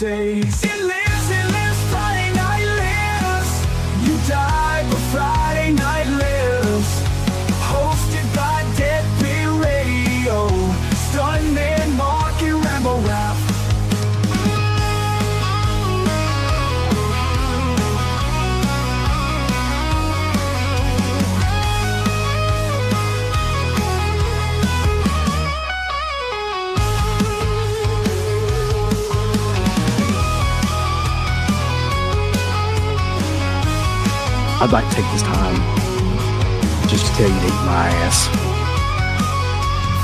days. It lives, Friday night lives. You die, but Friday night lives. Hosted by Deadbeat Radio, Stuntman Mark and Rambo Rap. I'd like to take this time just to tell you to eat my ass.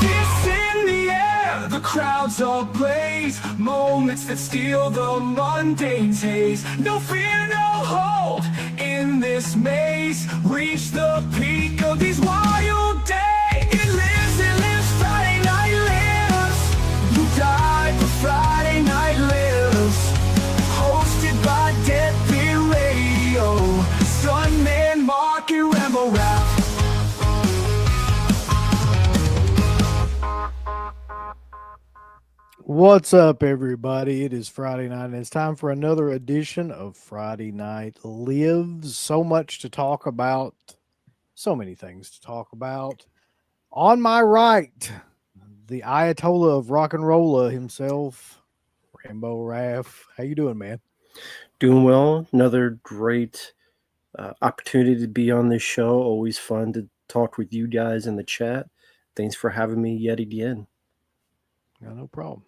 Fists in the air, the crowds ablaze. Moments that steal the mundane haze. No fear, no hold in this maze. Reach the peak of these wild days. It lives, Friday night lives. You die, but Friday night lives. Hosted by Deadbeat Radio, Stuntman Mark and Rambo Rap. What's up, everybody? It is Friday night, and it's time for another edition of Friday Night Lives. So much to talk about, so many things to talk about. On my right, the Ayatollah of rock and rolla himself, Rambo Raff. How you doing, man? Doing well. Another great opportunity to be on this show. Always fun to talk with you guys in the chat. Thanks for having me yet again. No problem.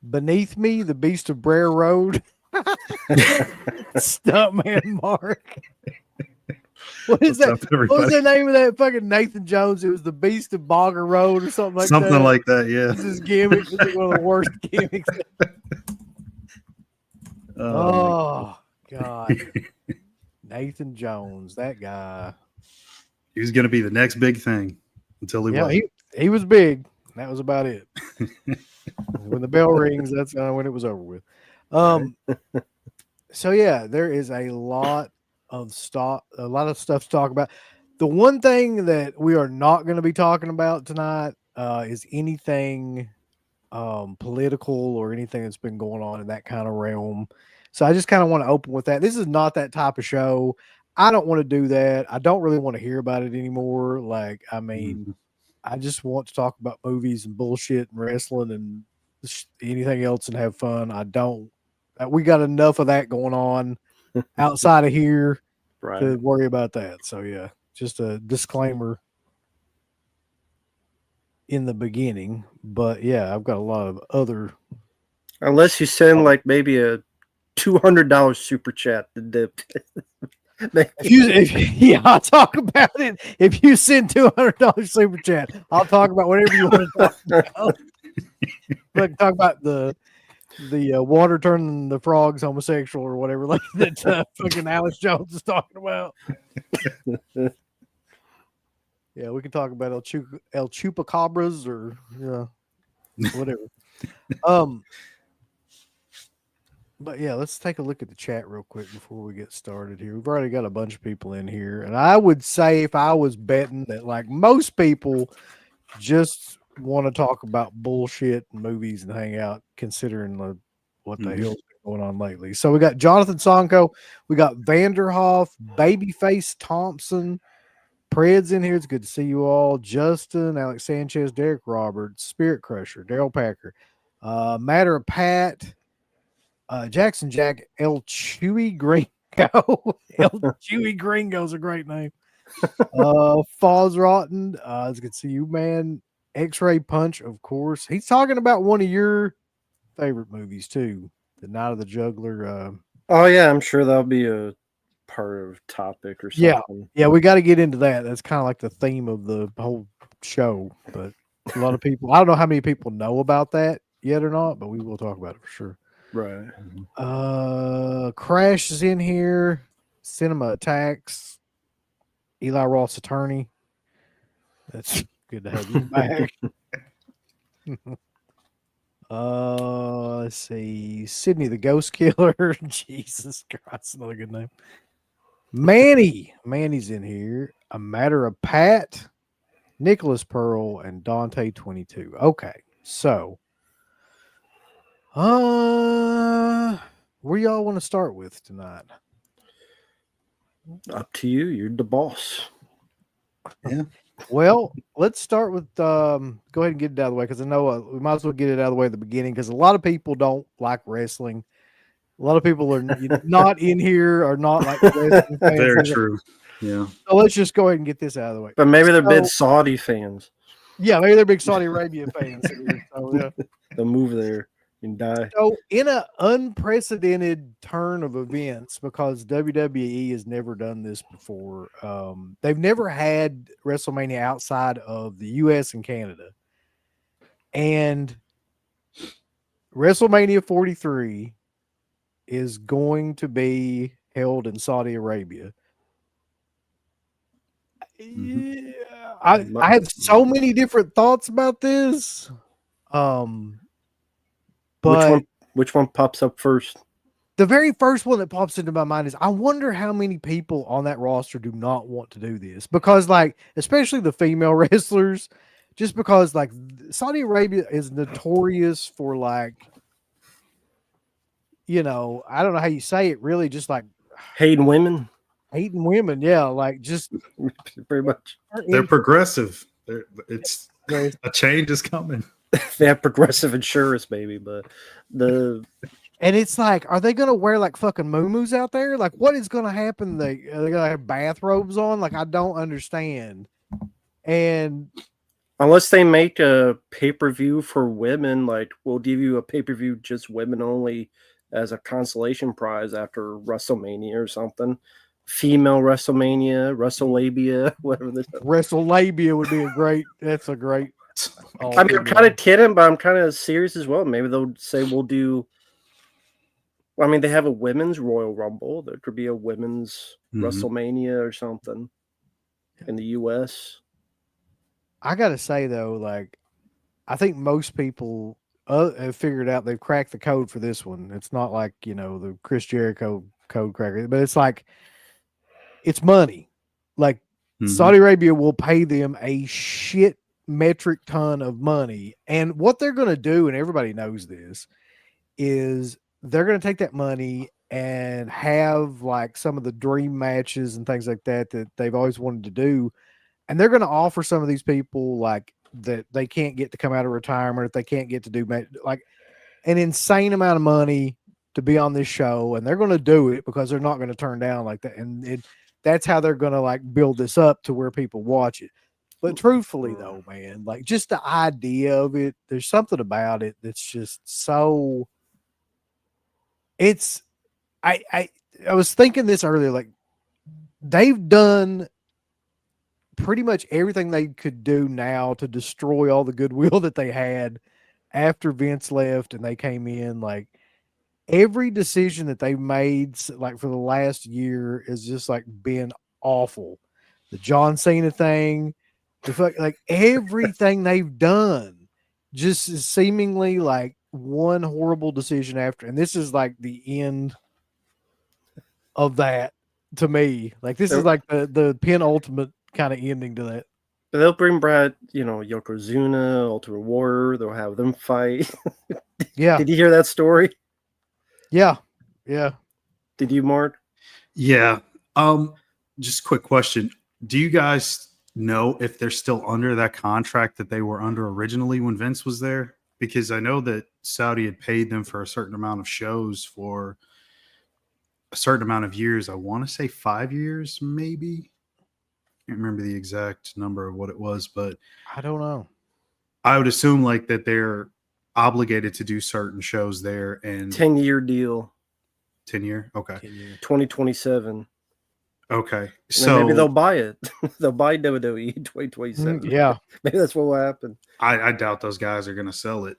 Beneath me, the Beast of Brer Road, Stuntman Mark. What is that? What was the name of that fucking Nathan Jones? It was the Beast of Bogger Road or something like that. Something like that, yeah. This is gimmick. This is one of the worst gimmicks. Oh God. Nathan Jones, that guy. He was going to be the next big thing until he was. He was big. That was about it. When the bell rings, that's when it was over with. So yeah, there is a lot of stuff to talk about. The one thing that we are not going to be talking about tonight is anything political or anything that's been going on in that kind of realm. So I just kind of want to open with that. This is not that type of show. I don't want to do that. I don't really want to hear about it anymore. Like, I mean, I just want to talk about movies and bullshit and wrestling and anything else and have fun. I don't. We got enough of that going on outside of here to worry about that. So yeah, just a disclaimer in the beginning. But yeah, I've got a lot of other. Unless you send like maybe a $200 super chat to dip. I'll talk about it. If you send $200 super chat, I'll talk about whatever you want to talk about. Like talk about the water turning the frogs homosexual or whatever, like that fucking Alex Jones is talking about. Yeah, we can talk about El Chupacabras or whatever. But yeah, let's take a look at the chat real quick before we get started here. We've already got a bunch of people in here. And I would say if I was betting that like most people just want to talk about bullshit and movies and hang out considering what the hell's been going on lately. So we got Jonathan Sonko, we got Vanderhoff, Babyface Thompson, Pred's in here. It's good to see you all. Justin, Alex Sanchez, Derek Roberts, Spirit Crusher, Daryl Packer, Matter of Pat, Jackson Jack, El Chewy Gringo. El Chewy Gringo's a great name. Foz Rotten, it's good to see you, man. X-Ray Punch, of course. He's talking about one of your favorite movies too, The Night of the Juggler. Oh yeah, I'm sure that'll be a part of topic or something. Yeah, we got to get into that. That's kind of like the theme of the whole show. But a lot of people, I don't know how many people know about that yet or not, but we will talk about it for sure. Right. Crash is in here. Cinema Attacks. Eli Roth's attorney. That's good to have you back. Let's see. Sydney the Ghost Killer. Jesus Christ, another good name. Manny's in here. A Matter of Pat, Nicholas Pearl, and Dante 22. Okay, so Where y'all want to start with tonight? Up to you. You're the boss. Well, let's start with go ahead and get it out of the way because I know we might as well get it out of the way at the beginning because a lot of people don't like wrestling. A lot of people are not in here are not like wrestling fans. Very true. Yeah. So let's just go ahead and get this out of the way. But maybe they're big So- Saudi fans. Yeah, maybe they're big Saudi Arabia fans. So, yeah. They'll move there and die. So, in an unprecedented turn of events, because WWE has never done this before, they've never had WrestleMania outside of the US and Canada. And WrestleMania 43 is going to be held in Saudi Arabia. Mhm. I have so many different thoughts about this. But Which one pops up first? the very first one that pops into my mind is I wonder how many people on that roster do not want to do this because, like, especially the female wrestlers, just because, like, Saudi Arabia is notorious for, like, you know, I don't know how you say it, really, just like Hating women, hating women. Yeah, like just pretty much. They're progressive. It's a change is coming. They have progressive insurance, maybe, but the and it's like, are they gonna wear like fucking muumuus out there? Like, what is gonna happen? Are they gonna have bathrobes on? Like, I don't understand. And unless they make a pay-per-view for women, like we'll give you a pay-per-view just women only as a consolation prize after WrestleMania or something. Female WrestleMania, WrestleLabia, whatever the WrestleLabia would be a great. That's a great. I mean, I'm kind of kidding, but I'm kind of serious as well. Maybe they'll say we'll do. Well, I mean, they have a women's Royal Rumble. There could be a women's WrestleMania or something in the U.S. I gotta say though, like, I think most people have figured out they've cracked the code for this one. It's not like, you know, the Chris Jericho code cracker, but it's like it's money. Like Saudi Arabia will pay them a shit metric ton of money. And what they're going to do, and everybody knows this, is they're going to take that money and have like some of the dream matches and things like that that they've always wanted to do. And they're going to offer some of these people like that they can't get to come out of retirement, if they can't get to do like an insane amount of money to be on this show. And they're going to do it because they're not going to turn down like that. And that's how they're going to like build this up to where people watch it. But truthfully though, man, like just the idea of it, there's something about it that's just so I was thinking this earlier, like they've done pretty much everything they could do now to destroy all the goodwill that they had after Vince left and they came in. Like every decision that they made, like for the last year, is just like been awful. The John Cena thing, like everything they've done, just is seemingly like one horrible decision after. And this is like the end of that to me. Like this is like the penultimate kind of ending to that. But they'll bring Brad, you know, Yokozuna, Ultimate Warrior. They'll have them fight. Yeah. Did you hear that story? Yeah. Yeah. Did you, Mark? Yeah. Just a quick question. Do you guys know if they're still under that contract that they were under originally when Vince was there? Because I know that Saudi had paid them for a certain amount of shows for a certain amount of years. I want to say 5 years, maybe. I can't remember the exact number of what it was, but I don't know. I would assume like that they're obligated to do certain shows there and 10-year deal. 10-year. Okay. 2027. Okay. So maybe they'll buy it. They'll buy WWE in 2027. Yeah. Maybe that's what will happen. I doubt those guys are going to sell it.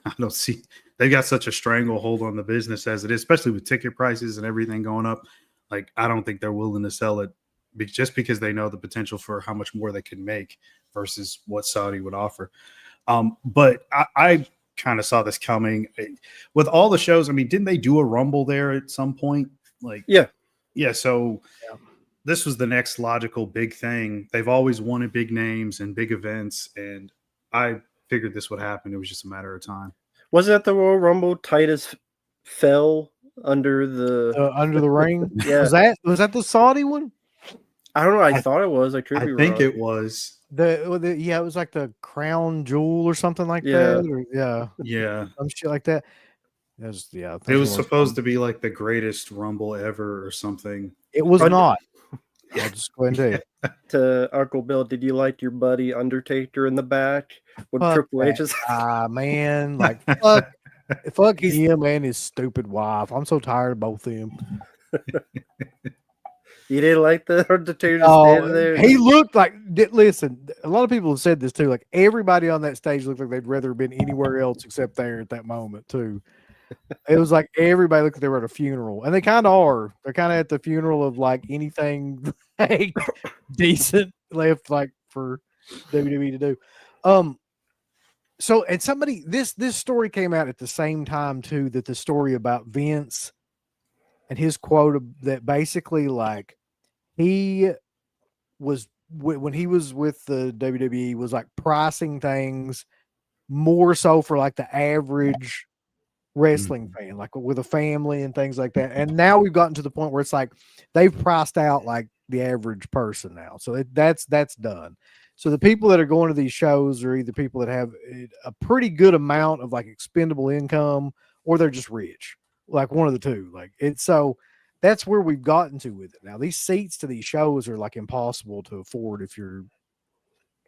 I don't see. They've got such a stranglehold on the business as it is, especially with ticket prices and everything going up. Like, I don't think they're willing to sell it just because they know the potential for how much more they can make versus what Saudi would offer. But I kind of saw this coming with all the shows. I mean, didn't they do a Rumble there at some point? Like, yeah. So this was the next logical big thing. They've always wanted big names and big events, and I figured this would happen. It was just a matter of time. Was that the Royal Rumble? Titus fell under the. Under the ring. Yeah. Was that the Saudi one? I don't know. I thought it was. I could I be think wrong. it was. Yeah, it was like the crown jewel or something like Yeah. that. Or, yeah, Yeah. some shit like that. It was, yeah, It was supposed to be like the greatest Rumble ever or something. It was But- not. I'll just go ahead and tell you. To Uncle Bill, did you like your buddy Undertaker in the back with Fuck Triple that H's? guy, man. Like fuck him and his stupid wife. I'm so tired of both of them. You didn't like the Undertaker standing there? He looked like. Listen, a lot of people have said this too. Like everybody on that stage looked like they'd rather have been anywhere else except there at that moment too. It was like everybody looked like they were at a funeral, and they kind of are. They're kind of at the funeral of like anything like decent left, like for WWE to do. So, and somebody this story came out at the same time too that the story about Vince and his quote that basically like he was when he was with the WWE was like pricing things more so for like the average wrestling fan, like with a family and things like that. And now we've gotten to the point where it's like they've priced out like the average person now. So that's done. So the people that are going to these shows are either people that have a pretty good amount of like expendable income, or they're just rich, like one of the two. Like it's so that's where we've gotten to with it now. These seats to these shows are like impossible to afford if you're,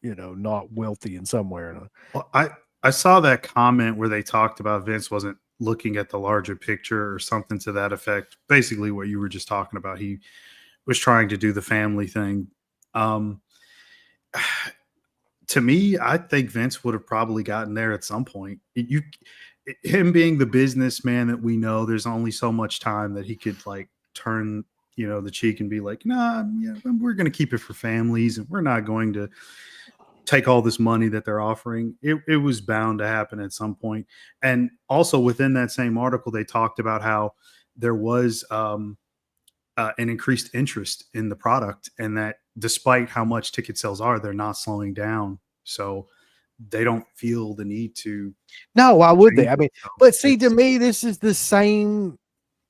not wealthy in somewhere. Well, I saw that comment where they talked about Vince wasn't looking at the larger picture or something to that effect. Basically what you were just talking about. He was trying to do the family thing. To me, I think Vince would have probably gotten there at some point. Him being the businessman that we know, there's only so much time that he could like turn, the cheek and be like, nah, yeah, we're going to keep it for families and we're not going to take all this money that they're offering. It was bound to happen at some point. And also within that same article, they talked about how there was an increased interest in the product, and that despite how much ticket sales are, they're not slowing down. So they don't feel the need to. No, why would they? I mean, but see, to me, this is the same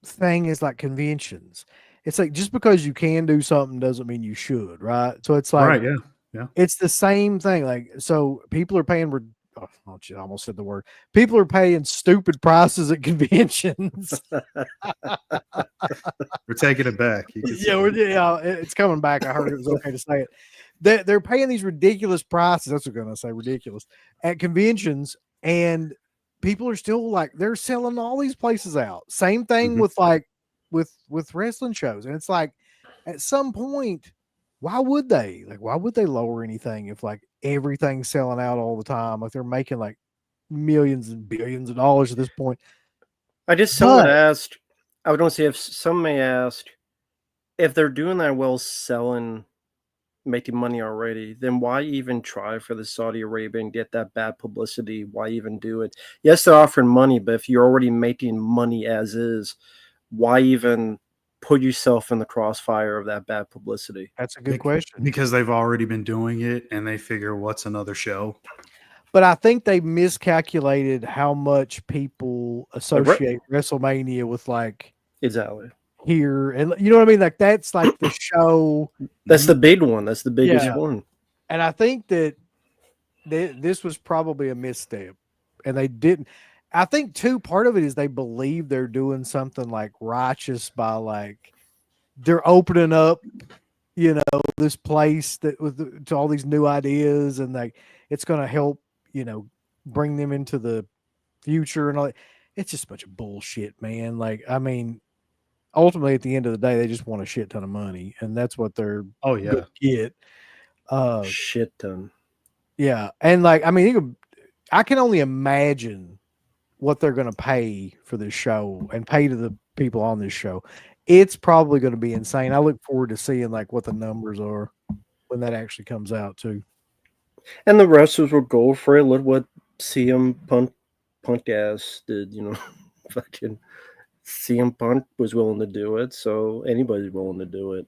thing as like conventions. It's like just because you can do something doesn't mean you should, right? So it's like, right, yeah. It's the same thing. Like, so people are paying. Oh, shit, I almost said the word. People are paying stupid prices at conventions. We're taking it back. It's coming back. I heard it was okay to say it. They're paying these ridiculous prices. That's what I'm going to say, ridiculous at conventions, and people are still like they're selling all these places out. Same thing with like with wrestling shows, and it's like at some point. Why would they lower anything if like everything's selling out all the time? Like they're making like millions and billions of dollars at this point. Someone asked, I don't see if somebody asked if they're doing that well selling, making money already, then why even try for the Saudi Arabia and get that bad publicity? Why even do it? Yes, they're offering money, but if you're already making money as is, why even put yourself in the crossfire of that bad publicity? That's a good question. Because they've already been doing it and they figure what's another show. But I think they miscalculated how much people associate WrestleMania with like Exactly. here. And you know what I mean? Like that's like the show. That's the big one. That's the biggest one. And I think that this was probably a misstep. And they didn't. I think too, part of it is they believe they're doing something like righteous by like they're opening up, this place that to all these new ideas, and like it's going to help, bring them into the future and all. It's just a bunch of bullshit, man. Like, I mean, ultimately at the end of the day, they just want a shit ton of money, and that's what they're get. Shit ton. Yeah, and like I mean, I can only imagine what they're going to pay for this show and pay to the people on this show. It's probably going to be insane. I look forward to seeing like what the numbers are when that actually comes out too. And the wrestlers will go for it. Look what CM Punk ass did, fucking CM Punk was willing to do it. So anybody's willing to do it.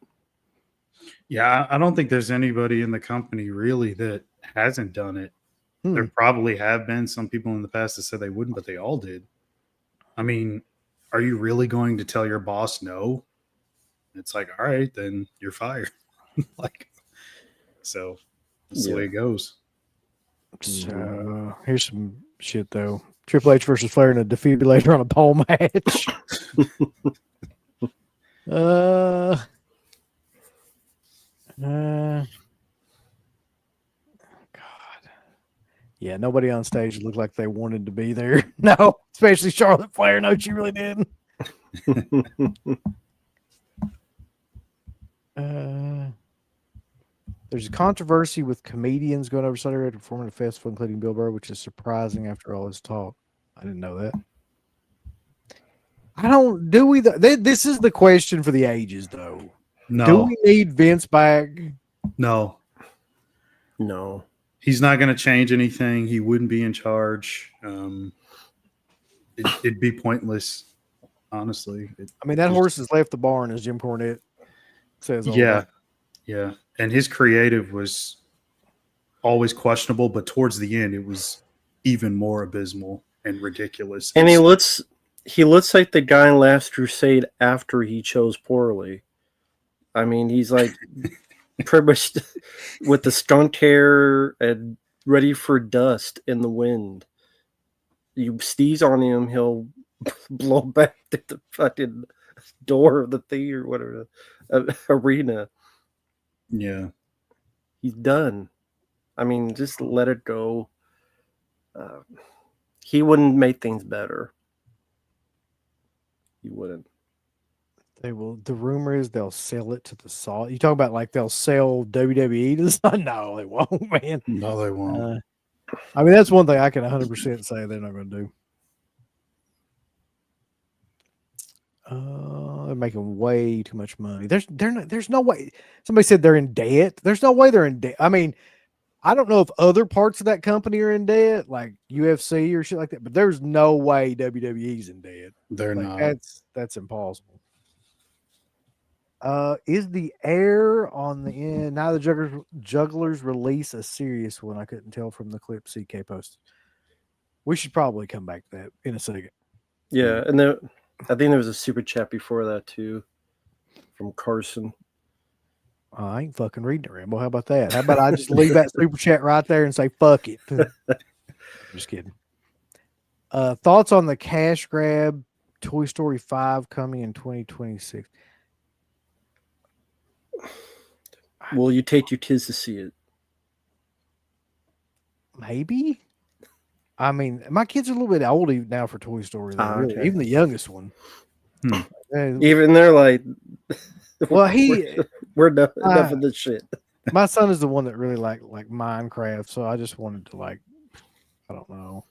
Yeah. I don't think there's anybody in the company really that hasn't done it. There probably have been some people in the past that said they wouldn't, but they all did. I mean, are you really going to tell your boss no? It's like, all right, then you're fired. Like, so that's the way it goes. So here's some shit though. Triple H versus Flair in a defibrillator on a pole match. God. Yeah, nobody on stage looked like they wanted to be there. No, especially Charlotte Flair. No, she really didn't. There's a controversy with comedians going over Saturday Night to perform at a festival, including Bill Burr, which is surprising after all his talk. I didn't know that. This is the question for the ages, though. No. Do we need Vince back? No. He's not going to change anything. He wouldn't be in charge. It'd be pointless, honestly. That horse has left the barn, as Jim Cornette says. Yeah. And his creative was always questionable, but towards the end, it was even more abysmal and ridiculous. And he looks like the guy in Last Crusade after he chose poorly. I mean, he's like pretty much with the skunk hair and ready for dust in the wind. You sneeze on him, he'll blow back to the fucking door of the theater, whatever, arena. Yeah. He's done. I mean, just let it go. He wouldn't make things better. He wouldn't. They will. The rumor is they'll sell it to the Saudi. You talk about like they'll sell WWE to the Saudi? No, they won't, man. No, they won't. That's one thing I can 100% say they're not going to do. They're making way too much money. There's no way. Somebody said they're in debt. There's no way they're in debt. I mean, I don't know if other parts of that company are in debt, like UFC or shit like that, but there's no way WWE's in debt. They're not. That's impossible. Is the air on the end? Now the jugglers release a serious one. I couldn't tell from the clip CK posted. We should probably come back to that in a second. Yeah, and I think there was a super chat before that too, from Carson. I ain't fucking reading it, Rambo. How about that? How about I just leave that super chat right there and say fuck it? Just kidding. Thoughts on the cash grab Toy Story 5 coming in 2026? Will you take your kids to see it? Maybe. I mean, my kids are a little bit old now for Toy Story. Really. Okay. Even the youngest one. Even they're like, well, we're enough of this shit. My son is the one that really like Minecraft, so I just wanted to I don't know.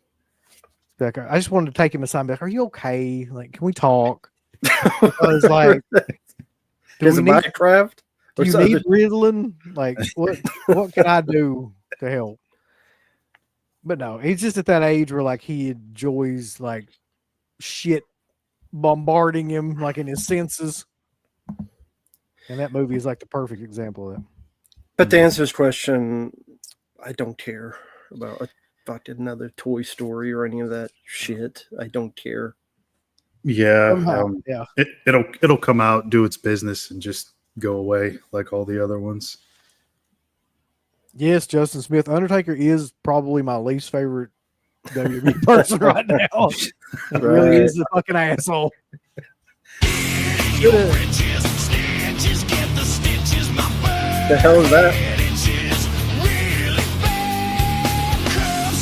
Like, I just wanted to take him aside and be like, "Are you okay? Like, can we talk?" Because like, is it Minecraft? Do you need Ritalin? Like, what can I do to help? But no, he's just at that age where like he enjoys like shit bombarding him like in his senses. And that movie is like the perfect example of that. But to answer his question, I don't care about a fucking another Toy Story or any of that shit. I don't care. Yeah. It'll come out, do its business, and just go away like all the other ones. Yes, Justin Smith. Undertaker is probably my least favorite WWE person right now. Right. Really is a fucking asshole. The hell is that?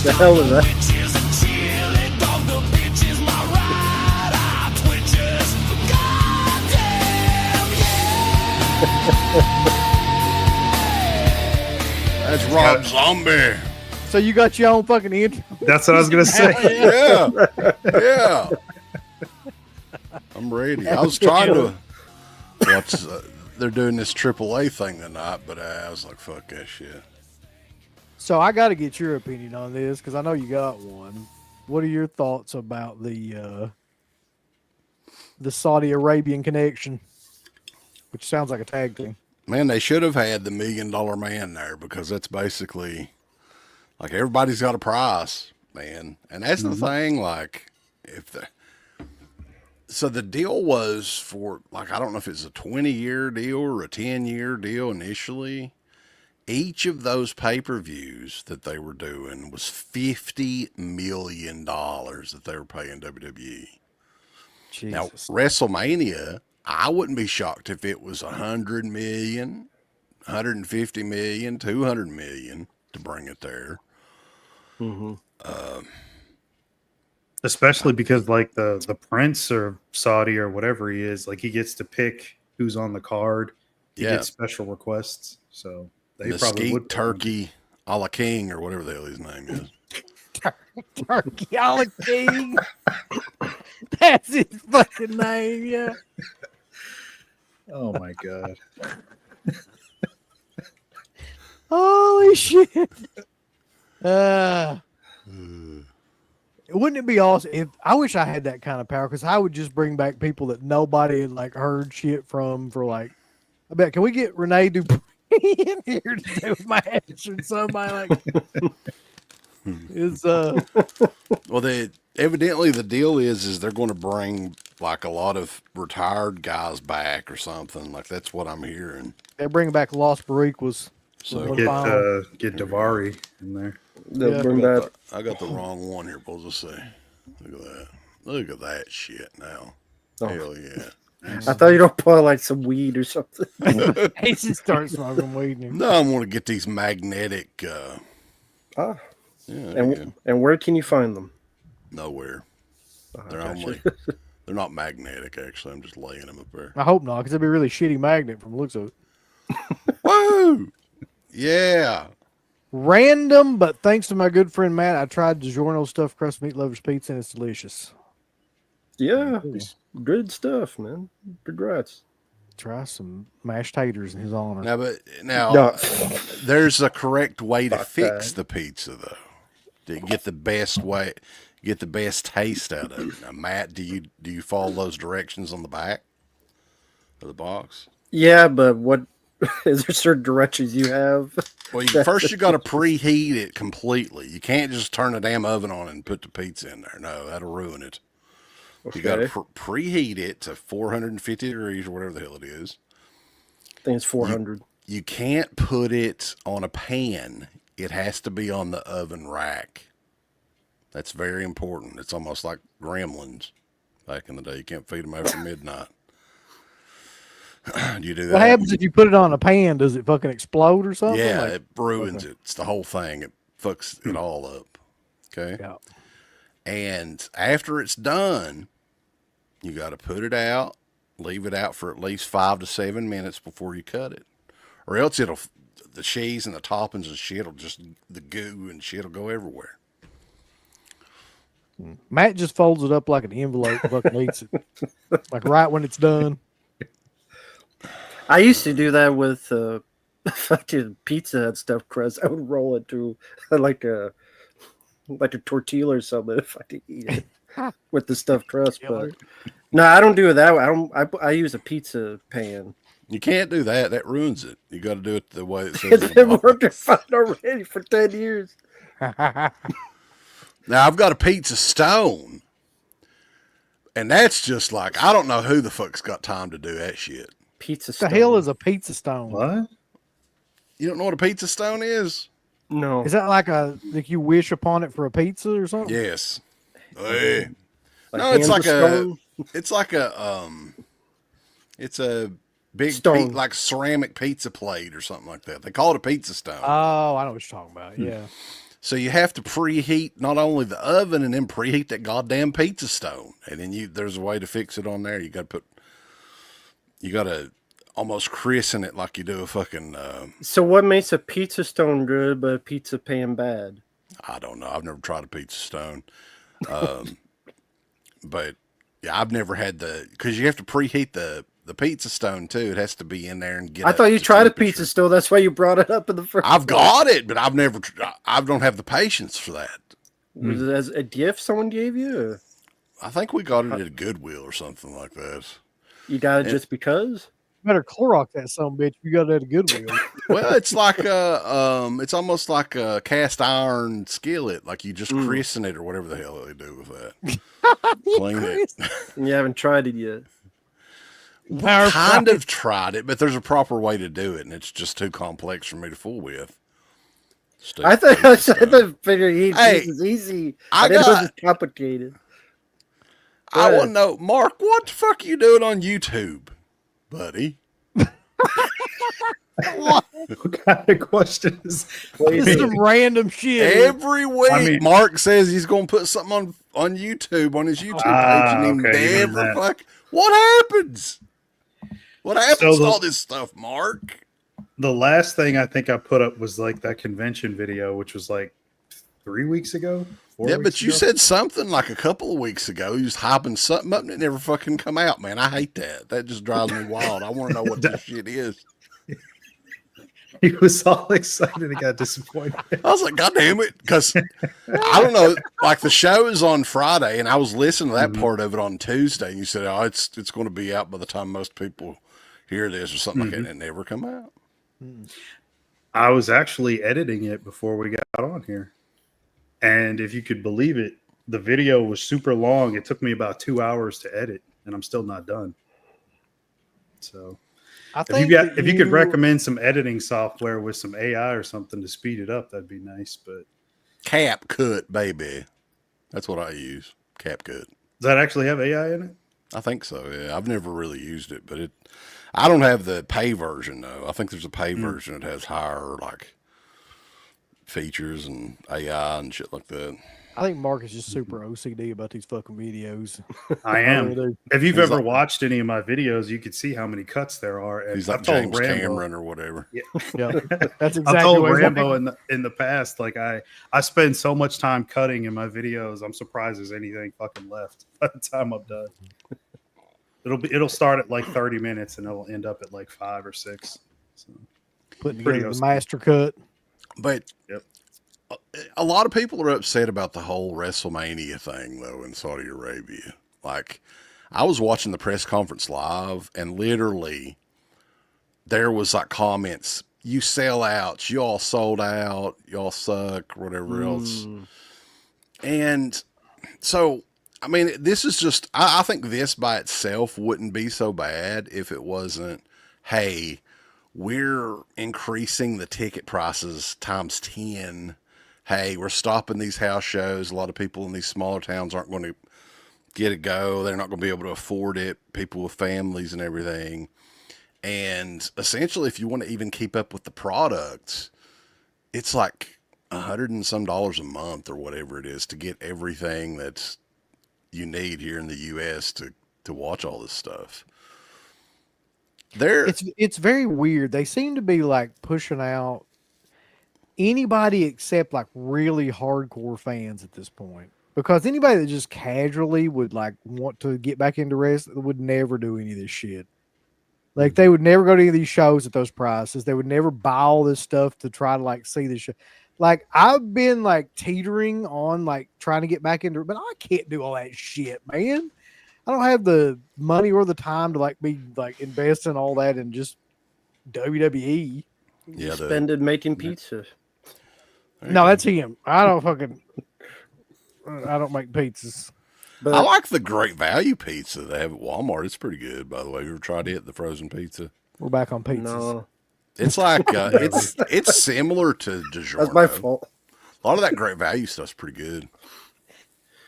The hell is that? That's Rob Zombie. So you got your own fucking intro? That's what I was gonna say. Yeah. I'm ready. I was trying to watch. They're doing this AAA thing tonight, but I was like, "Fuck that shit." So I got to get your opinion on this because I know you got one. What are your thoughts about the Saudi Arabian connection, which sounds like a tag team? Man, they should have had the $1 Million Man there because that's basically Like everybody's got a price, man. And that's the thing. Like so the deal was for like, I don't know if it's a 20-year deal or a 10-year deal initially. Each of those pay-per-views that they were doing was $50 million that they were paying WWE. Now, Jesus. WrestleMania, I wouldn't be shocked if it was 100 million, 150 million, 200 million to bring it there. Mm-hmm. Especially because like the prince or Saudi or whatever he is, like he gets to pick who's on the card. He Yeah. gets special requests. So they probably Mesquite would Turkey a la King or whatever the hell his name is. Turkey a la King. That's his fucking name, yeah. Oh my god. Holy shit. Wouldn't it be awesome if I wish I had that kind of power? Because I would just bring back people that nobody had like heard shit from for like, I bet, can we get Renee Dupree in here to do a match or somebody like is Well, evidently the deal is they're going to bring like a lot of retired guys back or something. Like that's what I'm hearing. they're bringing back Lost Bariquas. So What Get final? get Davari in there. They'll Yeah. bring back. I got the wrong one here, boys. Let's see. Look at that. Look at that shit now. Oh. Hell yeah. I thought you don't put like some weed or something. He just starts smoking weed. And No, I want to get these magnetic. Ah, Yeah, there you go. and where can you find them? Nowhere. They're gotcha. only. They're not magnetic. Actually, I'm just laying them up there. I hope not, because it'd be a really shitty magnet from the looks of it. Woo! Yeah. Random, but thanks to my good friend Matt, I tried DiGiorno stuffed crust meat lovers pizza and it's delicious. Yeah, good stuff, man. Congrats. Try some mashed taters in his honor. Now, No. there's a correct way to Fuck fix that. the pizza, though, to get the best way, get the best taste out of it. Now, Matt, do you follow those directions on the back of the box? Yeah, but what is there certain directions you have? Well, first you got to preheat it completely. You can't just turn the damn oven on and put the pizza in there. No, that'll ruin it. You got to Okay. preheat it to 450 degrees or whatever the hell it is. I think it's 400. You can't put it on a pan. It has to be on the oven rack. That's very important. It's almost like gremlins back in the day. You can't feed them after midnight. Do you do that? What happens if you put it on a pan? Does it fucking explode or something? Yeah, Like- it ruins it. It's the whole thing. It fucks it all up. Okay. Yeah. And after it's done, you got to put it out, leave it out for at least 5 to 7 minutes before you cut it, or else the cheese and the toppings and shit will just, the goo and shit will go everywhere. Matt just folds it up like an envelope and fucking eats it. Like right when it's done. I used to do that with fucking pizza and stuffed crust. I would roll it to like a tortilla or something if I could eat it with the stuffed crust. But no, I don't do it that way. I use a pizza pan. You can't do that. That ruins it. You got to do it the way it says. It's on the been box. working fine already for 10 years. Now I've got a pizza stone, and that's just like, I don't know who the fuck's got time to do that shit. Pizza The stone. hell is a pizza stone? What? You don't know what a pizza stone is? No. Is that like you wish upon it for a pizza or something? Yes. Hey. Like No, it's hands like of a, stone? it's a big Stone. like ceramic pizza plate or something like that. They call it a pizza stone. Oh, I know what you're talking about. Yeah. So you have to preheat not only the oven and then preheat that goddamn pizza stone. And then there's a way to fix it on there. You got to almost christen it like you do a fucking, So what makes a pizza stone good but a pizza pan bad? I don't know. I've never tried a pizza stone. But yeah, I've never had because you have to preheat the pizza stone too. It has to be in there and get. I up thought you to tried a temperature. pizza stone. That's why you brought it up in the first. I've got it, but I've never. I don't have the patience for that. Was it as a gift someone gave you? Or I think we got it at a Goodwill or something like that. you got it just because? better Clorox that son bitch. You got that at Goodwill. Well, it's like it's almost like a cast iron skillet. Like you just christen it or whatever the hell they do with that. Clean it. You haven't tried it yet. Kind of tried it, but there's a proper way to do it, and it's just too complex for me to fool with. I figured Hey, it was easy. I I didn't know got- it was complicated. I Go want to know, Mark, what the fuck are you doing on YouTube, buddy? What kind of questions? It's some random shit. Every week, mean- Mark says he's going to put something on YouTube, on his YouTube page, and he okay, even never that. fuck. What happens? What happens So to all this stuff, Mark? The last thing I think I put up was like that convention video, which was like 3 weeks ago. 4 Yeah, weeks but you ago. said something like a couple of weeks ago. You was hyping something up and it never fucking come out, man. I hate that. That just drives me wild. I want to know what this shit is. he was all excited and got disappointed. I was like, God damn it. Because I don't know, like the show is on Friday and I was listening to that part of it on Tuesday. And you said, oh, it's going to be out by the time most people hear this or something like that. And it never come out. I was actually editing it before we got on here. And if you could believe it, the video was super long. It took me about 2 hours to edit, and I'm still not done. So I if you think got that if you could recommend some editing software with some AI or something to speed it up, that'd be nice. But CapCut, baby. That's what I use. CapCut. does that actually have AI in it? I think so. Yeah, I've never really used it, but I don't have the pay version though. I think there's a pay version that has higher like features and AI and shit like that. I think Mark is just super OCD about these fucking videos. I I am. really do. If you've He's ever like- watched any of my videos, you could see how many cuts there are. And He's like I've told James Rambo, Cameron or whatever. Yeah, that's exactly I told what he's Rambo like. in the past, like I spend so much time cutting in my videos. I'm surprised there's anything fucking left by the time I'm done. It'll start at like 30 minutes and it'll end up at like 5 or 6. So, Putting pretty together the OCD. master cut. But Yep. a lot of people are upset about the whole WrestleMania thing, though, in Saudi Arabia. Like, I was watching the press conference live, and literally there was like comments, "You sell out, you all sold out, y'all suck," whatever else. And so, I mean, this is just, I think this by itself wouldn't be so bad if it wasn't, hey, we're increasing the ticket prices times 10. Hey, we're stopping these house shows. A lot of people in these smaller towns aren't going to get a go. They're not going to be able to afford it. People with families and everything. And essentially, if you want to even keep up with the products, it's like $100 and some a month or whatever it is to get everything that's you need here in the U.S. to watch all this stuff. It's very weird. They seem to be like pushing out anybody except like really hardcore fans at this point. Because anybody that just casually would like want to get back into wrestling would never do any of this shit. Like they would never go to any of these shows at those prices. They would never buy all this stuff to try to like see this show. Like I've been like teetering on like trying to get back into it, but I can't do all that shit, man. I don't have the money or the time to like be like investing all that in just WWE. Yeah, the- Spend it making pizza. No, that's him. I don't make pizzas. But I like the Great Value pizza they have at Walmart. It's pretty good, by the way. You ever tried it? The frozen pizza. We're back on pizzas. no, It's like it's similar to DiGiorno. that's my fault. A lot of that Great Value stuff's pretty good.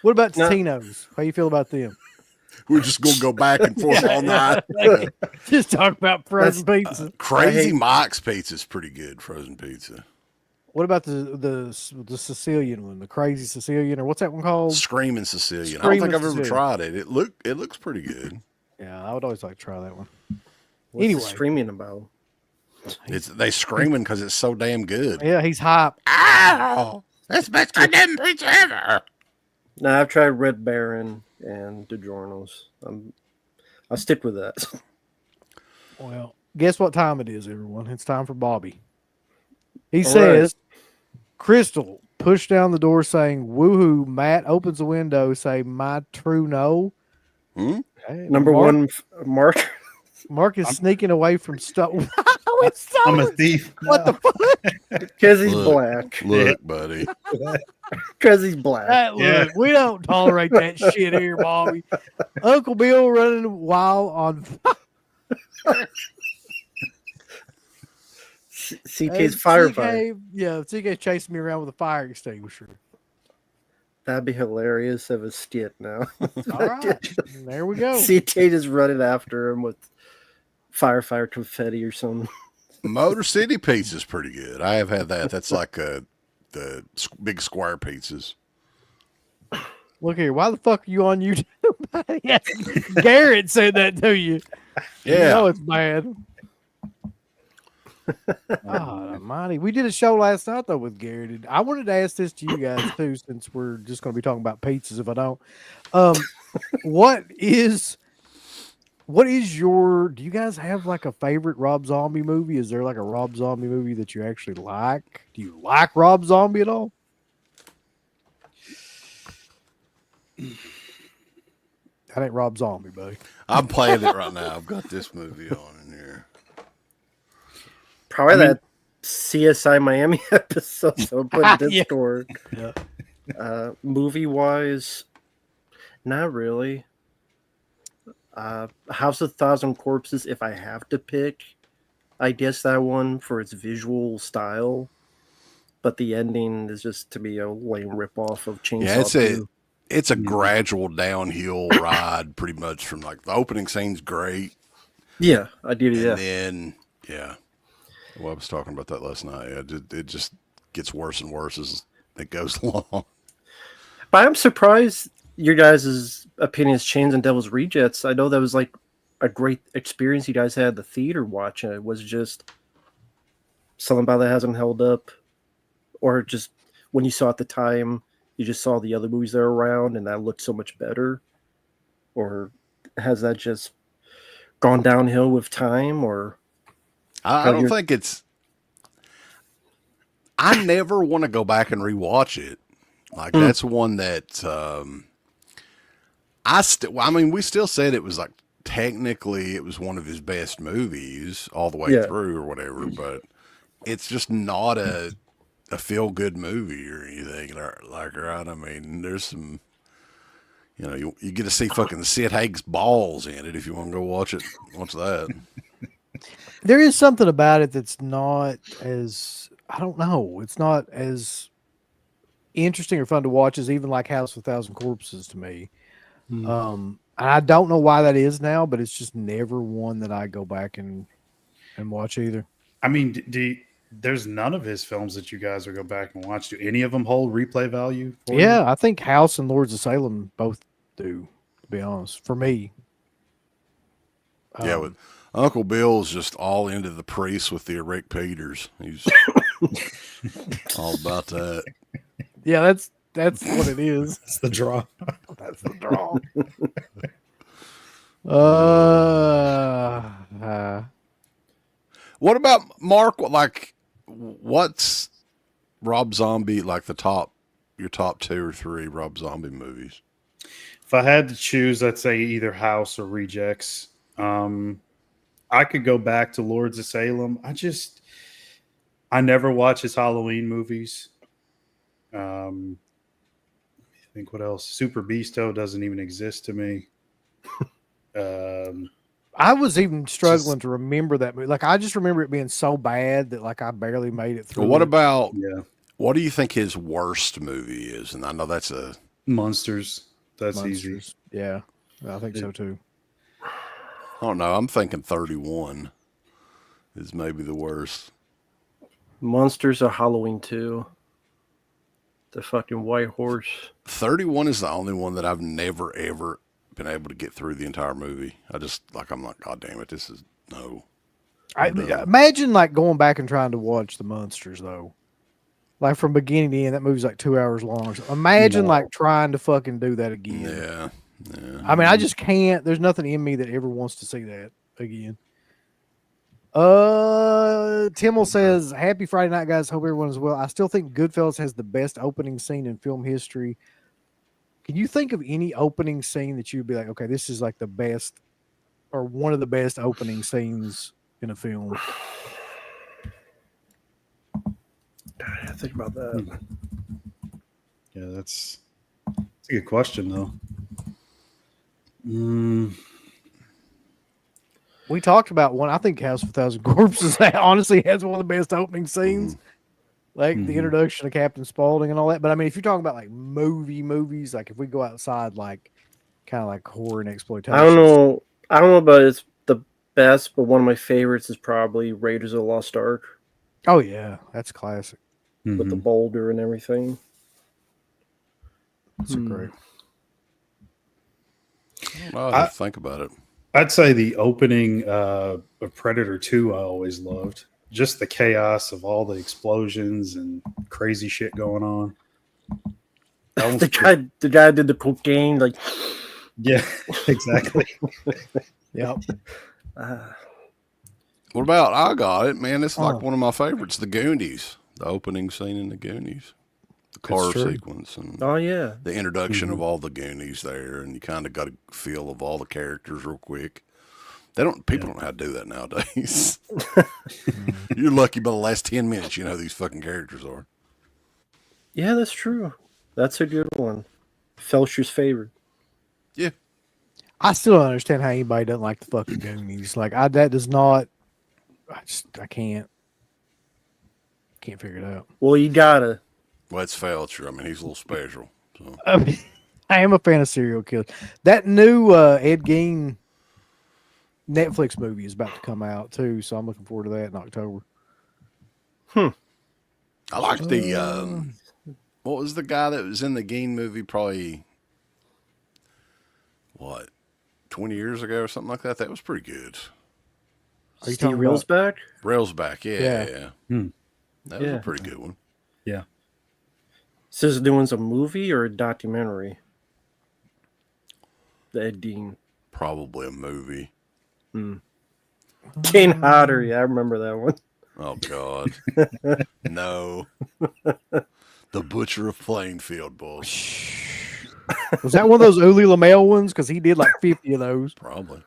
What about No. Tino's? How you feel about them? We're just gonna go back and forth all night. Just talk about frozen pizza. Crazy hate- Mike's pizza is pretty good. Frozen pizza. What about the Sicilian one, the crazy Sicilian, or what's that one called? Screaming Sicilian. I Screaming don't think I've ever Sicilian. tried it. It looks pretty good. Yeah, I would always like to try that one. What's Anyway. the streaming about? They screaming because it's so damn good. Yeah, he's hype. Ow! That's the best goddamn pizza ever. No, I've tried Red Baron and DiGiorno's. I'll stick with that. Well, guess what time it is, everyone? It's time for Bobby. He All says, Crystal, push down the door saying, woohoo. Matt opens the window, say, my true no. Hmm? Hey, Number Mark- one, Mark. Mark is sneaking away from stuff. I'm a thief. What the fuck? Because he's Look. black. Look, buddy. Because he's black. Look, we don't tolerate that shit here, Bobby. Uncle Bill running wild on CK's firefighter. CK, yeah, CK chasing me around with a fire extinguisher. That'd be hilarious of a skit now. All right, there we go. CK just running after him with firefighter confetti or something. Motor City Pizza's pretty good. I have had that. That's like the big square pizzas. Look here, why the fuck are you on YouTube? Yeah, Garrett said that to you. Yeah. You know it's bad. Oh, almighty. We did a show last night though with Garrett. I wanted to ask this to you guys too, since we're just going to be talking about pizzas. If I don't, what is your? Do you guys have like a favorite Rob Zombie movie? Is there like a Rob Zombie movie that you actually like? Do you like Rob Zombie at all? That ain't Rob Zombie, buddy. I'm playing it right now. I've got this movie on in here. Probably that CSI Miami episode. So put in Yeah. Discord. Yeah. Movie wise, not really. House of Thousand Corpses, if I have to pick, I guess that one for its visual style. But the ending is just to be a lame ripoff of Chainsaw. Yeah, 2. it's a gradual downhill ride, pretty much from like the opening scene's great, Yeah, I did. and Yeah, then well, I was talking about that last night. Yeah, it just gets worse and worse as it goes along. but I'm surprised your guys' opinions changed on Devil's Rejects. I know that was like a great experience you guys had at the theater watching it. Was just something about that hasn't held up, or just when you saw it at the time, you just saw the other movies that are around and that looked so much better, or has that just gone downhill with time? Or I don't think it's. I never want to go back and rewatch it. Like that's one that I mean, we still said it was like technically it was one of his best movies all the way through or whatever, but it's just not a feel good movie or anything like right. I mean, there's some. You know, you get to see fucking Sid Haig's balls in it if you want to go watch it. Watch that. There is something about it that's not as, I don't know, it's not as interesting or fun to watch as even like House of a Thousand Corpses to me. And I don't know why that is now, but it's just never one that I go back and watch either. I mean, there's none of his films that you guys will go back and watch. Do any of them hold replay value? For Yeah, you? I think House and Lords of Salem both do, to be honest, for me. Yeah, with Uncle Bill's just all into the priest with the Rick Peters. He's all about that. Yeah, that's what it is. It's the draw. That's the draw. What about Mark? Like, what's Rob Zombie like your top 2 or 3 Rob Zombie movies? If I had to choose, I'd say either House or Rejects. I could go back to Lords of Salem. I never watch his Halloween movies. I think what else? Super Beasto doesn't even exist to me. I was even struggling to remember that movie. Like, I just remember it being so bad that like I barely made it through. Well, what about Yeah, what do you think his worst movie is? And I know that's a Monsters. That's easy. Monsters? Yeah, I think so too. I don't know. I'm thinking 31 is maybe the worst. Monsters or Halloween 2. The fucking white horse. 31 is the only one that I've never ever been able to get through the entire movie. I'm like, God damn it, this is no. I imagine like going back and trying to watch the Monsters though. Like from beginning to end, that movie's like 2 hours long. So imagine like trying to fucking do that again. Yeah. I mean, I just can't. There's nothing in me that ever wants to see that again. Timmel says, "Happy Friday night, guys. Hope everyone is well. I still think Goodfellas has the best opening scene in film history. Can you think of any opening scene that you'd be like, okay, this is like the best or one of the best opening scenes in a film? I think about that. Yeah, that's a good question though. We talked about one. I think House of a Thousand Corpses honestly has one of the best opening scenes, like the introduction of Captain Spaulding and all that. But I mean, if you're talking about like movies, like if we go outside, like kind of like horror and exploitation, I don't know about it's the best, but one of my favorites is probably Raiders of the Lost Ark Oh yeah, that's classic. with the boulder and everything. That's a great. Well, I have to think about it. I'd say the opening of Predator 2 I always loved. Just the chaos of all the explosions and crazy shit going on. That one's The guy did the cocaine, like yeah, exactly. Yep. What about I Got It, man? It's like Oh. one of my favorites, The Goonies. The opening scene in The Goonies. The car true. sequence and oh yeah. the introduction of all the Goonies there, and you kind of got a feel of all the characters real quick. People don't know how to do that nowadays. You're lucky by the last 10 minutes you know who these fucking characters are. Yeah, that's true. That's a good one. Felcher's favorite. Yeah. I still don't understand how anybody doesn't like the fucking Goonies. Like that does not. I can't figure it out. Well, you gotta. Well, it's Felcher. I mean, he's a little special. So. I mean, I am a fan of serial killers. That new Ed Gein Netflix movie is about to come out too, so I'm looking forward to that in October. I liked the what was the guy that was in the Gein movie? Probably 20 years ago or something like that. That was pretty good. Are you Steve talking Reels about? back? Railsback, yeah. That was Yeah. a pretty good one. Yeah. So is it doing a movie or a documentary? The Ed Gein. Probably a movie. Kane Hodder, yeah, I remember that one. Oh God, no. The Butcher of Plainfield, boys. Was that one of those Uli Lamel ones? Because he did like 50 of those. Probably.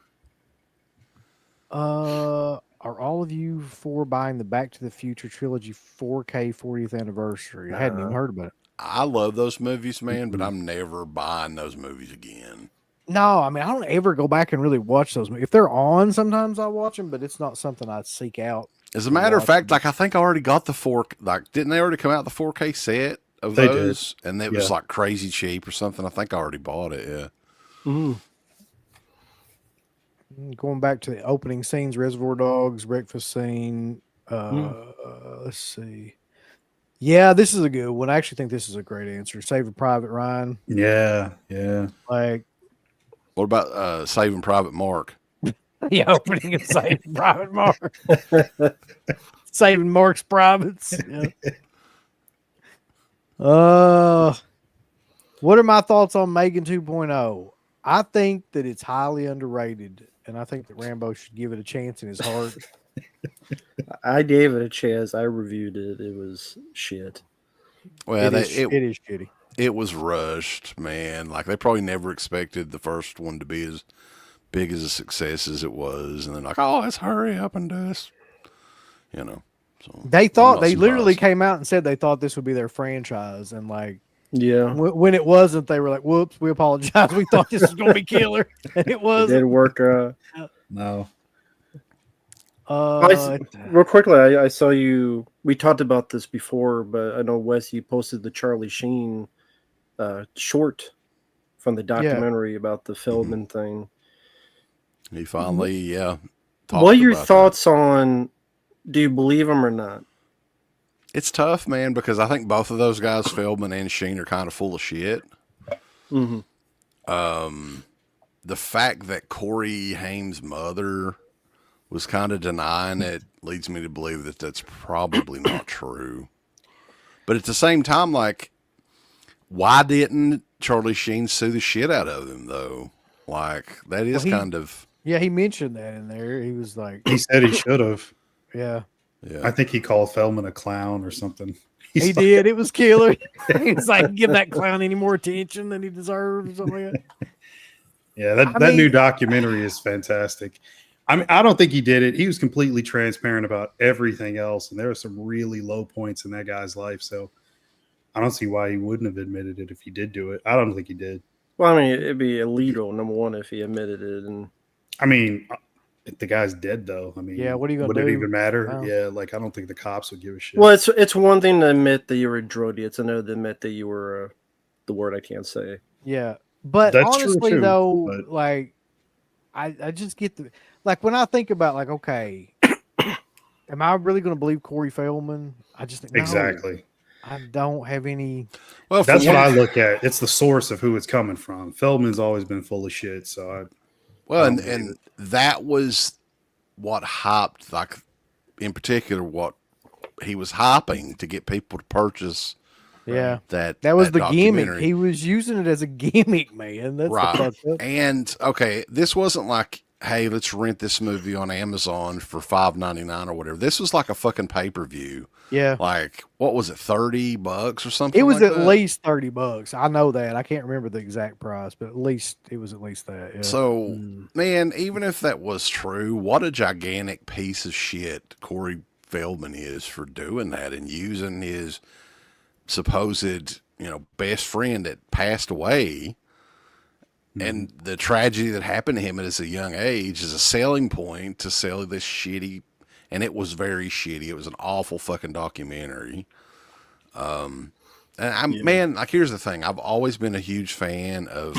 Are all of you for buying the Back to the Future trilogy 4K 40th anniversary? I hadn't even heard about it. I love those movies, man, but I'm never buying those movies again. No, I mean I don't ever go back and really watch those. If they're on, sometimes I watch them, but it's not something I seek out. As a matter of fact, like I think I already got the 4K. Like, didn't they already come out the 4K set of They did. those? And it was Yeah. like crazy cheap or something. I think I already bought it. Yeah. Going back to the opening scenes, Reservoir Dogs, breakfast scene. Let's see. Yeah, this is a good one. I actually think this is a great answer. Saving Private Ryan. Yeah, yeah. Like What about Saving Private Mark? the opening of Saving Private Mark. Saving Mark's Privates. Yeah. What are my thoughts on Megan 2.0? I think that it's highly underrated, and I think that Rambo should give it a chance in his heart. I gave it a chance. I reviewed it. It was shit. Well, It is shitty. it was rushed, man. Like they probably never expected the first one to be as big as a success as it was, and then like, oh, let's hurry up and do this. You know, so They I'm thought not they literally surprised. came out and said they thought this would be their franchise, and like Yeah. when it wasn't, they were like, "Whoops, we apologize. We thought this was going to be killer, and it It was." did work. No. Real quickly, I saw you. We talked about this before, but I know Wes, you posted the Charlie Sheen short from the documentary about the Feldman thing. He finally, What talked are your about that. thoughts on? Do you believe him or not? It's tough, man, because I think both of those guys, Feldman and Sheen, are kind of full of shit. Mm-hmm. The fact that Corey Haim's mother was kind of denying it leads me to believe that that's probably not true. But at the same time, like, why didn't Charlie Sheen sue the shit out of him, though? Like, that is Well, kind of, Yeah, he mentioned that in there. He was like, He said he should have. "Yeah, yeah. I think he called Feldman a clown or something. he He's like, did. It was killer." He was like, "Give that clown any more attention than he deserves." Or something like that. Yeah, that, I that new mean- documentary is fantastic. I mean, I don't think he did it. He was completely transparent about everything else, and there were some really low points in that guy's life. So I don't see why he wouldn't have admitted it if he did do it. I don't think he did. Well, I mean, it'd be illegal, number one, if he admitted it, and I mean, the guy's dead though. I mean, Yeah, what are you gonna would it do? even matter? Wow. Yeah, like I don't think the cops would give a shit. well, it's one thing to admit that you were a drug dealer. It's another to admit that you were the word I can't say. Yeah. But That's true, honestly, too, though, but- like, I just get the, like, when I think about, like, okay, am I really going to believe Corey Feldman? I just think, no, Exactly. I don't have any. Well, That's for what I one- look at. It's the source of who it's coming from. Feldman's always been full of shit. So Well, I and, don't believe and that was what hyped, like in particular, what he was hyping to get people to purchase Yeah. that. That was the gimmick. documentary. He was using it as a gimmick, man. That's Right. the fucked up. And okay, this wasn't like, hey, let's rent this movie on Amazon for $5.99 or whatever. This was like a fucking pay-per-view. Yeah. Like, what was it, $30 or something? It was like at that? least $30. I know that. I can't remember the exact price, but at least it was at least that. Yeah. So, man, even if that was true, what a gigantic piece of shit Corey Feldman is for doing that and using his supposed, best friend that passed away and the tragedy that happened to him at a young age is a selling point to sell this shitty, and it was very shitty. It was an awful fucking documentary. And man, like, here's the thing. I've always been a huge fan of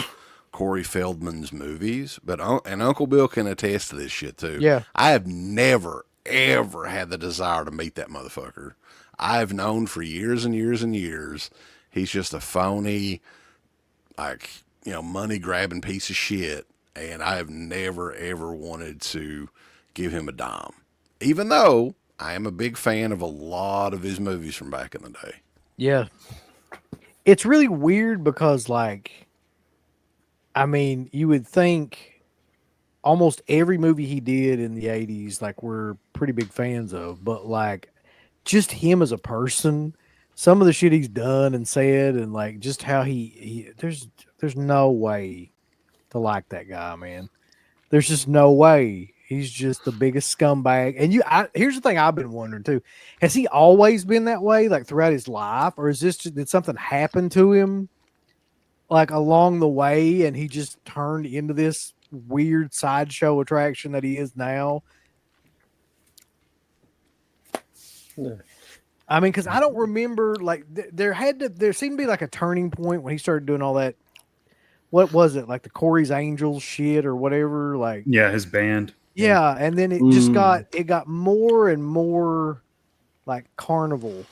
Corey Feldman's movies, but and Uncle Bill can attest to this shit too. Yeah. I have never ever had the desire to meet that motherfucker. I've known for years and years and years he's just a phony, like, money grabbing piece of shit, and I have never ever wanted to give him a dime, even though I am a big fan of a lot of his movies from back in the day. Yeah. It's really weird because, like, I mean, you would think almost every movie he did in the 80s, like, we're pretty big fans of, but, like, just him as a person, some of the shit he's done and said, and, like, just how there's no way to like that guy, man. There's just no way. He's just the biggest scumbag. And here's the thing I've been wondering too. Has he always been that way, like throughout his life? Or did something happen to him like along the way and he just turned into this weird sideshow attraction that he is now? Yeah. I mean, because I don't remember, like, there seemed to be like a turning point when he started doing all that. What was it, like the Corey's Angels shit or whatever? Like, yeah, his band. yeah, and then it just got more and more like carnival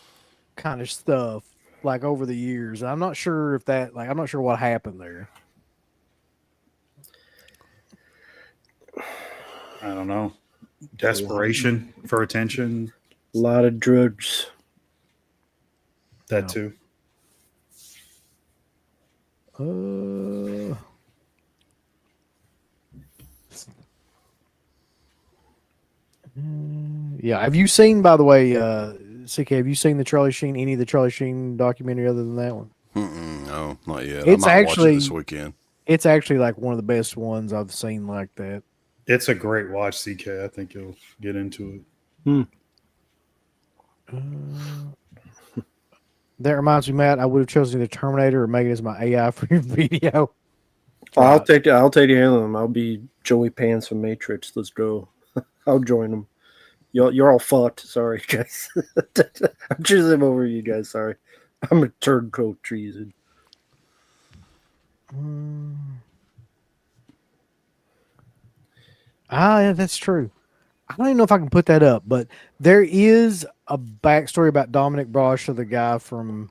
kind of stuff like over the years. I'm not sure if that, like, I'm not sure what happened there. I don't know. Desperation for attention. A lot of drugs. That No. too. Yeah. Have you seen, by the way, CK, have you seen any of the Charlie Sheen documentary other than that one? No, not yet. It's I might watch actually- it this weekend. It's actually like one of the best ones I've seen like that. It's a great watch, CK. I think you'll get into it. That reminds me, Matt, I would have chosen the Terminator or make it as my AI for your video. I'll take any of them. I'll be Joey Pants from Matrix. Let's go. I'll join them. You're all fucked. Sorry, guys. I'm choosing him over you guys. Sorry. I'm a turncoat treason. Yeah, that's true. I don't even know if I can put that up, but there is a backstory about Dominic Brosher, the guy from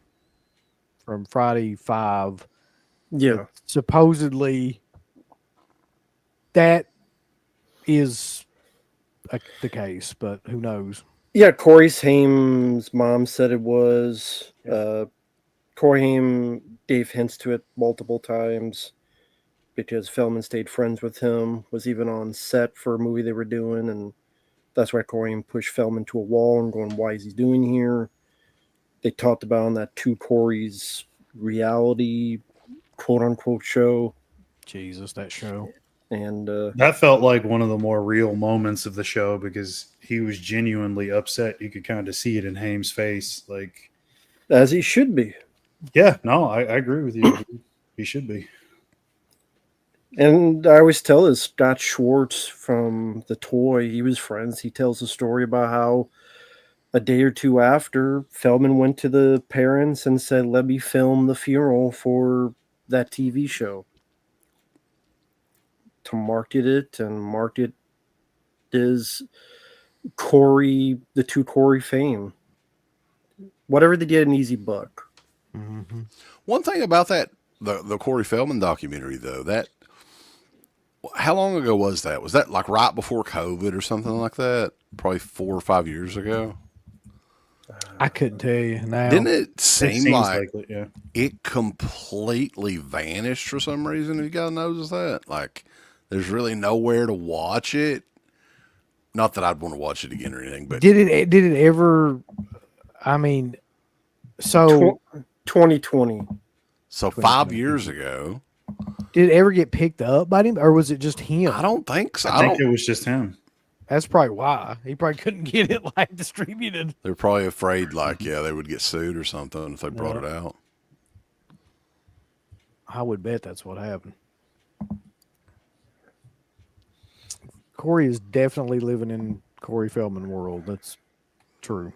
Friday 5. Yeah. Supposedly, that is the case, but who knows? Yeah, Corey Haim's mom said it was. Corey Haim gave hints to it multiple times because Feldman stayed friends with him, was even on set for a movie they were doing, and that's why Corey Haim pushed Feldman to a wall and going, why is he doing here? They talked about on that Two Corey's reality quote-unquote show. Jesus, that show. And That felt like one of the more real moments of the show because he was genuinely upset. You could kind of see it in Haim's face. Like, as he should be. yeah, no, I agree with you. He should be. And I always tell this Scott Schwartz from The Toy, he was friends. He tells a story about how a day or two after, Feldman went to the parents and said, "Let me film the funeral for that TV show," to market it and market his Corey, the two Corey fame. Whatever they get, an easy buck. Mm-hmm. One thing about that, the Corey Feldman documentary, though, that how long ago was that? Was that like right before COVID or something like that? Probably 4 or 5 years ago. I couldn't tell you now. Didn't it It seem seems like like it, yeah. it completely vanished for some reason? Have you guys noticed that? Like, there's really nowhere to watch it. Not that I'd want to watch it again or anything, but Did it ever? I mean, so 2020. so 5 years ago, did it ever get picked up by him, or was it just him? I don't think so. I think it was just him. That's probably why he probably couldn't get it like distributed. They're probably afraid, like, yeah, they would get sued or something if they brought it out. I would bet that's what happened. Corey is definitely living in Corey Feldman world. That's true.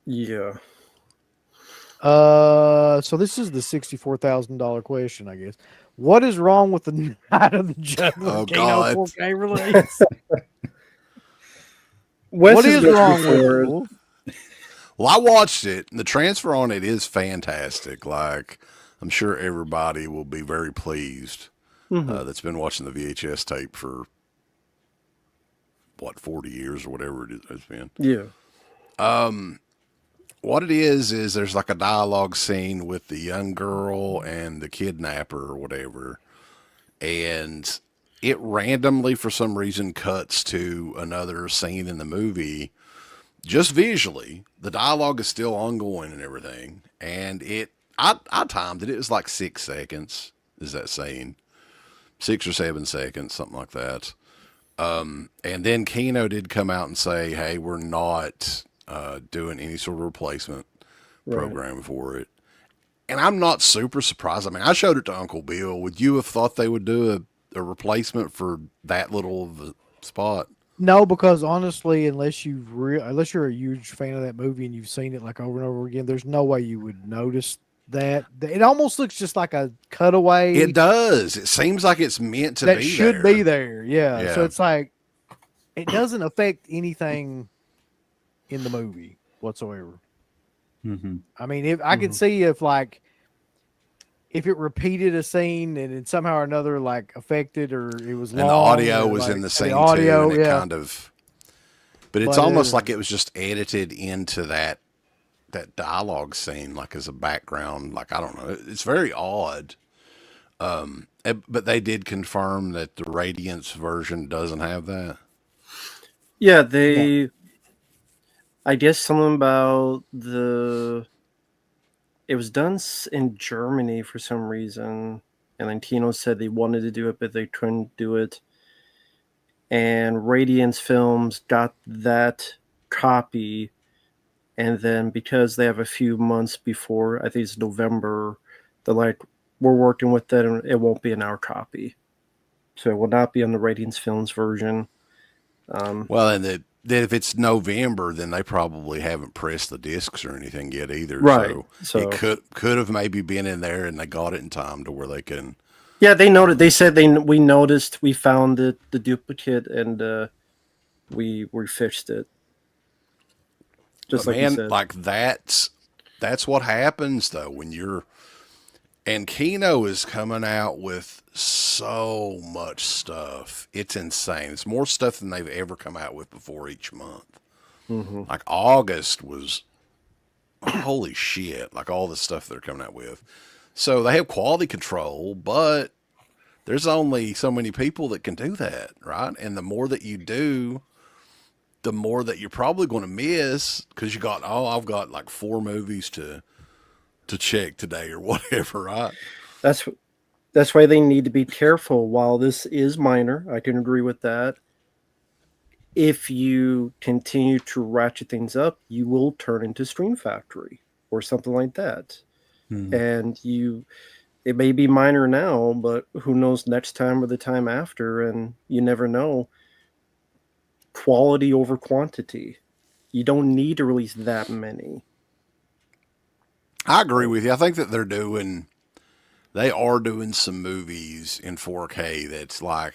Yeah. So this is the $64,000 question, I guess. What is wrong with the Night of the Juggler Oh, Kino God. 4K release? Wes What has is mentioned wrong with before, it? Wolf? Well, I watched it, and the transfer on it is fantastic. Like, I'm sure everybody will be very pleased that's been watching the VHS tape for, 40 years or whatever it has been. Yeah. What it is there's like a dialogue scene with the young girl and the kidnapper or whatever, and it randomly, for some reason, cuts to another scene in the movie. Just visually, the dialogue is still ongoing and everything, and I timed it. It was like 6 seconds. Is that scene? 6 or 7 seconds, something like that. And then Kino did come out and say, "Hey, we're not doing any sort of replacement program for it." And I'm not super surprised. I mean, I showed it to Uncle Bill. Would you have thought they would do a replacement for that little of a spot? No, because honestly, unless you're a huge fan of that movie and you've seen it like over and over again, there's no way you would notice that. It almost looks just like a cutaway. It does. It seems like it's meant to that be should there. be there. Yeah. So Yeah. it's like it doesn't affect anything in the movie whatsoever. Mm-hmm. I mean, if I could see if it repeated a scene and it somehow or another like affected or it was And the long audio or, was like, in the and scene audio, too, and it yeah. kind of. But it's But, almost like it was just edited into that dialogue scene, like as a background. Like, I don't know. It's very odd. But they did confirm that the Radiance version doesn't have that. Yeah, I guess something about it was done in Germany for some reason, and then Kino said they wanted to do it, but they couldn't do it. And Radiance Films got that copy, and then because they have a few months before, I think it's November, they're like, we're working with that, and it won't be in our copy. So it will not be on the Radiance Films version. Well, and then if it's November, then they probably haven't pressed the discs or anything yet either. Right. So So- it could have maybe been in there, and they got it in time to where they can. Yeah, they noted. They said we noticed. We found the duplicate, and we fixed it. Just But like you man, said. like that's what happens though when you're. And Kino is coming out with so much stuff. It's insane. It's more stuff than they've ever come out with before each month. Mhm. Like August was, holy shit, like all the stuff they're coming out with. So they have quality control, but there's only so many people that can do that, right? And the more that you do, the more that you're probably going to miss because I've got like 4 movies to check today or whatever, right? That's That's why they need to be careful. While this is minor, I can agree with that. If you continue to ratchet things up, you will turn into Stream Factory or something like that. Hmm. And it may be minor now, but who knows next time or the time after, and you never know. Quality over quantity. You don't need to release that many. I agree with you. I think that they are doing some movies in 4K that's like,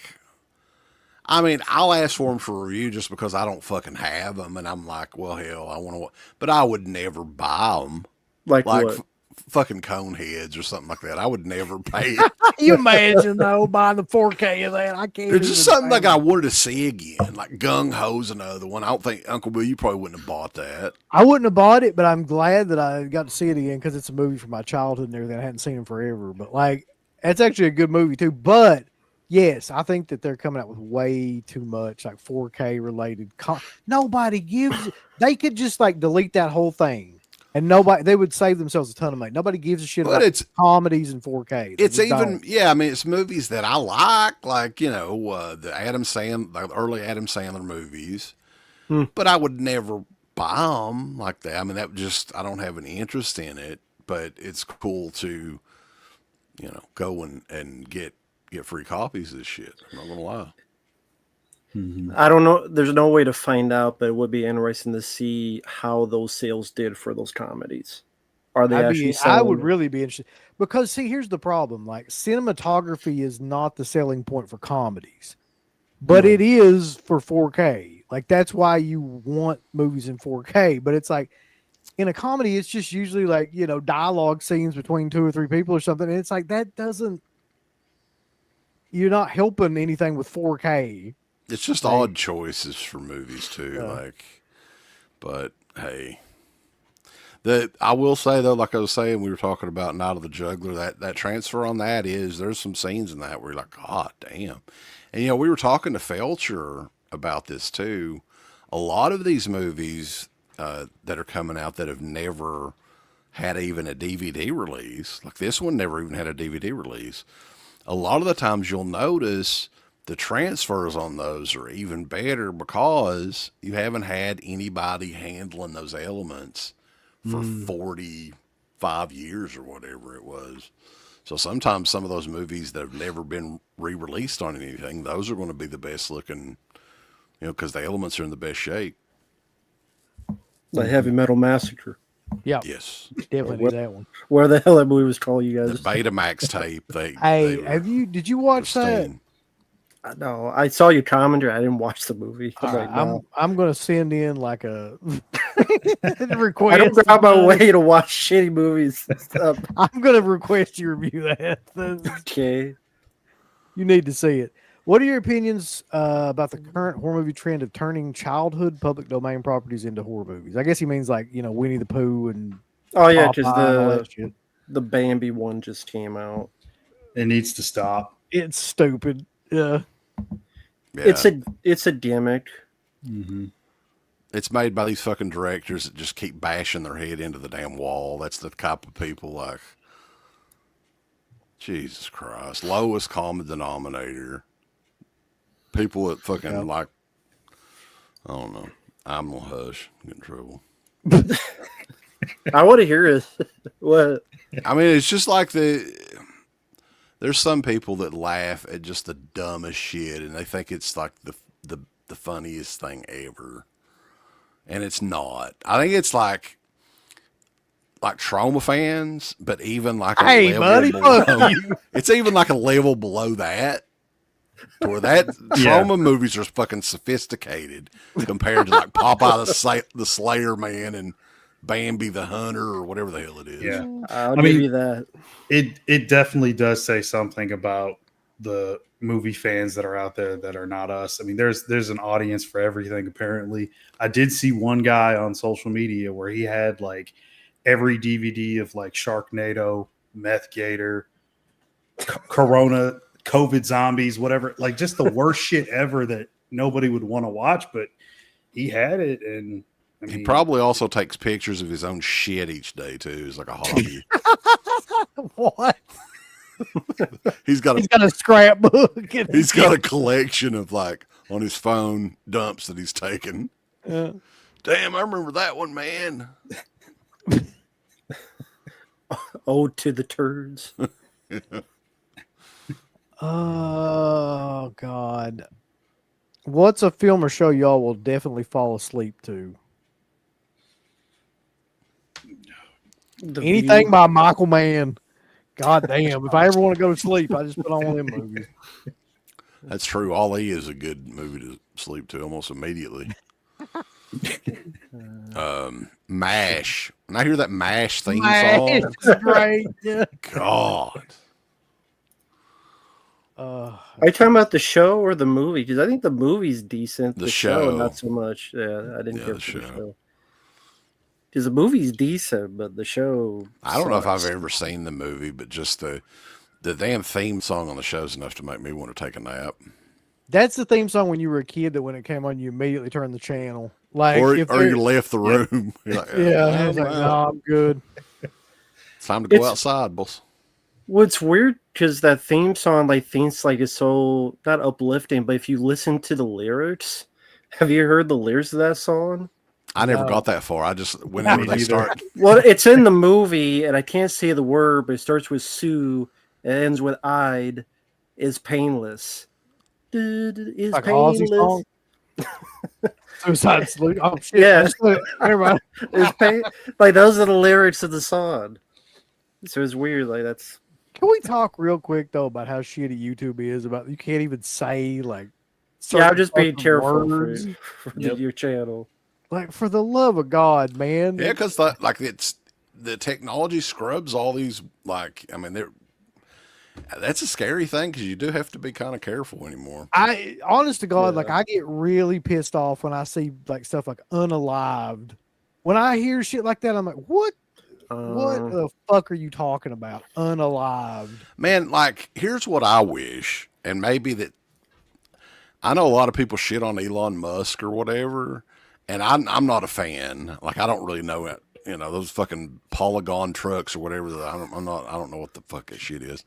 I mean, I'll ask for them for review just because I don't fucking have them, and I'm like, well, hell, I want to, but I would never buy them. Like Like what? fucking Coneheads or something like that. I would never pay. You imagine though buying the 4K of that? I can't. It's just even something like I fathom. wanted to see again. Like Gung Ho's another one. I don't think Uncle Bill, you probably wouldn't have bought that. I wouldn't have bought it, but I'm glad that I got to see it again because it's a movie from my childhood and everything. I hadn't seen in forever, but like, it's actually a good movie too. But yes, I think that they're coming out with way too much like 4K related. Nobody gives. They could just like delete that whole thing, and they would save themselves a ton of money. Nobody gives a shit But about it's comedies in 4K. They it's just even don't. yeah. I mean, it's movies that I like you know, the like the early Adam Sandler movies. Hmm. But I would never buy them like that. I mean, that just I don't have any interest in it. But it's cool to, you know, go and get free copies of this shit. I'm not gonna lie. Mhm. I don't know. There's no way to find out, but it would be interesting to see how those sales did for those comedies. Are they actually I would selling? really be interested because see, here's the problem: like cinematography is not the selling point for comedies, but No. it is for 4K. Like that's why you want movies in 4K. But it's like in a comedy, it's just usually like dialogue scenes between two or three people or something, and it's like that doesn't. You're not helping anything with 4K. It's just Like, odd choices for movies too. Yeah. Like, but hey, I will say though, like I was saying, we were talking about Night of the Juggler. That transfer on that there's some scenes in that where you're like, God damn. And you know, we were talking to Felcher about this too. A lot of these movies that are coming out that have never had even a DVD release, like this one never even had a DVD release. A lot of the times you'll notice the transfers on those are even better because you haven't had anybody handling those elements for 45 years or whatever it was. So sometimes some of those movies that have never been re-released on anything, those are going to be the best looking, you know, because the elements are in the best shape. The Heavy Metal Massacre. yeah, Yes. definitely need that one. Where the hell that movie was called, you The guys? Betamax tape. Hey, did you watch that? pristine. No, I saw your commentary. I didn't watch the movie. All right, no. I'm gonna send in like a I request. don't go out my way to watch shitty movies and stuff. I'm gonna request you review that. Okay. You need to see it. What are your opinions about the current horror movie trend of turning childhood public domain properties into horror movies? I guess he means like Winnie the Pooh and Oh yeah, because Popeye and all that shit. the Bambi one just came out. It needs to stop. It's stupid. Yeah. Yeah. It's a gimmick. Mm-hmm. It's made by these fucking directors that just keep bashing their head into the damn wall. That's the type of people like, Jesus Christ, lowest common denominator. People that fucking like, I don't know. I'm gonna hush. Get in trouble. I want to hear it. What? I mean, it's just like there's some people that laugh at just the dumbest shit and they think it's like the funniest thing ever. And it's not. I think it's like trauma fans, but even like a Hey, buddy, level fuck below, you. it's even like a level below that. To where that trauma movies are fucking sophisticated compared to like Popeye the Slayer Man and Bambi the Hunter or whatever the hell it is. Yeah. I'll I give mean- you that. It definitely does say something about the movie fans that are out there that are not us. I mean, there's an audience for everything. Apparently, I did see one guy on social media where he had like every DVD of like Sharknado, Meth Gator, Corona, COVID zombies, whatever, like just the worst shit ever that nobody would want to watch, but he had it. And I mean, He probably also takes pictures of his own shit each day too. It's like a hobby. What? He's got He's a got a scrapbook. And he's got a collection of like on his phone dumps that he's taken. Yeah. Damn, I remember that one, man. Ode to the turds. Oh God. What's a film or show y'all will definitely fall asleep to? The Anything View. by Michael Mann. God damn. If I ever want to go to sleep, I just put on one of them movies. That's true. Ali is a good movie to sleep to almost immediately. MASH. When I hear that MASH theme song, It's great. Yeah. God. Are you talking about the show or the movie? Because I think the movie's decent. The show. not so much. Yeah, I didn't Yeah, care the for the show. show. Because the movie's decent, but the show. I don't know if I've sucks. ever seen the movie, but just the damn theme song on the show is enough to make me want to take a nap. That's the theme song when you were a kid that when it came on, you immediately turned the channel. Like, Or if you left the room. You're like, yeah, I was like, well, no, I'm good. it's time to go It's- outside, boss. What's weird because that theme song, like, thinks like is so not uplifting, but if you listen to the lyrics, have you heard the lyrics of that song? I never No. got that far. I just whenever Me they neither. start, Well, it's in the movie, and I can't say the word, but it starts with Sue and ends with "I'd" is painless. Is Like an Ozzy painless. song. Suicide Salute. Oh, shit. Yeah. That's it. Never mind. Is pain like those are the lyrics of the song. So it's weird. Like that's Can we talk real quick, though, about how shitty YouTube is? About you can't even say, like, yeah. I'm certain just being fucking careful words. for Yep. your channel. Like, for the love of God, man. yeah, because like it's the technology scrubs all these. Like, I mean, that's a scary thing because you do have to be kind of careful anymore. I honest to God, Yeah. like I get really pissed off when I see like stuff like unalived. When I hear shit like that, I'm like, what the fuck are you talking about? Unalived. Man, like, here's what I wish, and maybe that I know a lot of people shit on Elon Musk or whatever, and I'm not a fan. Like, I don't really know it. You know, those fucking Polygon trucks or whatever. I don't know what the fuck that shit is.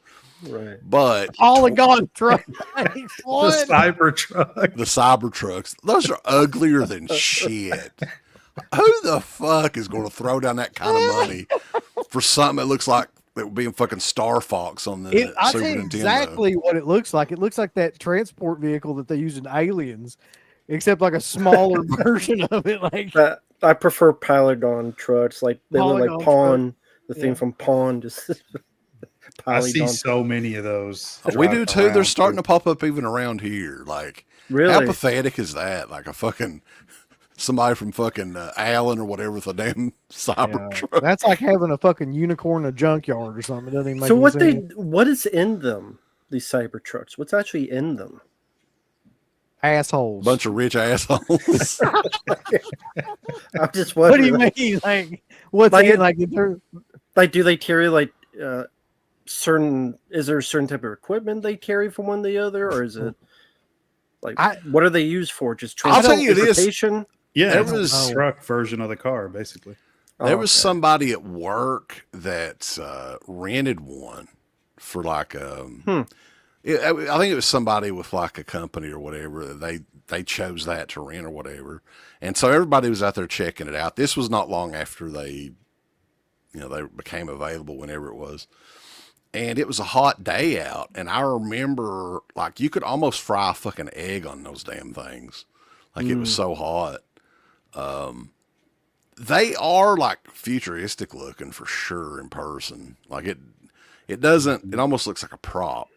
Right. But Polygon truck. The What? cyber truck. the cyber trucks, those are uglier than shit. Who the fuck is going to throw down that kind of money for something that looks like it would be in fucking Star Fox on the I'll Super tell you Nintendo? exactly what it looks like. It looks like that transport vehicle that they use in Aliens, except like a smaller version of it. Like, I prefer Polygon trucks. Like they look Polygon like Pawn. The Yeah. thing from Pawn. Just I see Polygon. so many of those. We do driving too. They're around, starting to pop up even around here. Like, Really? how pathetic is that? Like a fucking somebody from fucking Allen or whatever with a damn cyber yeah, truck. that's like having a fucking unicorn in a junkyard or something. It doesn't even make So any sense. what is in them? These cyber trucks. What's actually in them? Assholes. Bunch of rich assholes. I'm just What do wondering. you mean? Like, what's Like in? it- Like, in terms, Like, do they carry like certain? Is there a certain type of equipment they carry from one to the other, or is it like what are they used for? Just I'll tell you this. transportation? Yeah, There it's was- a truck version of the car, basically. There Oh, was okay. somebody at work that rented one for like I think it was somebody with like a company or whatever. They chose that to rent or whatever, and so everybody was out there checking it out. This was not long after they became available, whenever it was, and it was a hot day out. And I remember like you could almost fry a fucking egg on those damn things, like it was so hot. They are like futuristic looking for sure in person. Like it doesn't. It almost looks like a prop,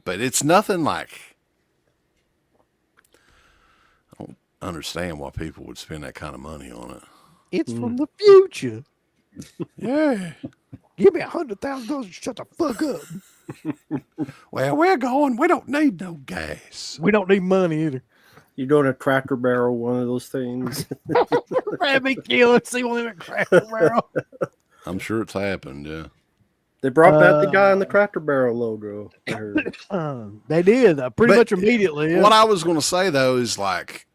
but it's nothing like. I don't understand why people would spend that kind of money on it. it's from the future. Yeah. Give me $100,000 and shut the fuck up. Well, we're going. We don't need no gas. We don't need money either. You go to Cracker Barrel, one of those things. Rabbit kill. See one of them Cracker Barrel. I'm sure it's happened. Yeah. They brought back the guy on the Cracker Barrel logo. I heard. They did pretty But much immediately. Yeah. What I was going to say though is like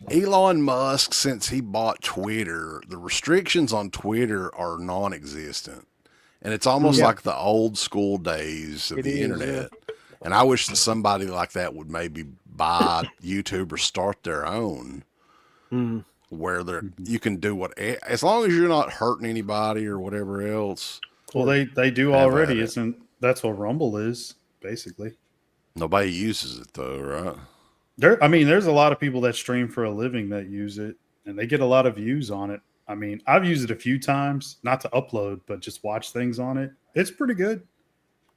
Elon Musk, since he bought Twitter, the restrictions on Twitter are non-existent. And it's almost Yeah. like the old school days of It the is, yeah. internet. And I wish that somebody like that would maybe buy YouTube or start their own Mm. where you can do what, as long as you're not hurting anybody or whatever else. Well, they do Have already. at it. Isn't that's what Rumble is basically? Nobody uses it though, right? There's a lot of people that stream for a living that use it, and they get a lot of views on it. I mean, I've used it a few times, not to upload, but just watch things on it. It's pretty good.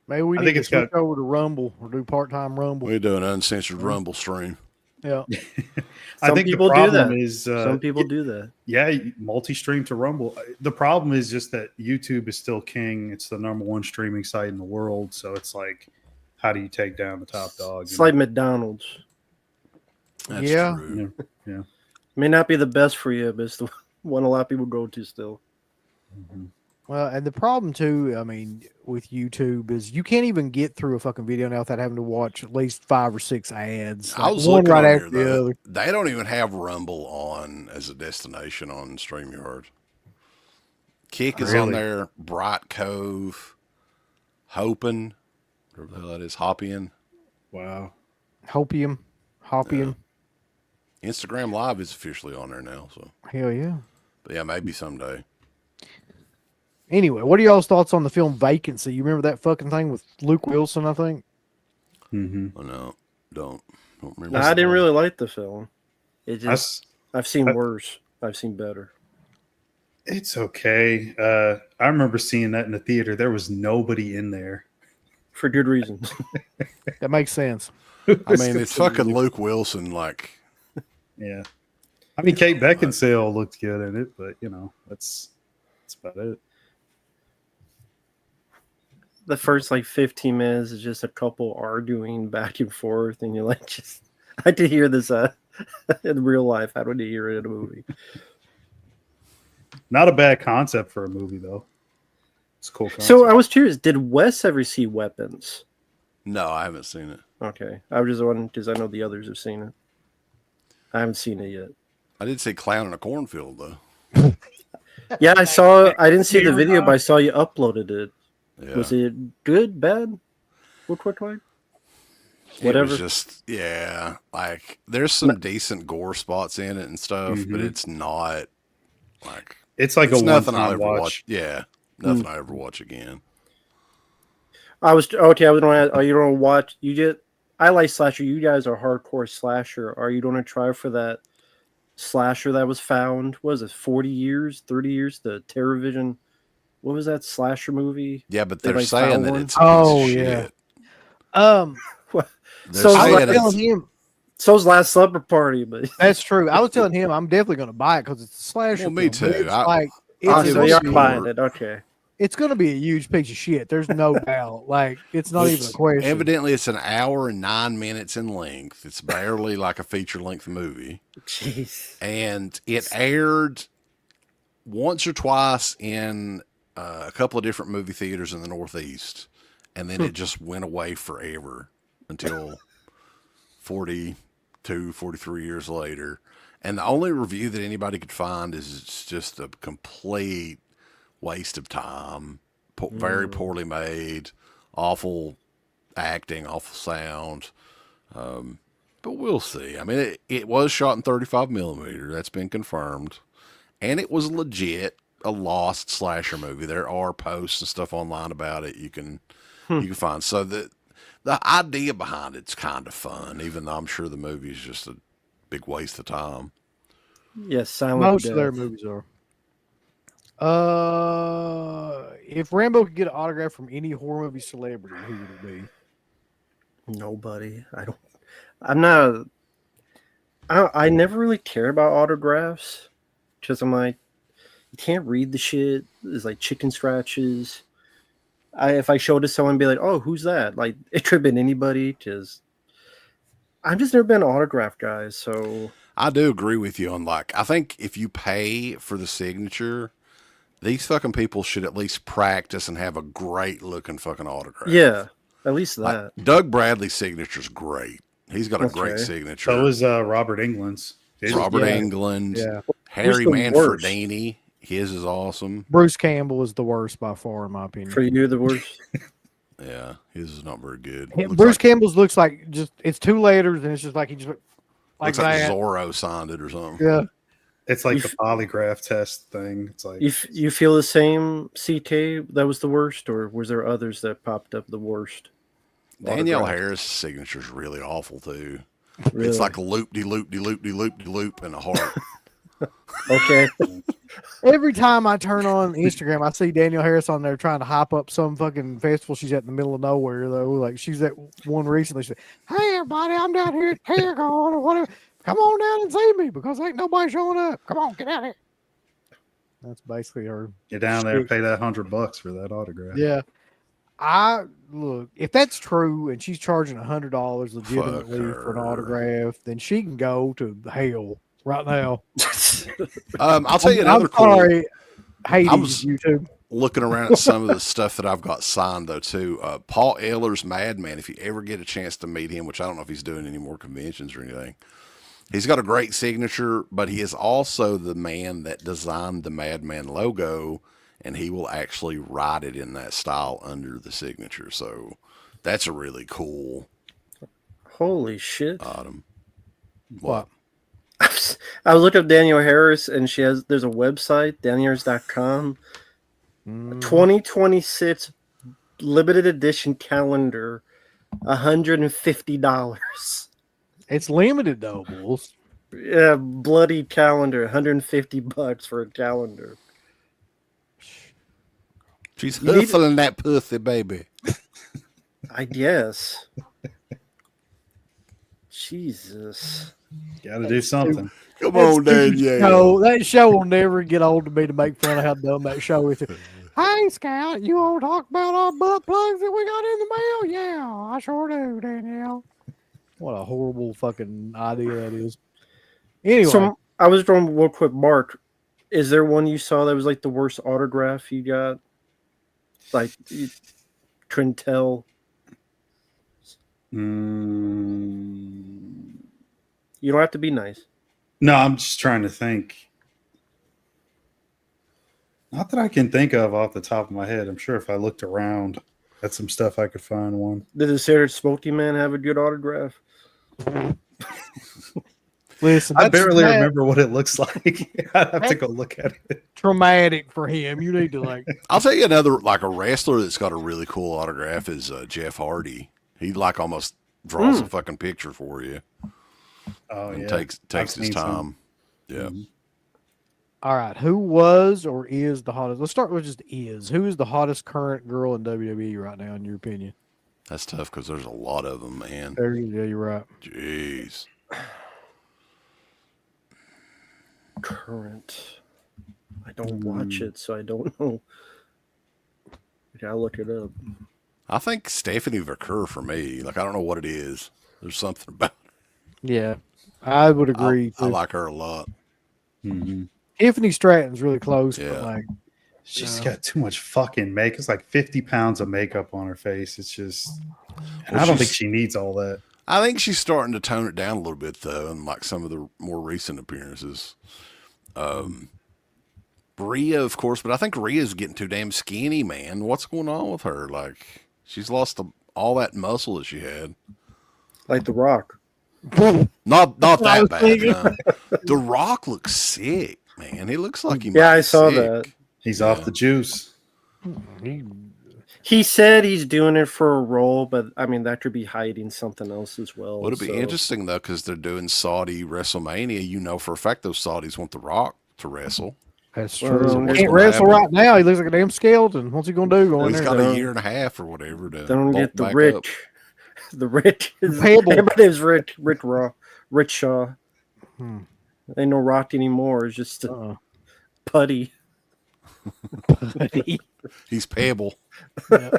Maybe we I need think to it's switch got- over to Rumble or do part-time Rumble. We do an uncensored Rumble stream. Yeah. I Some think people the do problem that. is Some people do that. yeah, multi-stream to Rumble. The problem is just that YouTube is still king. It's the number one streaming site in the world. So it's like, how do you take down the top dog? It's like McDonald's. That's Yeah. true. Yeah. May not be the best for you, but it's the one a lot of people go to still. Mhm. Well, and the problem too, I mean, with YouTube is you can't even get through a fucking video now without having to watch at least 5 or 6 ads. I was one looking right on after here, the though. other. They don't even have Rumble on as a destination on StreamYard. Kick is on Really? there. Bright Cove, Hopin, whatever the hell that is, Hoppian. Wow. Hopium. Instagram Live is officially on there now. So, Hell yeah. but yeah, maybe someday. Anyway, what are y'all's thoughts on the film Vacancy? You remember that fucking thing with Luke Wilson, I think? Mm-hmm. Oh no, don't remember. No, I didn't really like the film. It just That's I've seen I- worse. I've seen better. It's okay. I remember seeing that in the theater. There was nobody in there. For good reasons. That makes sense. I mean, it's fucking Luke Wilson. Like, Yeah. I mean, Kate Beckinsale looked good in it, but that's about it. The first like 15 minutes is just a couple arguing back and forth, and you're like, just I had to hear this in real life. How do you hear it in a movie? Not a bad concept for a movie, though. It's a cool concept. So I was curious, did Wes ever see Weapons? no, I haven't seen it. Okay. I was just wondering because I know the others have seen it. I haven't seen it yet. I did see Clown in a Cornfield though. Yeah, I didn't see the video, but I saw you uploaded it. Yeah. Was it good, bad? What? It Whatever. was just, yeah, like there's some decent gore spots in it and stuff, but Mhm. it's not like it's like it's a nothing I'll one-time ever watch. watch. Yeah, nothing I ever watch again. I was okay. I was going to ask, are you going to watch? I like slasher. You guys are hardcore slasher. Are you going to try for that slasher that was found? What was it 40 years, 30 years? The TerrorVision. What was that slasher movie? Yeah, but They, they're like, saying found that one? it's a piece Oh, of yeah. shit. They're So I saying was it's- telling him So's Last Supper Party, but that's true. I was telling him I'm definitely going to buy it because it's a slasher. Well, me film, but too. It's I- like oh, it's, so you're sure. buying it. Okay. it's going to be a huge piece of shit. There's no doubt. Like it's not even a question. Evidently, it's an hour and 9 minutes in length. It's barely like a feature length movie. Jeez. And it aired once or twice in a couple of different movie theaters in the Northeast, and then it just went away forever until 42, 43 years later. And the only review that anybody could find is it's just a complete waste of time, very poorly made, awful acting, awful sound. But we'll see. I mean, it was shot in 35 millimeter. That's been confirmed. And it was legit a lost slasher movie. There are posts and stuff online about it. You can find. So the idea behind it's kind of fun, even though I'm sure the movie is just a big waste of time. Yes, Silent Most Death. of their movies are. If Rambo could get an autograph from any horror movie celebrity, who would it be? Nobody. I'm not. I never really care about autographs because I'm like, you can't read the shit. It's like chicken scratches. If I showed it to someone, be like, oh, who's that? Like, it could have been anybody. Because I've just never been an autograph guy. So I do agree with you on I think if you pay for the signature, these fucking people should at least practice and have a great looking fucking autograph. yeah, at least Like, that. Doug Bradley's signature's great. He's got a great Okay. signature. So is Robert England's. His- Robert yeah. England, Yeah. Harry Who's the worst? Manfredini His is awesome. Bruce Campbell is the worst by far, in my opinion. For you, the worst. Yeah, his is not very good. Yeah, Looks Bruce like, Campbell's looks like just it's 2 letters and it's just like he just like looks like that. Zorro signed it or something. Yeah. It's like You the f- polygraph test thing. It's like You feel the same, CK? That was the worst, or was there others that popped up the worst? Danielle autograph? Harris' signature is really awful too. Really? It's like a loop de loop de loop de loop de loop and a heart. Okay. Every time I turn on Instagram, I see Danielle Harris on there trying to hype up some fucking festival she's at in the middle of nowhere, though. Like she's at one recently. She said, "Hey, everybody, I'm down here at Paragon or whatever. Come on down and see me because ain't nobody showing up. Come on, get out here." That's basically her. get down there and shtick. pay that $100 for that autograph. Yeah. I look, if that's true and she's charging $100 legitimately for an her. autograph, then she can go to hell right now. I'll tell you I'm another cool. sorry, Hades, was- YouTube. Looking around at some of the stuff that I've got signed though too. Paul Eller's Madman. If you ever get a chance to meet him, which I don't know if he's doing any more conventions or anything, he's got a great signature. But he is also the man that designed the Madman logo, and he will actually write it in that style under the signature. So that's a really cool Holy shit. item. What? I was looking up Danielle Harris, and there's a website, danielharris.com. Mm, 2026 limited edition calendar, $150. It's limited though, Bulls. Yeah, bloody calendar, $150 for a calendar. She's You need- huffing that pussy, baby. I guess. Jesus. Got to do something. Come on, Danielle. No, that show will never get old to me to make fun of how dumb that show is. Hey, Scout, you want to talk about our butt plugs that we got in the mail? Yeah, I sure do, Danielle. What a horrible fucking idea that is. Anyway, So I was drawing real quick, Mark. Is there one you saw that was like the worst autograph you got? Like Trintel. Mm, You don't have to be nice. no, I'm just trying to think. Not that I can think of off the top of my head. I'm sure if I looked around at some stuff, I could find one. Did the Sarah Smoky Man have a good autograph? listen, I that's barely that remember what it looks like. I'd have to go look at it. traumatic for him. You need to like. I'll tell you another, like a wrestler that's got a really cool autograph is Jeff Hardy. He like almost draws a fucking picture for you Oh and yeah, takes I've his seen some. time. Yeah. Mhm. All right, who was or is the hottest? Let's start with just is. Who is the hottest current girl in WWE right now, in your opinion? That's tough because there's a lot of them, man. Yeah, you're right. Jeez. Current. I don't watch it, so I don't know. I gotta look it up. I think Stephanie Verker for me. Like I don't know what it is. There's something about. Yeah, I would agree. I too. like her a lot. Mhm. Tiffany Stratton's really close, Yeah. but like, She's got too much fucking makeup. It's like 50 pounds of makeup on her face. It's just, and Well, I don't think she's- she needs all that. I think she's starting to tone it down a little bit though, in like some of the more recent appearances. Rhea, of course, but I think Rhea's getting too damn skinny, man. What's going on with her? Like she's lost all that muscle that she had. Like The Rock. Not I that was bad. thinking. No. The Rock looks sick, man. He looks like he. Yeah, might I be saw sick. that. He's Yeah. off the juice. He said he's doing it for a role, but I mean that could be hiding something else as well. Would it be so- interesting though, because they're doing Saudi WrestleMania? You know for a fact those Saudis want The Rock to wrestle. That's Well, true. what's He gonna can't wrestle happen? right now. He looks like a damn skeleton. What's he gonna do? Go in He's there? got Don't- a year and a half or whatever to Don't bulk get the back rich. up. The rich. Pebble. Everybody's rich. Rich Shaw. Hmm. Ain't no Rock anymore. It's just Uh-uh. putty. He's pebble. Yeah.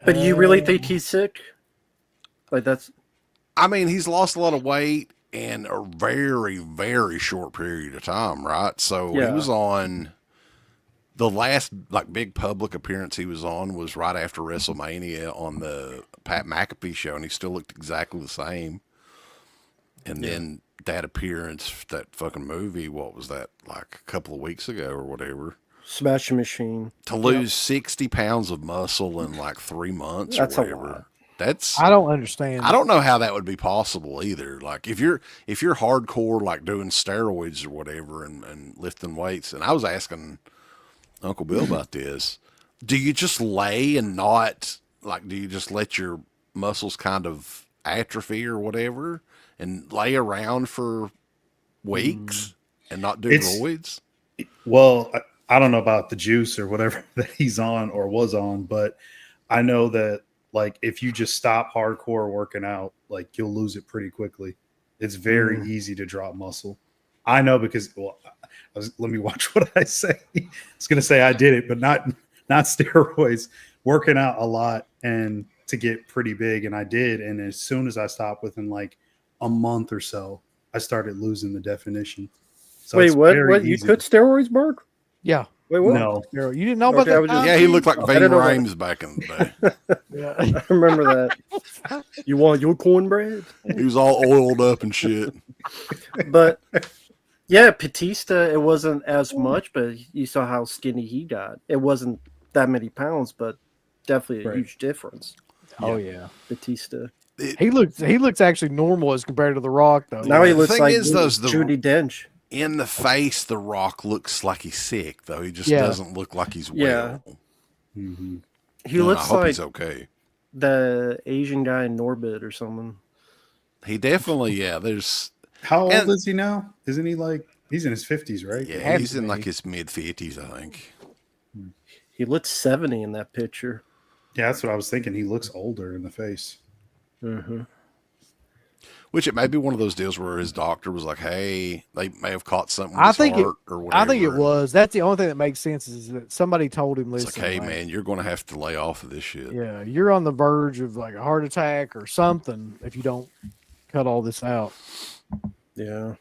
But you really think he's sick? Like that's I mean, he's lost a lot of weight in a very, very short period of time, right? So Yeah. he was on the last like big public appearance he was on was right after WrestleMania on the Pat McAfee show, and he still looked exactly the same. And then that appearance, that fucking movie. What was that, like a couple of weeks ago or whatever? Smashing Machine. To lose 60 pounds of muscle in like 3 months That's or a whatever. lot. That's I don't understand. I don't know how that would be possible either. Like if you're hardcore, like doing steroids or whatever and lifting weights, and I was asking Uncle Bill about this. Do you just lay and not like? Do you just let your muscles kind of atrophy or whatever, and lay around for weeks and not do It's- roids? Well, I don't know about the juice or whatever that he's on or was on, but I know that like if you just stop hardcore working out, like you'll lose it pretty quickly. It's very easy to drop muscle. I know because let me watch what I say. I was gonna say I did it, but not steroids. Working out a lot and to get pretty big, and I did. And as soon as I stopped, within like a month or so, I started losing the definition. So Wait, it's what? very What? You easy. took steroids, Mark? Yeah. Wait, what? No, You didn't know about Okay, I that? was just- time, Yeah, he dude? looked like I Ving didn't know that. Rhames back in the day. Yeah. I remember that. You want your cornbread? He was all oiled up and shit. But yeah, Batista, it wasn't as much, but you saw how skinny he got. It wasn't that many pounds, but definitely a Right. huge difference. Oh yeah. Batista. He looks actually normal as compared to The Rock though. Now he the looks thing like is, though, is Judi Dench. In the face, The Rock looks like he's sick, though. He just Yeah. doesn't look like he's Yeah. well. Mhm. He And I looks hope like he's okay. the Asian guy in Norbit or something. He definitely, yeah. There's, How old And- is he now? Isn't he like he's in his 50s, right? yeah, has he's to in be. like his mid 50s, I think. He looked 70 in that picture. Yeah, that's what I was thinking. He looks older in the face. Mm-hmm. Which it may be one of those deals where his doctor was like, "Hey, they may have caught something with I his think it- heart or whatever." I think it was. That's the only thing that makes sense is that somebody told him, It's listen, like, "Hey, like, man, you're going to have to lay off of this shit." yeah, you're on the verge of like a heart attack or something if you don't cut all this out. Yeah.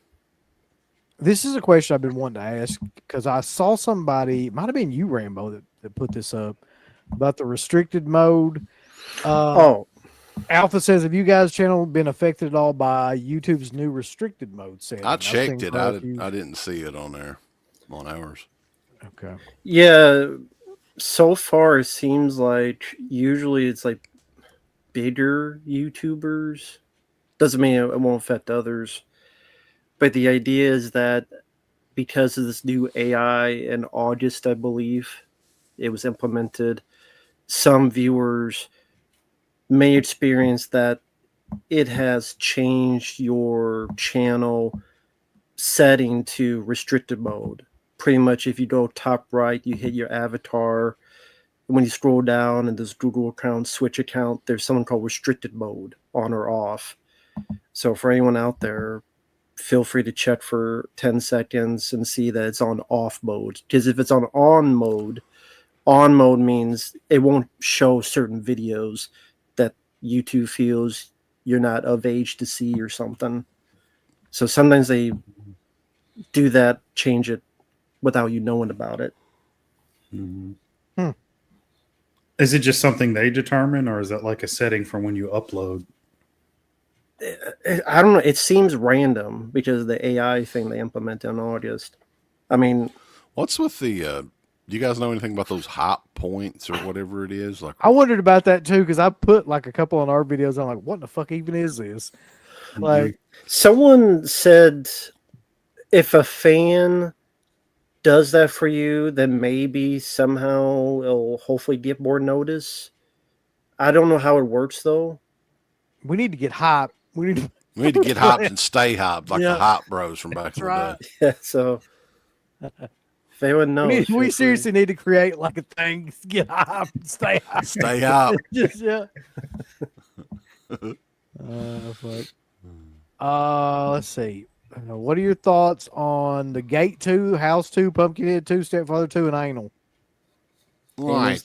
This is a question I've been wanting to ask because I saw somebody, it might have been you, Rambo, that put this up about the restricted mode. Oh, Alpha says, have you guys' channel been affected at all by YouTube's new restricted mode setting? I I've seen checked it. quite I a few- didn't see it on there on ours. Okay. yeah. So far, it seems like usually it's like bigger YouTubers. Doesn't mean it won't affect others. But the idea is that because of this new AI in August, I believe, it was implemented, some viewers may experience that it has changed your channel setting to restricted mode. Pretty much, if you go top right, you hit your avatar. When you scroll down in this Google account, Switch account, there's something called restricted mode, on or off. So for anyone out there, feel free to check for 10 seconds and see that it's on off mode. Because if it's on mode means it won't show certain videos that YouTube feels you're not of age to see or something. So sometimes they do that, change it without you knowing about it. Is it just something they determine, or is that like a setting from when you upload? I don't know. It seems random because of the AI thing they implemented in August. I mean, What's with the? Do you guys know anything about those hot points or whatever it is? Like, I wondered about that too because I put like a couple on our videos. I'm like, what the fuck even is this? Like, someone said if a fan does that for you, then maybe somehow it'll hopefully get more notice. I don't know how it works though. we need to get hype. We need to, we need to get hopped and stay hopped, like Yeah. the Hop Bros from back That's in the right. day. Yeah, so if anyone knows, we feel free. seriously need to create like a thing, get hype and stay hype. Stay hopped. Just, yeah. Fuck. Let's see. What are your thoughts on the Gate 2, House 2, Pumpkinhead 2, Stepfather 2, and Anal? Right.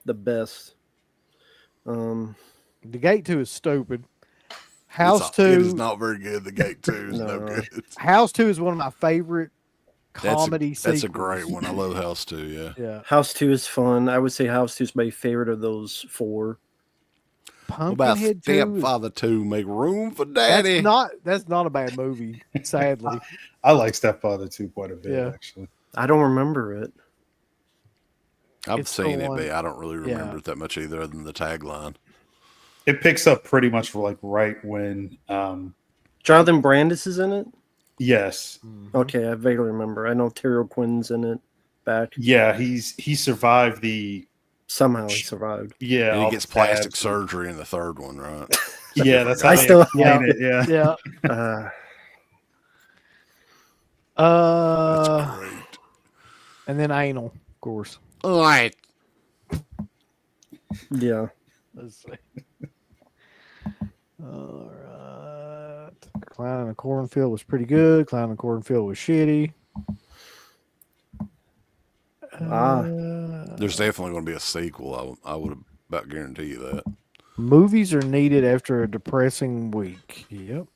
the best. The Gate 2 is stupid. House It is 2, not very good. The Gate 2 is no No. good. House 2 is one of my favorite comedy That's a sequels. great one. I love House 2, yeah. Yeah. House 2 is fun. I would say House 2 is my favorite of those four. What about Pumpkinhead 2 is- Stepfather 2? Make room for Daddy. that's not a bad movie, sadly. I like Stepfather 2 quite a bit, Yeah. actually. I don't remember it. I've It's the seen it, one- but I don't really remember yeah. it that much either, other than the tagline. It picks up pretty much like right when, Jonathan Brandis is in it. yes, Okay, I vaguely remember. I know Terry O'Quinn's in it. Back yeah, he survived the somehow he survived. yeah. And all he the gets plastic stabs. surgery in the third one, right? Yeah, that's how I they still- explain it. Yeah, Yeah. That's great. And then anal, of course. All right. Yeah. Let's see. All right. Clown in the Cornfield was pretty good. Clown in the Cornfield was shitty. Ah. There's definitely going to be a sequel. I would about guarantee you that. Movies are needed after a depressing week. Yep.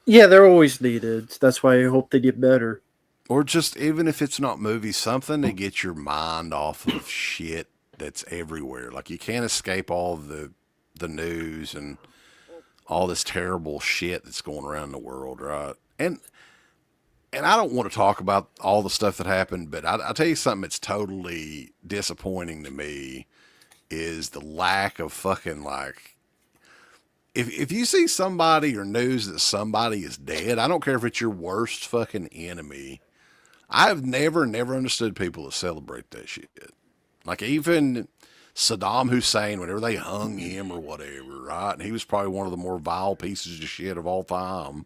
Yeah, they're always needed. That's why I hope they get better. Or just, even if it's not movies, something to get your mind off of shit that's everywhere. Like, you can't escape all the news and all this terrible shit that's going around the world, right? And I don't want to talk about all the stuff that happened, but I'll tell you something that's totally disappointing to me is the lack of fucking, like, if you see somebody or news that somebody is dead, I don't care if it's your worst fucking enemy. I've never understood people that celebrate that shit. Like, even Saddam Hussein, whenever they hung him or whatever, right? And he was probably one of the more vile pieces of shit of all time.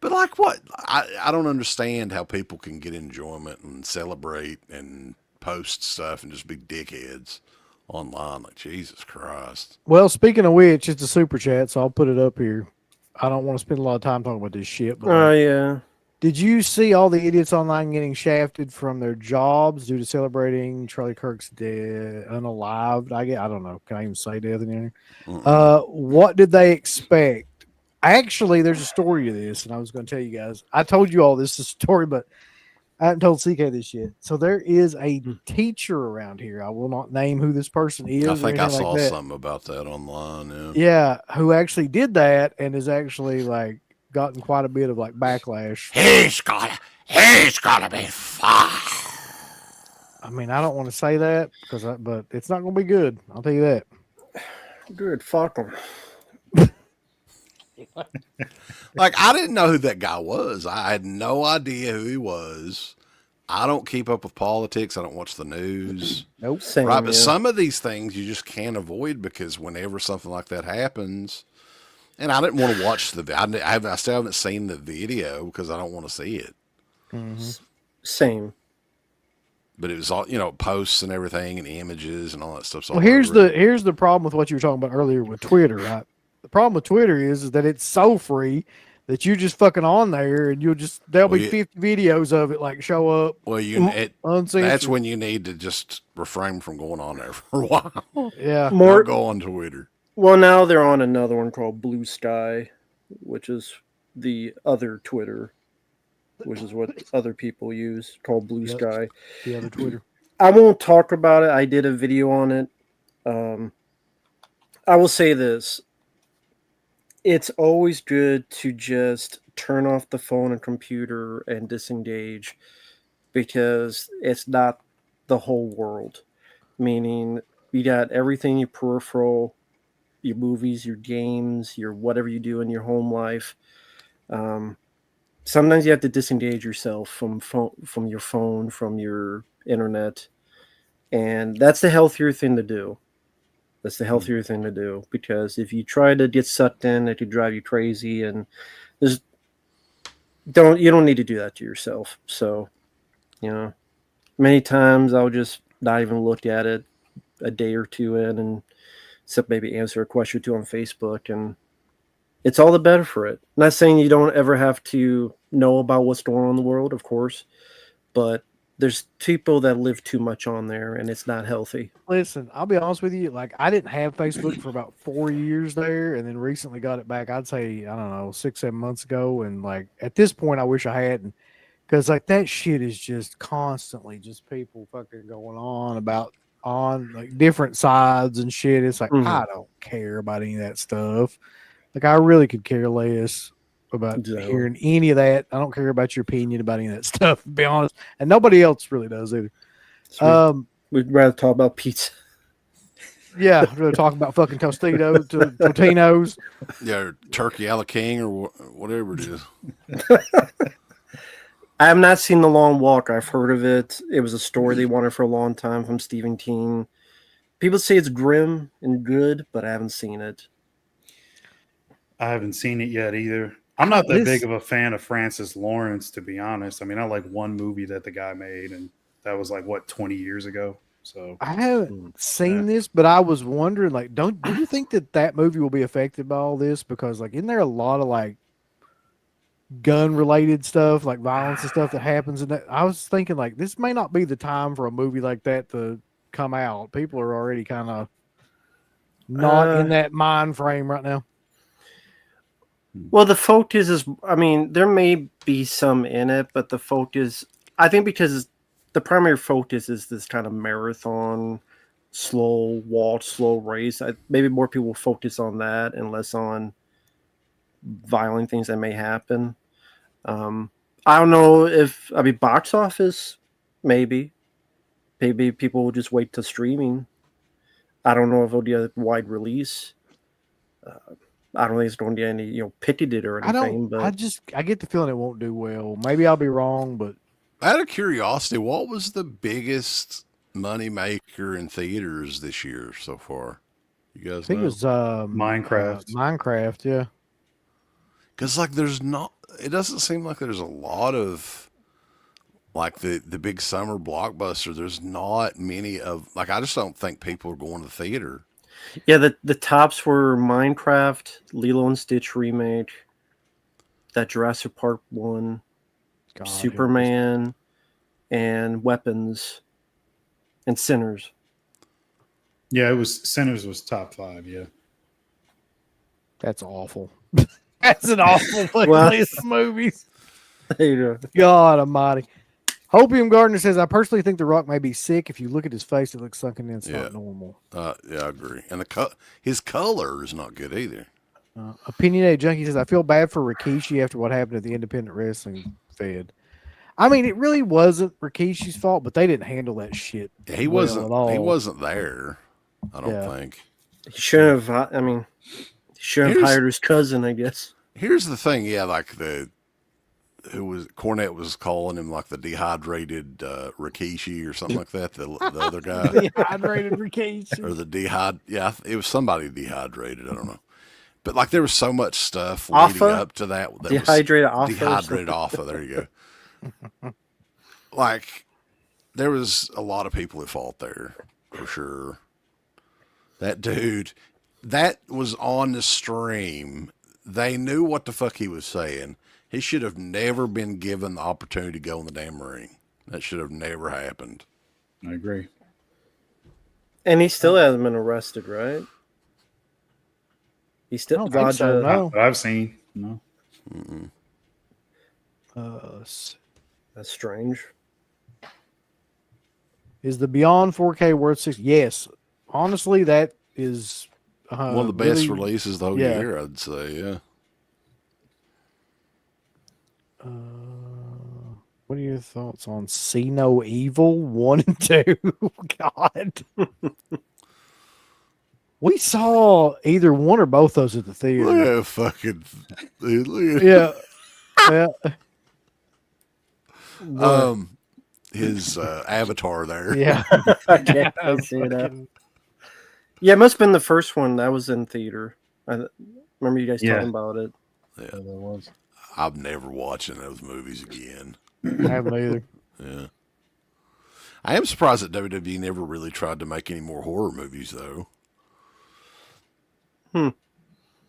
But, like, what? I don't understand how people can get enjoyment and celebrate and post stuff and just be dickheads online. Like, Jesus Christ. Well, speaking of which, it's a super chat, so I'll put it up here. I don't want to spend a lot of time talking about this shit, but Oh yeah. did you see all the idiots online getting shafted from their jobs due to celebrating Charlie Kirk's dead, unalived? I don't know. Can I even say death in here? What did they expect? Actually, there's a story to this, and I was going to tell you guys. I told you all this is a story, but I haven't told CK this yet. So there is a teacher around here. I will not name who this person is. I or think I anything saw like that. something about that online. Yeah. Yeah, who actually did that and has actually like gotten quite a bit of like backlash. He's gotta be fired. I mean, I don't want to say that but it's not going to be good. I'll tell you that. Good. Fuck them. Like, I didn't know who that guy was. I had no idea who he was. I don't keep up with politics. I don't watch the news. Nope. Same. Right, but yeah. some of these things you just can't avoid because whenever something like that happens, and I didn't want to watch I still haven't seen the video because I don't want to see it. Same. But it was all, posts and everything and images and all that stuff. Well, here's the problem with what you were talking about earlier with Twitter, right? The problem with Twitter is that it's so free that you're just fucking on there and there'll be 50 videos of it like show up. Well, uncensored. that's when you need to just refrain from going on there for a while. Yeah. More. Don't go on Twitter. Well, now they're on another one called Blue Sky, which is the other Twitter, which is what other people use, called Blue Yep. Sky. The other Twitter. I won't talk about it. I did a video on it. I will say this. It's always good to just turn off the phone and computer and disengage because it's not the whole world. Meaning, you got everything, your peripheral, your movies, your games, your whatever you do in your home life. Sometimes you have to disengage yourself from your phone, from your internet, and that's the healthier thing to do. That's the healthier thing to do because if you try to get sucked in, it could drive you crazy, and you don't need to do that to yourself. So, many times I'll just not even look at it a day or two in, and except maybe answer a question or two on Facebook, and it's all the better for it. I'm not saying you don't ever have to know about what's going on in the world, of course, but there's people that live too much on there, and it's not healthy. Listen, I'll be honest with you. Like, I didn't have Facebook for about 4 years there, and then recently got it back. I'd say, I don't know, 6-7 months ago. And like at this point, I wish I hadn't, because like that shit is just constantly just people fucking going on like different sides and shit. It's like I don't care about any of that stuff. Like I really could care less about Exactly. hearing any of that. I don't care about your opinion about any of that stuff, to be honest. And nobody else really does either. So we'd rather talk about pizza. Yeah, I'd rather talk about fucking Totinos. Yeah, or Turkey a la King or whatever it is. I have not seen The Long Walk. I've heard of it. It was a story they wanted for a long time from Stephen King. People say it's grim and good, but I haven't seen it. I haven't seen it yet either. I'm not that big of a fan of Francis Lawrence, to be honest. I mean, I like one movie that the guy made, and that was like, what, 20 years ago? So I haven't seen this, but I was wondering, like, do you think that movie will be affected by all this? Because, like, isn't there a lot of like gun related stuff, like violence and stuff that happens in that? I was thinking, like, this may not be the time for a movie like that to come out. People are already kind of not in that mind frame right now. Well, the focus is, I mean, there may be some in it, but the focus, I think because the primary focus is this kind of marathon, slow walk, slow race. Maybe more people focus on that and less on violent things that may happen. I don't know if, I mean, box office, maybe people will just wait to streaming. I don't know if it'll be a wide release. I don't think it's going to get any, pitied it or anything. I get the feeling it won't do well. Maybe I'll be wrong, but Out of curiosity, what was the biggest money maker in theaters this year so far? You guys I think know? it was Minecraft. Minecraft, yeah. Because like there's not, it doesn't seem like there's a lot of like the big summer blockbuster. There's not many of, like, I just don't think people are going to the theater. Yeah, the tops were Minecraft, Lilo and Stitch remake, that Jurassic Park one, God, Superman, and Weapons, and Sinners. yeah, it was Sinners was top 5. Yeah, that's awful. That's an awful Well- list of movies. There you go. God almighty. Hopium Gardner says, I personally think The Rock may be sick. If you look at his face, it looks sunken in. It's Yeah. not normal. Yeah, I agree. And his color is not good either. Opinionated Junkie says, I feel bad for Rikishi after what happened at the Independent Wrestling Fed. I mean, it really wasn't Rikishi's fault, but they didn't handle that shit. He well wasn't. at all. He wasn't there. I don't Yeah. think. He shouldn't have. I mean, he should have Here's- hired his cousin, I guess. Here's the thing. Yeah, like Cornette was calling him like the dehydrated Rikishi or something like that. The other guy. Dehydrated Rikishi. Or yeah, it was somebody dehydrated. I don't know, but like there was so much stuff leading Alpha? up to that. That Dehydrated was Alpha or dehydrated something? Alpha. There you go. Like there was a lot of people at fault there for sure. That dude, that was on the stream. They knew what the fuck he was saying. He should have never been given the opportunity to go in the damn ring. That should have never happened. I agree. And he still hasn't been arrested, right? He still I don't think so, Raja- no. Not that I've seen. No. Mm-mm. That's strange. Is the Beyond 4K worth 6? Yes. Honestly, that is One of the best really- releases the whole yeah. year, I'd say. Yeah. What are your thoughts on See No Evil 1 and 2? God. We saw either one or both those at the Look theater. at fucking. Look at, Yeah. Yeah. his avatar there. Yeah. I can't see that. Yeah, it must have been the first one that was in theater. I remember you guys Yeah. talking about it. Yeah. There was. I'm never watching those movies again. I haven't either. Yeah. I am surprised that WWE never really tried to make any more horror movies, though.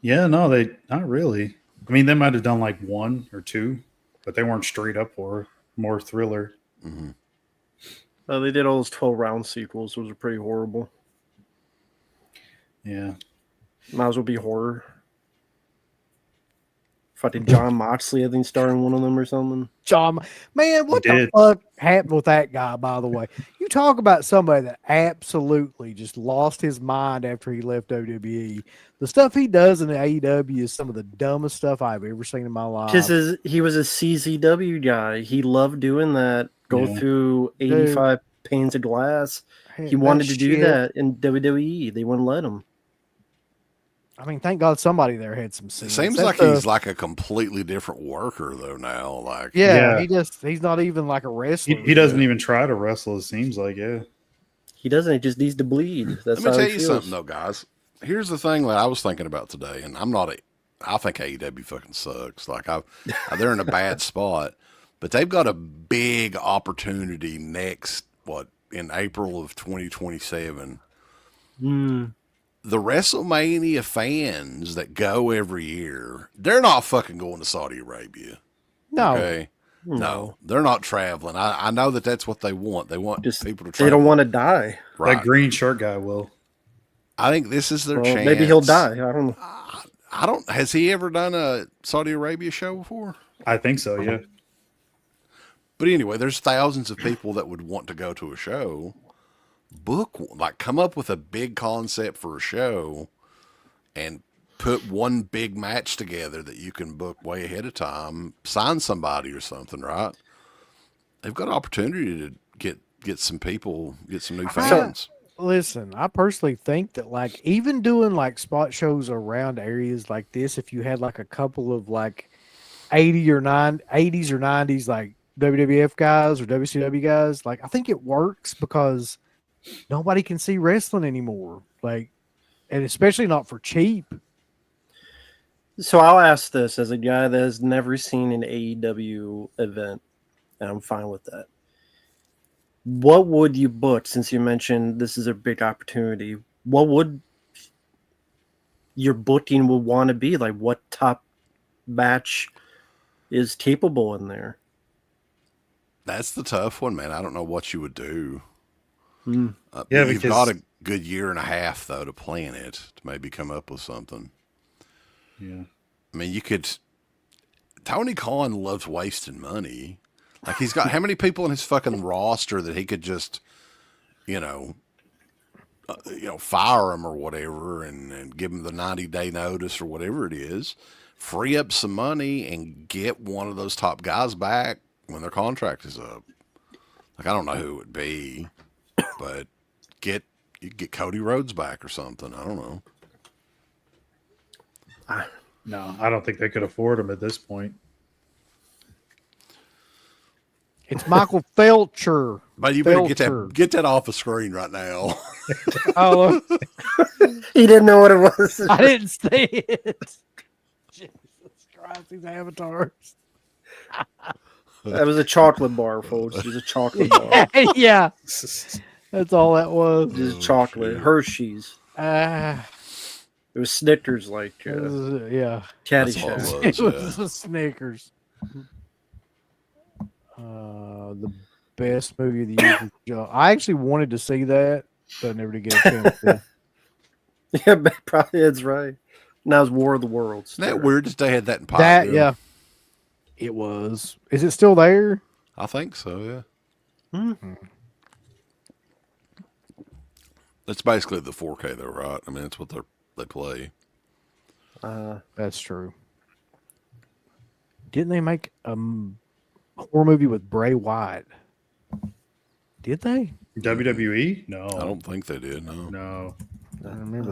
Yeah, no, they not really. I mean, they might have done like 1 or 2, but they weren't straight up horror, more thriller. Mm-hmm. They did all those 12-round sequels, which were pretty horrible. Yeah. Might as well be horror. Fucking John Moxley, I think, starring one of them or something. John, man, what the did. fuck happened with that guy? By the way, you talk about somebody that absolutely just lost his mind after he left WWE. The stuff he does in the AEW is some of the dumbest stuff I've ever seen in my life. Because he was a CZW guy. He loved doing that. Go Yeah. through 85 panes of glass. Hey, He wanted that to do shit- that in WWE. They wouldn't let him. I mean, thank God somebody there had some It sense. seems That like stuff- he's like a completely different worker though now. Like, yeah, Yeah. he's not even like a wrestler. He doesn't even try to wrestle. It seems like, yeah. He doesn't. He just needs to bleed. That's let me how tell he you feels. something though, guys. Here's the thing that I was thinking about today, and I think AEW fucking sucks. Like they're in a bad spot, but they've got a big opportunity in April of 2027. Hmm. The WrestleMania fans that go every year, they're not fucking going to Saudi Arabia. No, Okay. No, they're not traveling. I know that's what they want. They want Just people to travel. they don't want to die. Right. That green shirt guy will. I think this is their Well, chance. maybe he'll die. I don't know. Has he ever done a Saudi Arabia show before? I think so, yeah. But anyway, there's thousands of people that would want to go to a show. Come up with a big concept for a show and put one big match together that you can book way ahead of time, sign somebody or something, right? They've got an opportunity to get some people, get some new fans. listen, I personally think that like even doing like spot shows around areas like this, if you had like a couple of like 80s or 90s like WWF guys or WCW guys, like I think it works because nobody can see wrestling anymore. Like, and especially not for cheap. So I'll ask this as a guy that has never seen an AEW event, and I'm fine with that. What would you book, since you mentioned this is a big opportunity? What would your booking would want to be? Like, what top match is capable in there? That's the tough one, man. I don't know what you would do. Hmm. Yeah, You've because- got a good year and a half though to plan it to maybe come up with something. Yeah. I mean, Tony Khan loves wasting money. Like he's got how many people in his fucking roster that he could just, fire them or whatever and give them the 90-day notice or whatever it is, free up some money and get one of those top guys back when their contract is up. Like I don't know who it would be, but you get Cody Rhodes back or something. I don't know. No, I don't think they could afford him at this point. It's Michael Felcher. But you better Filter. get that off the screen right now. Oh, He didn't know what it was. I didn't see it. Jesus Christ, these avatars. That was a chocolate bar, folks. It was a chocolate bar. Yeah, that's all that was. Just chocolate. shit. It Hershey's. It was Snickers, like was, yeah, That's all it Caddyshack. was. it Yeah. was a Snickers. The best movie of the year. I actually wanted to see that, but I never did get a chance to. Yeah, but probably that's right. Now it's War of the Worlds. Isn't that weird that they had that in That, Pikeville? yeah, it was. Is it still there? I think so, yeah. Hmm. It's basically the 4K though, right? I mean, that's what they play. That's true. Didn't they make a horror movie with Bray Wyatt? Did they? WWE? No. I don't think they did, no. No. I remember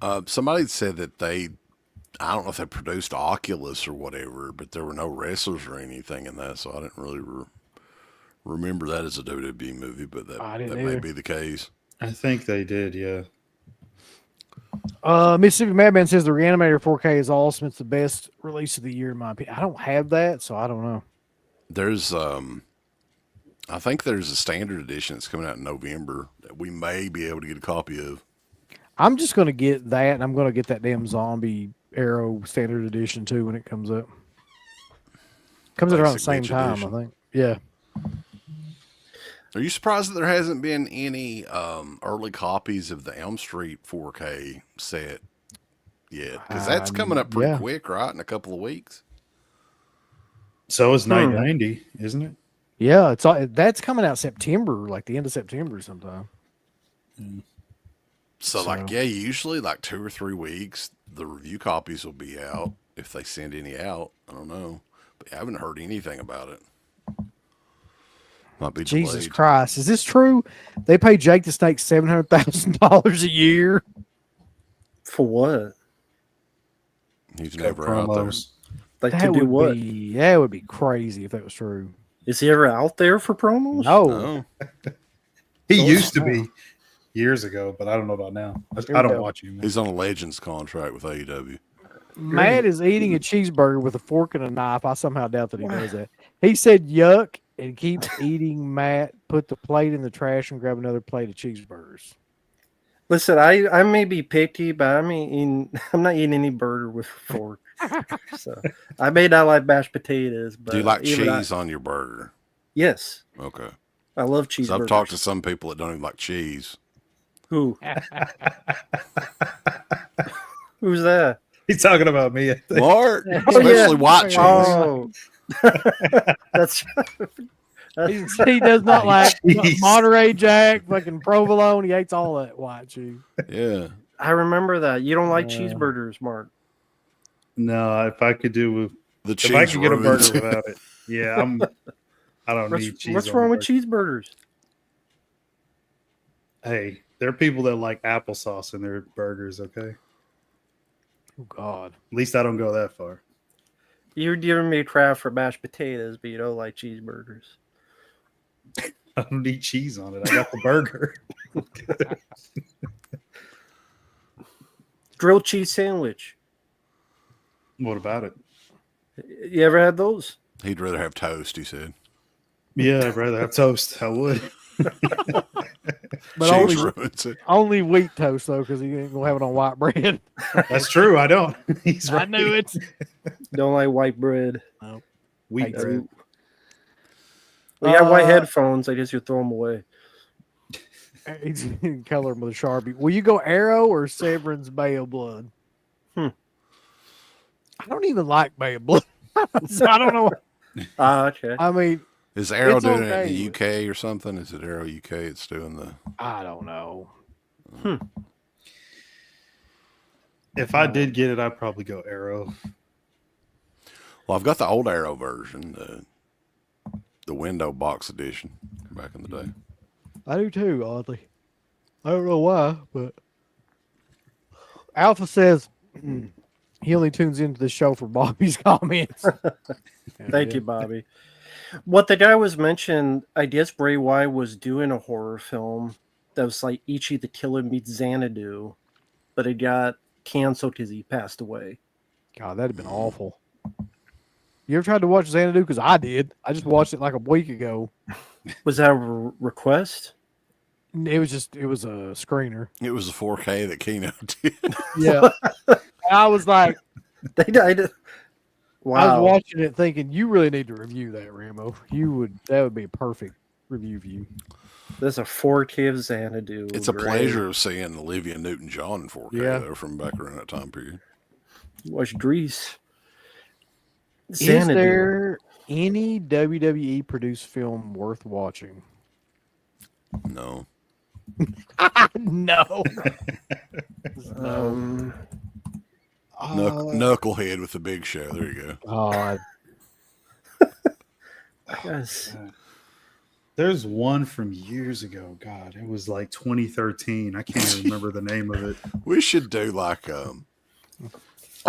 that. Somebody said that I don't know if they produced Oculus or whatever, but there were no wrestlers or anything in that, so I didn't really remember that as a WWE movie, but I that didn't may either. be the case. I think they did, yeah. Mississippi Madman says the Reanimator 4K is awesome. It's the best release of the year in my opinion. I don't have that, so I don't know. There's, I think there's a standard edition that's coming out in November that we may be able to get a copy of. I'm just gonna get that, and I'm gonna get that damn Zombie Arrow Standard Edition too when it comes up. Comes out around the Basic same Bitch time, Edition. I think. Yeah. Are you surprised that there hasn't been any early copies of the Elm Street 4K set yet? Because that's coming up pretty Yeah. quick, right? In a couple of weeks. So is 990, isn't it? Yeah, it's all that's coming out September, like the end of September sometime. So, like, So- yeah, usually like 2 or 3 weeks, the review copies will be out if they send any out. I don't know, but I haven't heard anything about it. Might be Jesus delayed. Christ, is this true? They pay Jake the Snake $700,000 a year. For what? He's Got never out there. promos. Like That to do what? would be crazy if that was true. Is he ever out there for promos? No, No, He So used to now. be years ago, but I don't know about now. Here I we don't go. watch him. he's on a Legends contract with E AEW. Matt is eating a cheeseburger with a fork and a knife. I somehow doubt that he does that. He said yuck and keeps eating. Matt put the plate in the trash and grab another plate of cheeseburgers. Listen, I may be picky, but I'm not eating any burger with a fork. So I may not like mashed potatoes, but Do you like even cheese on your burger? yes, Okay. I love 'Cause cheeseburgers. I've talked to some people that don't even like cheese. Who? Who's that? He's talking about me. I think. Mark, Oh, especially yeah. white cheese. Oh, that's He does not like Jeez. Monterey Jack, fucking provolone. He hates all that white cheese. Yeah. I remember that. You don't like Yeah. cheeseburgers, Mark. No, if I could do, The if cheese I could get a ruins burger it. without it, yeah, I don't need cheese. What's on wrong the with burger. cheeseburgers? Hey, there are people that like applesauce in their burgers. Okay, Oh God. at least I don't go that far. You're giving me crap for mashed potatoes, but you don't like cheeseburgers. I don't need cheese on it. I got the burger. Grilled cheese sandwich. What about it? You ever had those? He'd rather have toast, he said. Yeah, I'd rather have toast. I would. But cheese only, ruins it. only wheat toast though, because he ain't gonna have it on white bread. That's true. I don't. He's right. I knew it. Don't like white bread. Wheat Hate bread. Well, you got white Uh, headphones. I guess you throw them away. He's in color with a Sharpie. Will you go Arrow or Severance Bay of Blood? Hmm. I don't even like Bay of Blood. So I don't know. Ah, okay. I mean, Is Arrow It's doing it okay. in the UK or something? Is it Arrow UK? It's doing the. I don't know. If I did get it, I'd probably go Arrow. Well, I've got the old Arrow version, the window box edition back in the day. I do too, oddly. I don't know why, but Alpha says he only tunes into the show for Bobby's comments. Thank you, Bobby. What the guy was mentioning, I guess Bray Wyatt was doing a horror film that was like Ichi the Killer meets Xanadu, but it got canceled because he passed away. God, that'd have been awful. You ever tried to watch Xanadu? Because I did. I just watched it like a week ago. Was that a request? It was a screener. It was the 4K that Keno did. Yeah. I was like, They died. I Wow. was watching it thinking, you really need to review that, Rambo. That would be a perfect review for you. There's a 4K of Xanadu. It's a Great. pleasure of seeing Olivia Newton-John in 4K Yeah. though, from back around that time period. Watch Grease. Is Xanadu. there any WWE produced film worth watching? No. No. Um, Knucklehead with the Big Show. There you go. God. yes. There's one from years ago. God, it was like 2013. I can't even remember the name of it. We should do like I on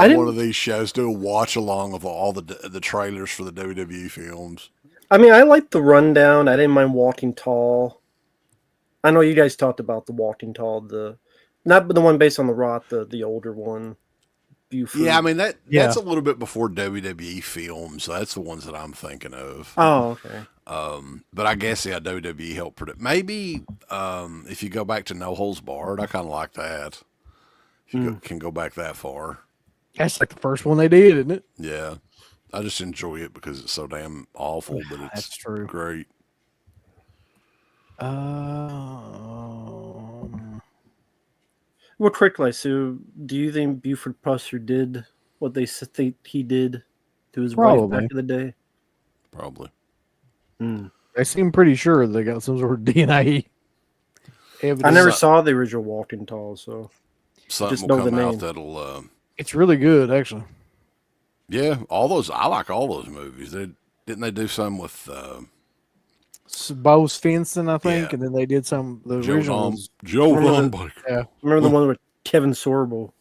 didn't- one of these shows, do a watch along of all the trailers for the WWE films. I mean, I like the rundown. I didn't mind Walking Tall. I know you guys talked about the Walking Tall, not the one based on the Rock, the older one. Buford. Yeah, I mean that's Yeah. a little bit before WWE films. So that's the ones that I'm thinking of. Oh, okay. But I guess yeah, WWE helped produce. Maybe if you go back to No Holds Barred, I kind of like that. If you can go back that far, That's like the first one they did, isn't it? yeah. I just enjoy it because it's so damn awful, but it's That's true. great. Well, quickly, so do you think Buford Pusser did what they think he did to his wife Probably. back in the day? Probably. Hmm. They seem pretty sure they got some sort of DNA evidence. I never So- saw the original Walking Tall, so Something Just will know the come out name. that'll. It's really good, actually. Yeah, all those. I like all those movies. Didn't they do some with Bo Svensson, I think, Yeah. and then they did some. The Joe original Don was, Joe Remember Don the- Baker? remember the one with Kevin Sorbo?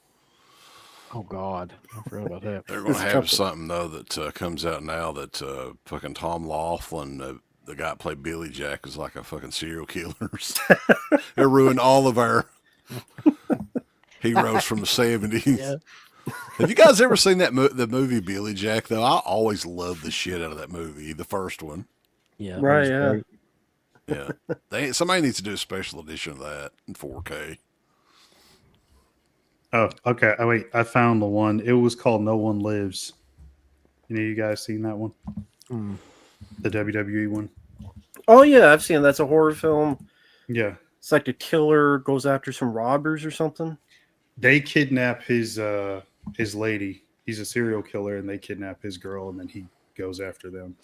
oh God, I forgot about that. They're going to It's have tough. something though that comes out now that fucking Tom Laughlin, the guy that played Billy Jack, is like a fucking serial killer. It ruined all of our heroes from the 70s. Yeah. Have you guys ever seen that the movie Billy Jack? Though I always loved the shit out of that movie, the first one. Yeah, Right, that was yeah. great. Yeah, somebody needs to do a special edition of that in 4K. Oh, okay. Oh, wait, I found the one. It was called No One Lives. You guys seen that one? Mm. The WWE one. Oh yeah, I've seen it. That's a horror film. Yeah, It's like the killer goes after some robbers or something. they kidnap his lady. He's a serial killer, and they kidnap his girl, and then he goes after them.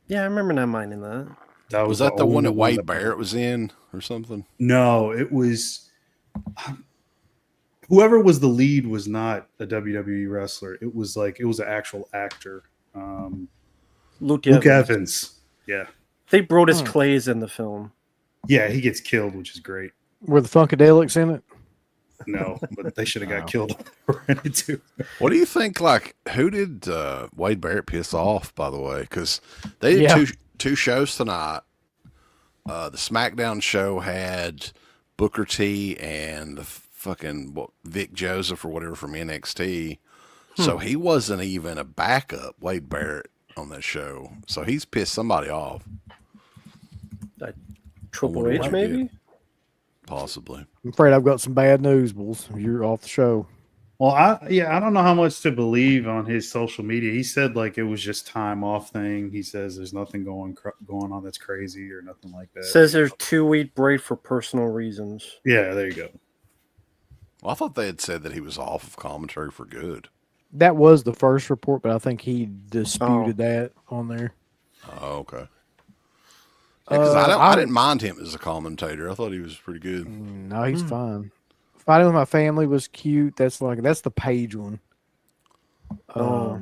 Yeah, I remember not minding that. That Was that the one only that Wade Barrett was in, or something? No, it was. Whoever was the lead was not a WWE wrestler. It was an actual actor. Luke Luke Evans. Evans. Yeah. I think Brodus Hmm. Clay's in the film. Yeah, he gets killed, which is great. Were the Funkadelics in it? No, but they should have got Oh. killed. Already too. What do you think? Like, who did Wade Barrett piss off? By the way, because they did Yeah. two shows tonight. The SmackDown show had Booker T and the fucking Vic Joseph or whatever from NXT. So he wasn't even a backup, Wade Barrett, on that show. So he's pissed somebody off, Triple wonder H, what he maybe? did. Possibly. I'm afraid I've got some bad news, Bulls. You're off the show. Well, I don't know how much to believe on his social media. He said like it was just time off thing. He says there's nothing going on that's crazy or nothing like that. Says there's 2-week break for personal reasons. Yeah, there you go. Well, I thought they had said that he was off of commentary for good. That was the first report, but I think he disputed that on there. Oh, okay. Because I I- didn't mind him as a commentator. I thought he was pretty good. No, he's fine. Fighting with My Family was cute. That's the Page one. Oh.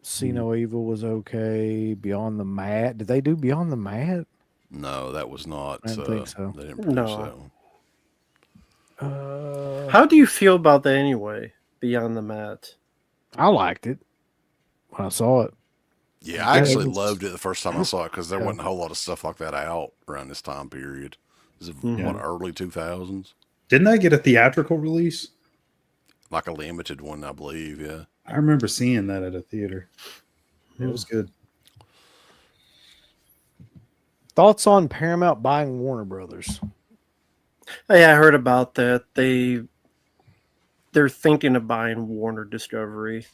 See No Evil was okay. Beyond the Mat. Did they do Beyond the Mat? No, that was not. I don't think so. They didn't produce No. that one. How do you feel about that anyway? Beyond the Mat. I liked it when I saw it. Yeah, I Yeah, actually it was- loved it the first time I saw it because there Yeah. wasn't a whole lot of stuff like that out around this time period. This is Mhm. early 2000s, Didn't I get a theatrical release? like a limited one, I believe. Yeah. I remember seeing that at a theater. It was good. Thoughts on Paramount buying Warner Brothers? Oh, yeah, I heard about that. They're thinking of buying Warner Discovery.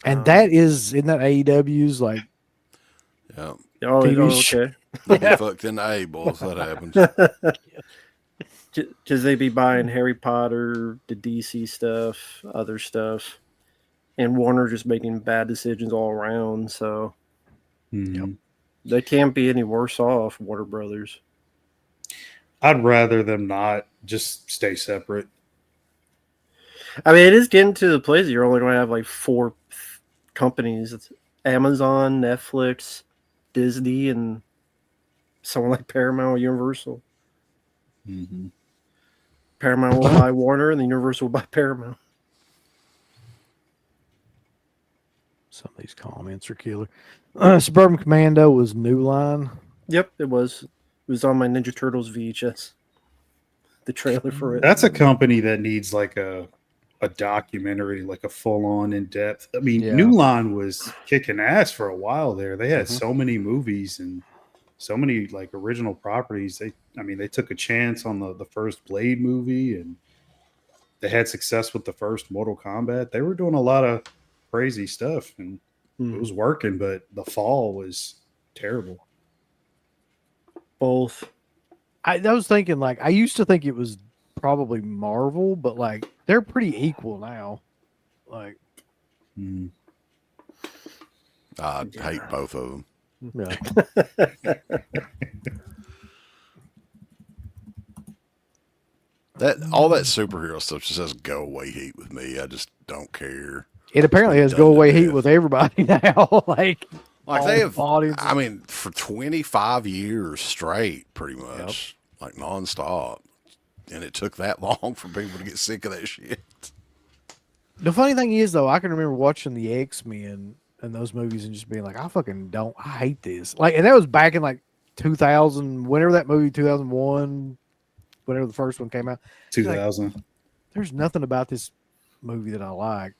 And that isn't that AEW's like Yeah. Oh, TV show. okay. They'll be fucked in the A, boys. That happens. Because they be buying Harry Potter, the DC stuff, other stuff, and Warner just making bad decisions all around. So Mhm. they can't be any worse off, Warner Brothers. I'd rather them not just stay separate. I mean, it is getting to the place that you're only going to have like 4 companies: it's Amazon, Netflix, Disney, and someone like Paramount or Universal. Mm-hmm. Paramount will buy Warner, and the Universal will buy Paramount. some of these comments are killer. Suburban Commando was New Line. Yep, it was. It was on my Ninja Turtles VHS. The trailer for it. That's a company that needs like a documentary, like a full on in depth. I mean, Yeah. New Line was kicking ass for a while there. They had Mhm. so many movies and so many like original properties. They took a chance on the first Blade movie, and they had success with the first Mortal Kombat. They were doing a lot of crazy stuff, and it was working, but the fall was terrible. Both. I was thinking like I used to think it was probably Marvel, but like they're pretty equal now. Like, Mm. I hate both of them. yeah. That all that superhero stuff just has go away heat with me. I just don't care. It apparently has Done go to away heat death. with everybody now. Like all they have, audiences. I mean, for 25 years straight, pretty much, like nonstop, and it took that long for people to get sick of that shit. The funny thing is, though, I can remember watching the X-Men and those movies and just being like, I hate this. Like, and that was back in like 2000, whenever that movie, 2001, whenever the first one came out. 2000. There's nothing about this movie that I like.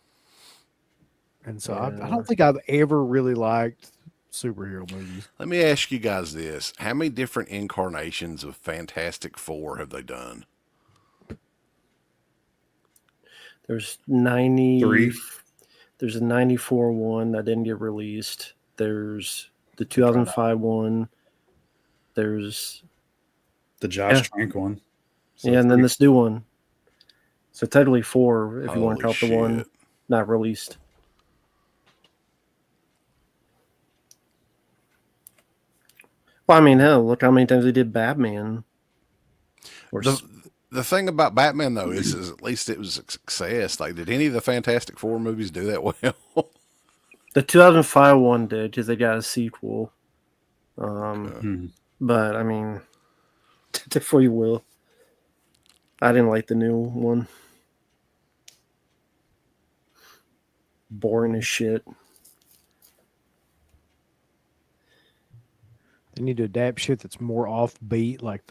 And so I Yeah. don't think I've ever really liked superhero movies. Let me ask you guys this: how many different incarnations of Fantastic Four have they done? There's 90. Three. There's a 94 one that didn't get released. There's the 2005 one. There's The Josh Yeah. Trank one. So yeah, and then three. this new one. So technically 4 if you want to Holy count the one shit. not released. Well, I mean, hell, look how many times they did Batman. Or The thing about Batman though is at least it was a success. Like, did any of the Fantastic Four movies do that well? the 2005 one did because they got a sequel. Mhm. But I mean, for you will. I didn't like the new one. Boring as shit. They need to adapt shit that's more offbeat, like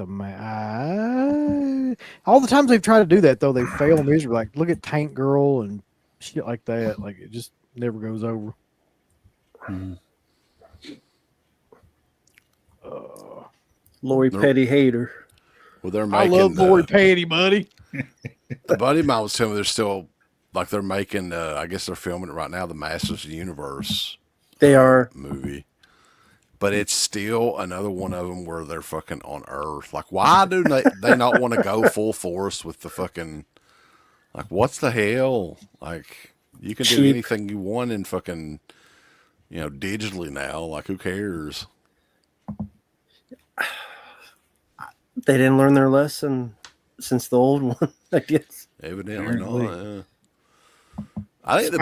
all the times they've tried to do that though, they fail miserably. Like look at Tank Girl and shit like that. Like it just never goes over. Mhm. Lori Petty hater. Well, they're I making. love Lori Petty, buddy. A buddy of mine was telling me they're still like they're making. I guess they're filming it right now. The Masters of the Universe They are. movie. But it's still another one of them where they're fucking on Earth. Like, why do they not want to go full force with the fucking, like, what's the hell? Like, you can do Cheap. anything you want in fucking, digitally now. Like, who cares? They didn't learn their lesson since the old one, I guess. Evidently Apparently. not. Yeah. I think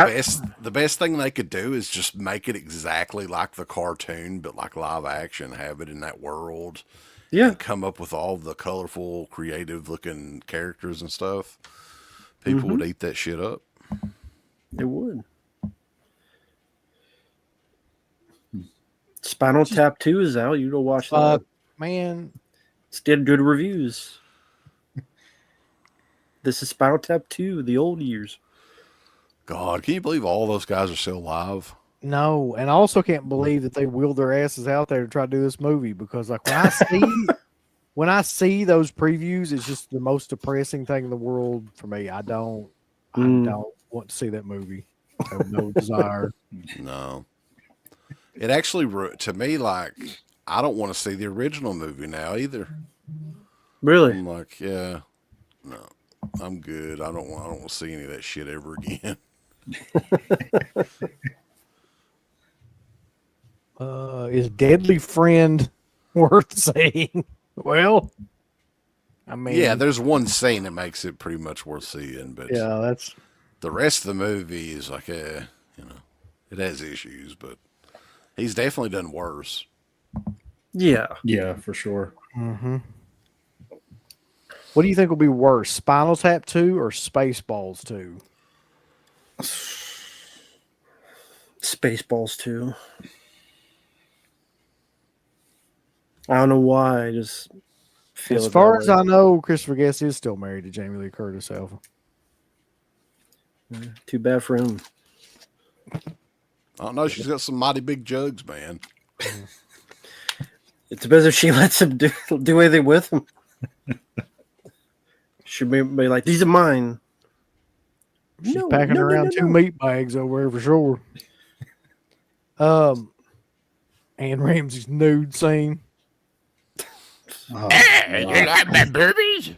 the best thing they could do is just make it exactly like the cartoon, but like live action. Have it in that world. Yeah. And come up with all the colorful, creative looking characters and stuff. People would eat that shit up. It would. Spinal Tap 2 is out. You go watch that. Man, It's did good reviews. This is Spinal Tap 2, the old years. God, can you believe all those guys are still alive? no, and I also can't believe that they wheeled their asses out there to try to do this movie because, like, when I see those previews, it's just the most depressing thing in the world for me. I don't want to see that movie. I have no desire. No. It actually, to me, like, I don't want to see the original movie now either. Really? I'm like, yeah, no, I'm good. I don't want to see any of that shit ever again. Is Deadly Friend worth seeing? Well, I mean, Yeah, there's one scene that makes it pretty much worth seeing, but yeah, that's the rest of the movie is like, it has issues, but he's definitely done worse. Yeah. Yeah, for sure. mm-hmm. What do you think will be worse, Spinal Tap 2 or Spaceballs 2? Spaceballs 2. I don't know why. I just feel As it far that as way. I know, Christopher Guest is still married to Jamie Lee Curtis Alpha. Too bad for him. I don't know. She's got some mighty big jugs, man. It's best if she lets him do anything with him. Should be like, these are mine. She's No, packing no, no, around no, two no. meat bags over there for sure. Ann Ramsey's nude scene. Oh, You like my boobies?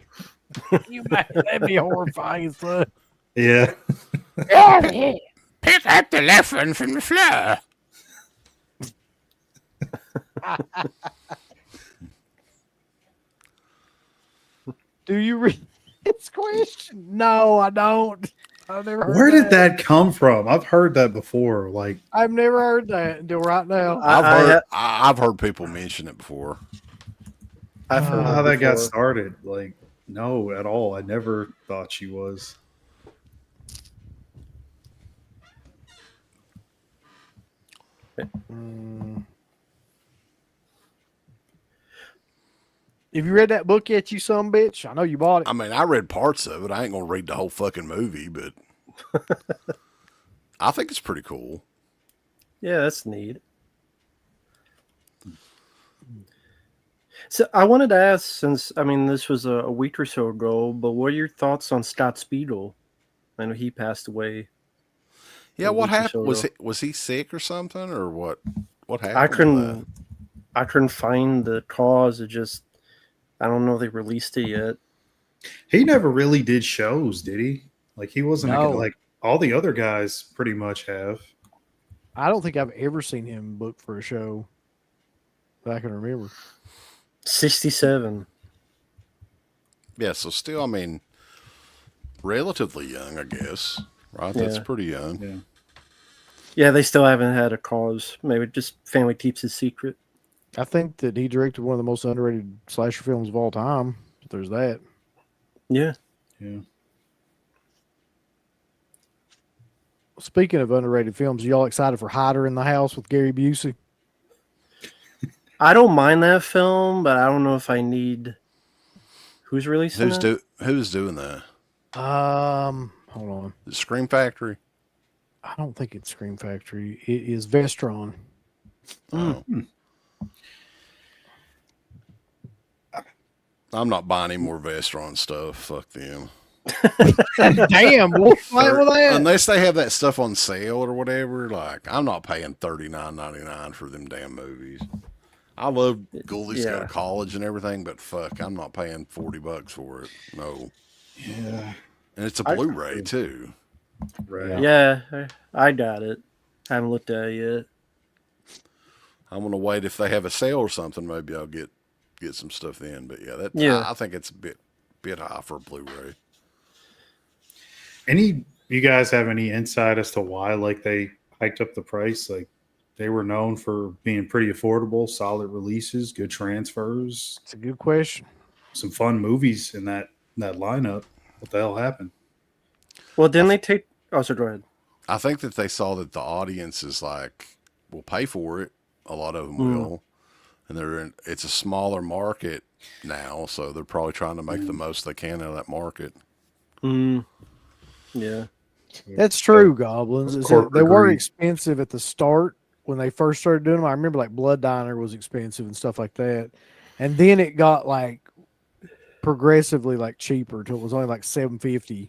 That'd be horrifying, son. Yeah. Pick up the left one from the floor. Do you read this question? No, I don't. I've never heard Where did that come from? I've heard that before. Like, I've never heard that until right now. I've heard people mention it before. I've heard how it that got before. started. Like, no, at all. I never thought she was. Have you read that book yet, you son of a bitch? I know you bought it. I mean, I read parts of it. I ain't gonna read the whole fucking movie, but I think it's pretty cool. Yeah, that's neat. So I wanted to ask, since I mean this was a week or so ago, but what are your thoughts on Scott Speedle? I know he passed away. Yeah, a what week or happened? so Was he sick or something, or what? What happened? I couldn't find the cause. It just I don't know if they released it yet. He never really did shows, did he? Like, he wasn't No. like all the other guys pretty much have. I don't think I've ever seen him book for a show that I can remember. 67. Yeah, so still, I mean, relatively young, I guess. Right? That's Yeah. pretty young. Yeah. Yeah, they still haven't had a cause. Maybe just family keeps his secret. I think that he directed one of the most underrated slasher films of all time. There's that. Yeah. Yeah. Speaking of underrated films, y'all excited for Hider in the House with Gary Busey? I don't mind that film, but I don't know if I need. Who's releasing it? Who's doing that? Hold on. The Scream Factory. I don't think it's Scream Factory. It is Vestron. Oh. I'm not buying any more Vestron stuff. Fuck them. Damn, what's wrong with that? Unless they have that stuff on sale or whatever, like I'm not paying $39.99 for them damn movies. I love Gouldies Go to College and everything, but fuck, I'm not paying $40 for it. No. Yeah. And it's a Blu-ray too. Right. Yeah, I got it. I haven't looked at it yet. I'm gonna wait if they have a sale or something. Maybe I'll get some stuff then. But yeah, I think it's a bit high for a Blu-ray. You guys have any insight as to why like they hiked up the price? Like, they were known for being pretty affordable, solid releases, good transfers, It's a good question. some fun movies in that lineup. What the hell happened? Well, didn't they take? Oh, so go ahead. I think that they saw that the audience is like, will pay for it. A lot of them will, and it's a smaller market now, so they're probably trying to make the most they can out of that market. Yeah. That's true, Goblins. Is that they were agreed. expensive at the start when they first started doing them. I remember like Blood Diner was expensive and stuff like that. And then it got like progressively like cheaper until it was only like $7.50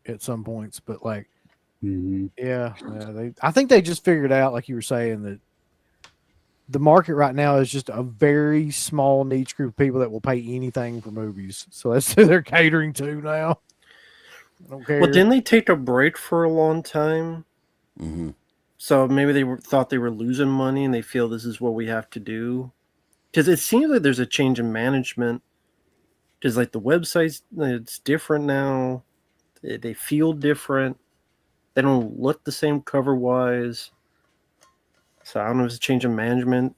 at some points. But like, I think they just figured out, like you were saying, that the market right now is just a very small niche group of people that will pay anything for movies. So that's who they're catering to now. I don't care. Well, didn't they take a break for a long time? Mm-hmm. So maybe they thought they were losing money, and they feel this is what we have to do. Because it seems like there's a change in management. Because like the website's it's different now. They feel different. They don't look the same cover wise. So I don't know if it's a change in management.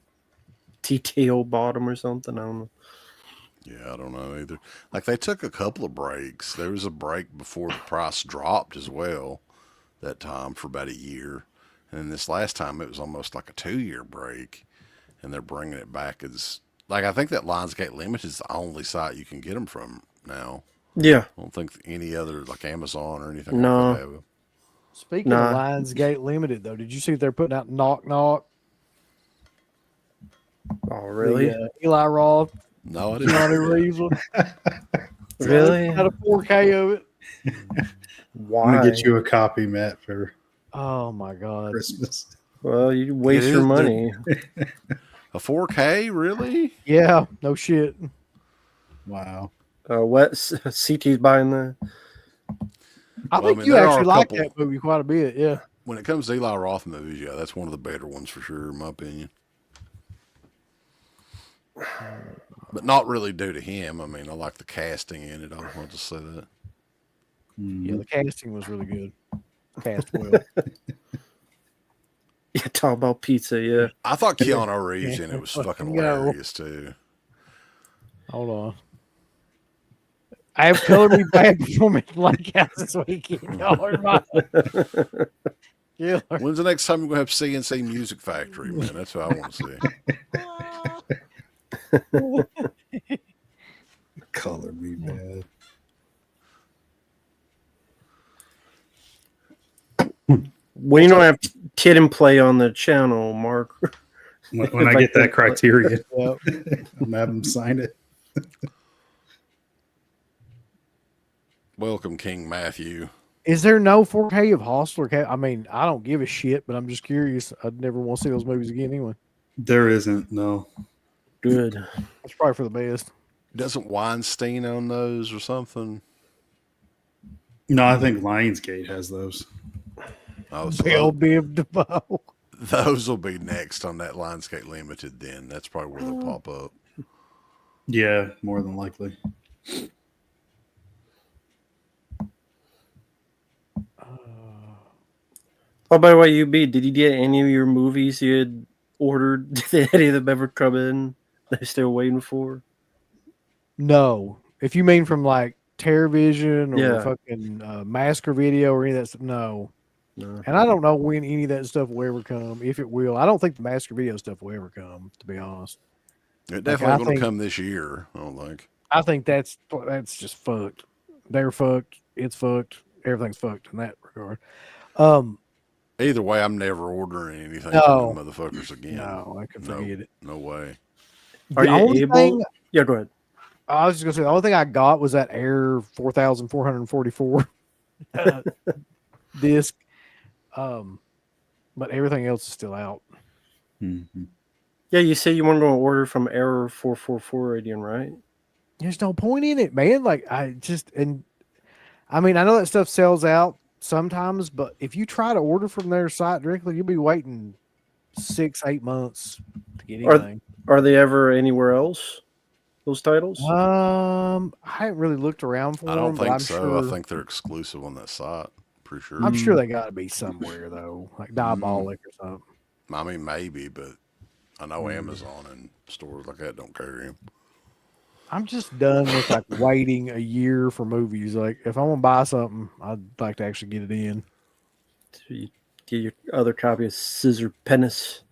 TTO bottom or something. I don't know. Yeah, I don't know either. Like they took a couple of breaks. There was a break before the price dropped as well that time for about a year. And then this last time it was almost like a 2-year break. And they're bringing it back as, like, I think that Lionsgate Limited is the only site you can get them from now. Yeah. I don't think any other, like Amazon or anything No. like that have it. Speaking of Lionsgate Limited, though, did you see they're putting out Knock Knock? Oh, really? The, Eli Roth, No, I didn't. Johnny see that. Reeves one. Really? Got a 4K of it. I'm Why? gonna get you a copy, Matt, for Oh my God. Christmas. Well, you waste It your is money. A 4K, really? Yeah, no shit. Wow. What CT's buying the? I Well, I think mean, you there are actually a like couple- that movie quite a bit. Yeah. When it comes to Eli Roth movies, yeah, that's one of the better ones for sure, in my opinion. But not really due to him. I mean, I like the casting in it. I'll just say that. Yeah, the casting was really good. Cast well. Yeah, talk about pizza. Yeah, I thought Keanu Reeves in it was fucking Yo. hilarious too. Hold on. I have Color Me Bad performance like out this weekend. Y'all are my killer. When's the next time we're gonna have CNC Music Factory, man? That's what I want to see. Color me bad. we don't have Kid and Play on the channel, Mark. When I get that criteria, Yep. I'm having them sign it. Welcome, King Matthew. Is there no 4K of Hostler? I mean, I don't give a shit, but I'm just curious. I'd never want to see those movies again anyway. There isn't, no. Good. That's probably for the best. Doesn't Weinstein own those or something? No, I think Lionsgate has those. Oh, so Bill Biv DeVoe. those will be next on that Lionsgate Limited. Then that's probably where they'll pop up. Yeah, more than likely. Oh, by the way, UB, did you get any of your movies you had ordered? Did any of them ever come in? They're still waiting for? No. If you mean from like TerraVision or Yeah. fucking Masker Video or any of that stuff, no. No. And I don't know when any of that stuff will ever come, if it will. I don't think the Masker Video stuff will ever come, to be honest. It I definitely going think- to come this year. I don't think. I think that's just fucked. They're fucked. It's fucked. Everything's fucked in that regard. Either way, I'm never ordering anything No. from them motherfuckers again. No, I could No. forget it. No way. Are The you only able? thing- Yeah, go ahead. I was just gonna say the only thing I got was that Air 4444 disc. But everything else is still out. Mm-hmm. Yeah, you say you weren't going to order from Error 444 again, right? There's no point in it, man. Like I mean, I know that stuff sells out sometimes, but if you try to order from their site directly, you'll be waiting 6-8 months to get Are- anything. Are they ever anywhere else? Those titles? I haven't really looked around for I them, don't but think I'm so. sure. I think they're exclusive on that site. Pretty sure. I'm sure they got to be somewhere though, like Diabolic or something. I mean, maybe, but I know Amazon and stores like that don't carry them. I'm just done with like waiting a year for movies. Like if I want to buy something, I'd like to actually get it in. So you get your other copy of Scissor Penis.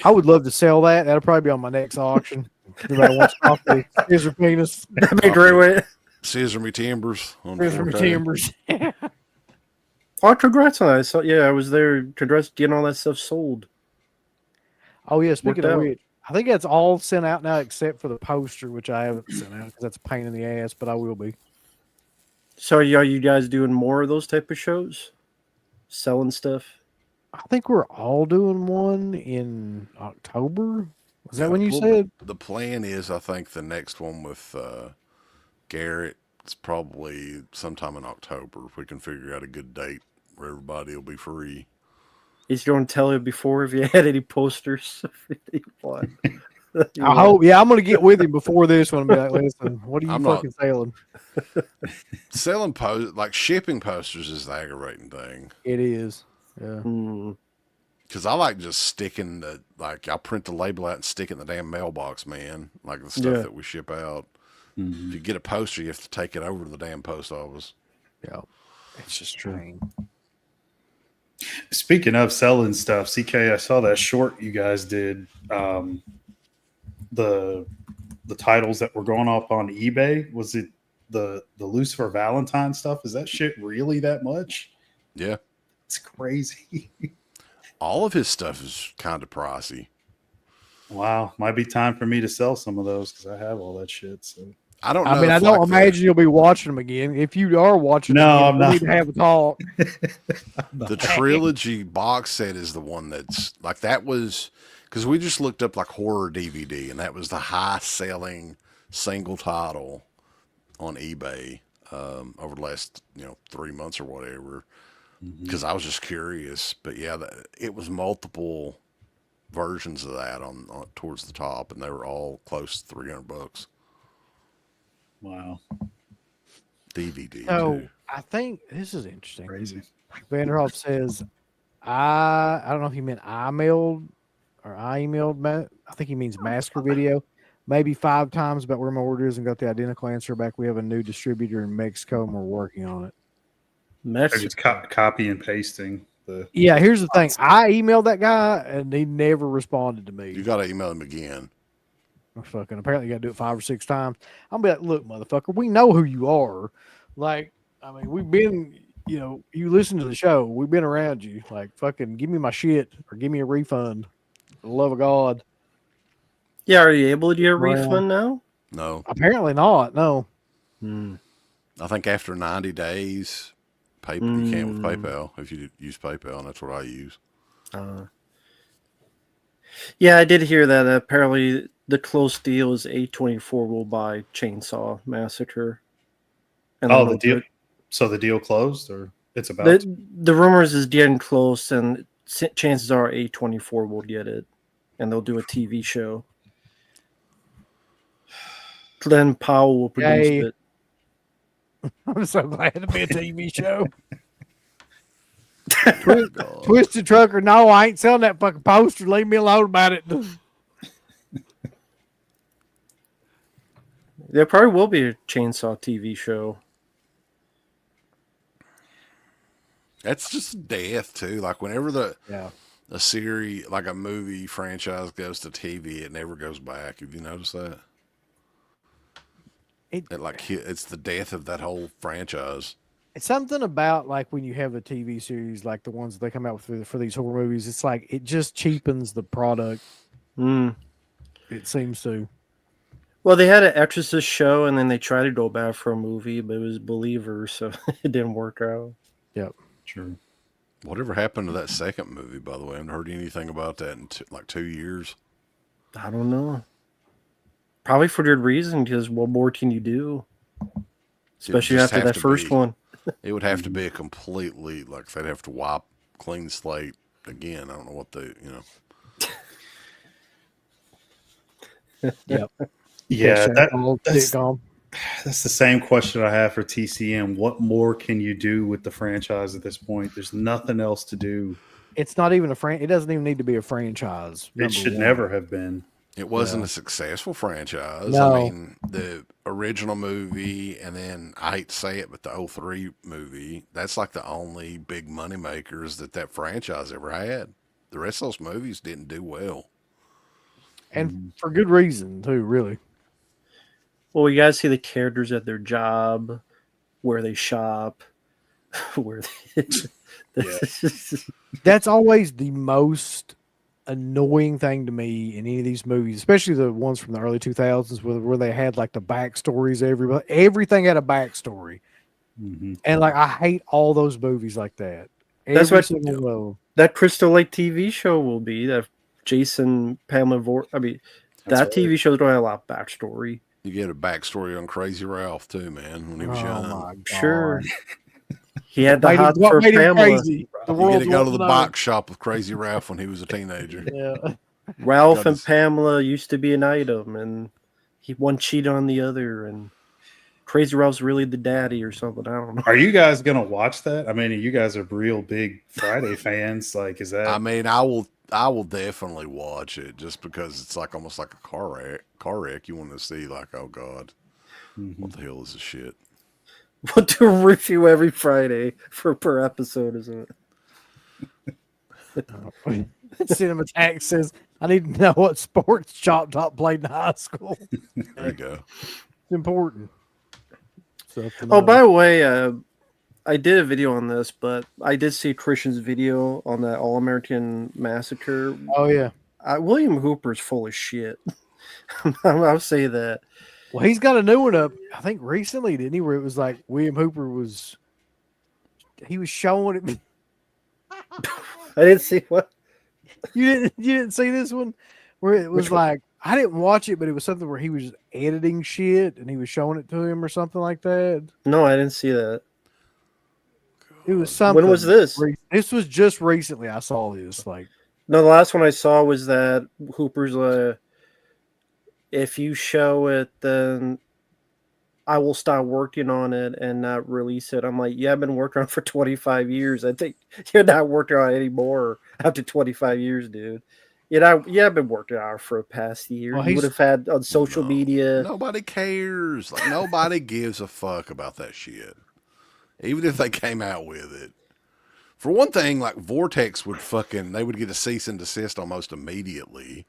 I would love to sell that. That'll probably be on my next auction. Everybody wants a copy of Scissor Penis, That'd be a great way. Scissor me timbers on Scissor 4K. Timbers. Oh, congrats on that. So, yeah, I was there. Congrats getting all that stuff sold. Oh yeah, speaking Worked of out. which, I think that's all sent out now except for the poster, which I haven't sent out because that's a pain in the ass, but I will be. So are you guys doing more of those type of shows? Selling stuff? I think we're all doing one in October. Was that when you Well, said? The plan is, I think the next one with Garrett is probably sometime in October. If we can figure out a good date where everybody will be free. Is you going to tell you before if you had any posters? What? I hope. Yeah, I'm gonna get with him before this one and be like, listen, what are you I'm not- fucking selling? Selling like shipping posters is the aggravating thing. It is. Yeah. Hmm. Because I like just sticking I'll print the label out and stick it in the damn mailbox, man. Like the stuff Yeah. that we ship out. Mm-hmm. If you get a poster, you have to take it over to the damn post office. Yeah. It's just true. Speaking of selling stuff, CK, I saw that short you guys did. The titles that were going up on eBay. Was it the Lucifer Valentine stuff? Is that shit really that much? Yeah. It's crazy. All of his stuff is kind of pricey. Wow, might be time for me to sell some of those because I have all that shit. So I don't know. I mean, I if, don't like, imagine you'll be watching them again. If you are watching, No, them again, I'm we not. need to have a talk. the trilogy box set is the one that's like that was because we just looked up like horror DVD and that was the high selling single title on eBay over the last 3 months or whatever, because I was just curious. But yeah, it was multiple versions of that on towards the top, and they were all close to $300. Wow, DVD So too. I think this is interesting. crazy. Vanderhoff says, I don't know if he meant I emailed. I think he means masker video. Maybe 5 times about where my order is and got the identical answer back. We have a new distributor in Mexico and we're working on it. They're Mexico. just copy and pasting the. Yeah, here's the thing. I emailed that guy and he never responded to me. You got to email him again. Fucking apparently you got to do it 5 or 6 times. I'm be like, look, motherfucker, we know who you are. Like, I mean, we've been, you listen to the show. We've been around you. Like, fucking give me my shit or give me a refund. For the love of God. Yeah, are you able to get a Well, refund now? No, Apparently not. No. Hmm. I think after 90 days, you can't with PayPal if you use PayPal, and that's what I use. Yeah, I did hear that. Apparently, the close deal is A24 will buy Chainsaw Massacre. And Oh, then the deal. So the deal closed, or it's about. the rumors is getting close, and chances are A24 will get it, and they'll do a TV show. Glenn Powell will produce Yay. it. I'm so glad to be a TV show. God. Twisted Trucker. No, I ain't selling that fucking poster. Leave me alone about it. There probably will be a Chainsaw TV show. That's just death too. Like whenever Yeah. a series, like a movie franchise goes to TV, it never goes back. Have you noticed that? It's the death of that whole franchise. It's something about like when you have a TV series like the ones that they come out with for these horror movies. It's like it just cheapens the product. Mm. It seems to. Well, they had an Exorcist show, and then they tried to go back for a movie, but it was Believer, so it didn't work out. Yep. True. Whatever happened to that second movie, by the way? I haven't heard anything about that in like 2 years. I don't know. Probably for good reason, because what more can you do? Especially just after have that to first be- one. It would have to be a completely, like, they'd have to wipe clean slate again. I don't know what Yep. Yeah, That's that's the same question I have for TCM. What more can you do with the franchise at this point? There's nothing else to do. It's not even It doesn't even need to be a franchise. It should never have been. It wasn't a successful franchise. No. I mean, the original movie, and then I hate to say it, but the 03 movie, that's like the only big money makers that franchise ever had. The rest of those movies didn't do well. And for good reason too, really. Well, you guys see the characters at their job, where they shop, where they... That's always the most annoying thing to me in any of these movies, especially the ones from the early 2000s where they had like the backstories. Everything had a backstory. Mm-hmm. And like I hate all those movies like that. That's Every what- single one of them. That Crystal Lake TV show will be that Jason Pamela that TV show don't have a lot of backstory. You get a backstory on Crazy Ralph, too, man, when he was Oh young. my God. Sure. He had the What hot made for him Pamela. crazy? The You world get to go to wants the know. box shop with Crazy Ralph when he was a teenager. Yeah. Ralph Got and his- Pamela used to be an item, and one cheated on the other, and Crazy Ralph's really the daddy or something. I don't know. Are you guys gonna watch that? I mean, you guys are real big Friday fans. Like, is that? I mean, I will definitely watch it just because it's like almost like a car wreck. You want to see like, oh God, what the hell is this shit? We'll do a review every Friday per episode, isn't it? Cinematic says, I need to know what sports Chop Top played in high school. There you go. It's important. Something Oh, else. by the way, I did a video on this, but I did see Christian's video on that All American Massacre. Oh, yeah. William Hooper's full of shit. I'll say that. Well, he's got a new one up, I think recently, didn't he? Where it was like William Hooper was showing it. I didn't see what. You didn't see this one? Where it was Which one? like I didn't watch it, but it was something where he was editing shit and he was showing it to him or something like that. No, I didn't see that. It was something. When was this? This was just recently. I saw this. Like, No, the last one I saw was that Hooper's if you show it, then I will stop working on it and not release it. I'm like, yeah, I've been working on it for 25 years. I think you're not working on it anymore after 25 years, dude. I've been working on it for the past year. Well, You would have had on social No, media. Nobody cares. Like nobody gives a fuck about that shit. Even if they came out with it. For one thing, like Vortex they would get a cease and desist almost immediately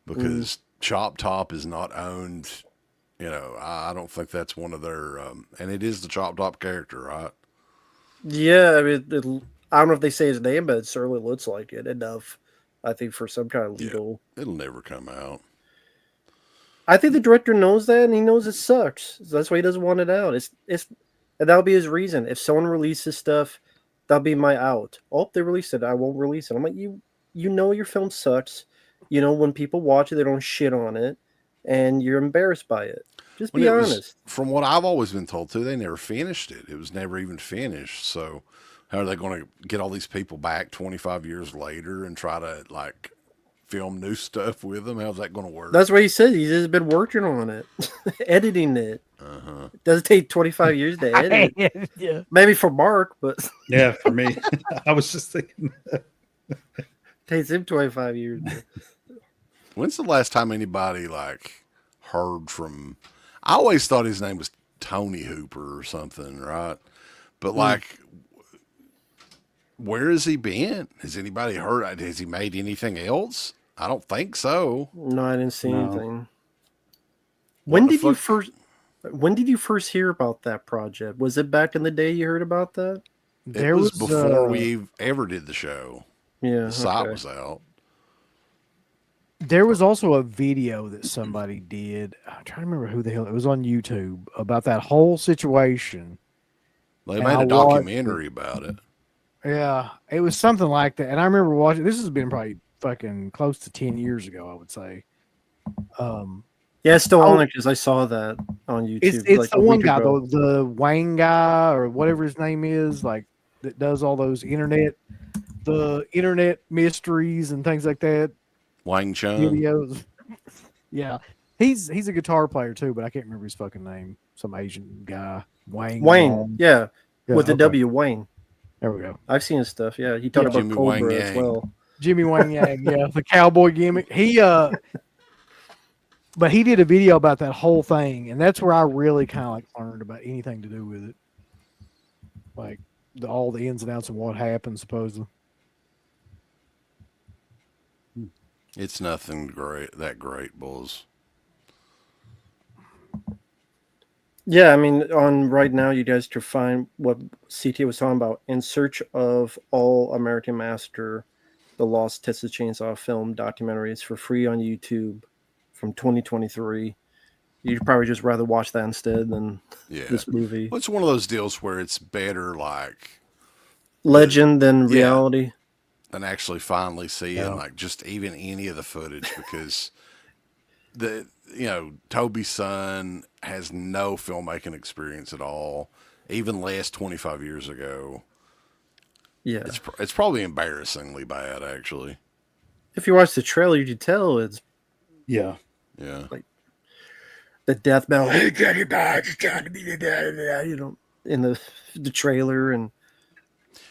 because Chop Top is not owned. You know, I don't think that's one of their, and it is the Chop Top character, right? Yeah, I mean, I don't know if they say his name, but it certainly looks like it enough. I think for some kind of legal. It'll never come out. I think the director knows that, and he knows it sucks. So that's why he doesn't want it out. And that'll be his reason. If someone releases stuff, that'll be my out. Oh, they released it. I won't release it. I'm like, you know your film sucks. You know, when people watch it, they don't shit on it, and you're embarrassed by it. Just be honest. From what I've always been told too, they never finished it. It was never even finished. So how are they going to get all these people back 25 years later and try to like film new stuff with them? How's that going to work? That's what he said. He's just been working on it, editing it. It doesn't take 25 years to edit. yeah. Maybe for Mark, but Yeah, for me, I was just thinking. it takes him 25 years. When's the last time anybody like heard from? I always thought his name was Tony Hooper or something, right? But like, where has he been? Has anybody heard? Has he made anything else? I don't think so. No, I didn't see No. anything. What the fuck? When did you first hear about that project? Was it back in the day you heard about that? It was before we ever did the show. Yeah, The site okay. was out. There was also a video that somebody did. I'm trying to remember who the hell it was on YouTube about that whole situation. They And made I a watched documentary about it. Yeah, it was something like that. And I remember watching. This has been probably fucking close to 10 years ago, I would say. Yeah, it's still Oh. on it because I saw that on YouTube. It's like the a one week guy, ago. the Wayne guy or whatever his name is, like that does all those internet mysteries and things like that. Wang Chung. Videos. Yeah, he's a guitar player too, but I can't remember his fucking name. Some Asian guy, Wayne. Wayne, yeah, with the okay. W, Wayne. There we go. I've seen his stuff. Yeah, he talked about Jimmy Wang Cobra as Yang. well. Jimmy Wang Yang, yeah, the cowboy gimmick. But he did a video about that whole thing, and that's where I really kind of like learned about anything to do with it, like all the ins and outs of what happened, supposedly. It's nothing that great, Bulls. Yeah, I mean, on right now, you guys can find what CT was talking about. In Search of All American Master, the Lost Texas Chainsaw film documentary. It's for free on YouTube from 2023. You'd probably just rather watch that instead than Yeah. this movie. Well, it's one of those deals where it's better, like, Legend than Yeah. reality. than actually finally seeing, Yeah. like, just even any of the footage because Toby's son has no filmmaking experience at all, even less 25 years ago. Yeah. It's probably embarrassingly bad, actually. If you watch the trailer, you can tell it's Yeah. Yeah. the death metal. Hey, Johnny Badge, it's time to be the dad, you know, in the trailer and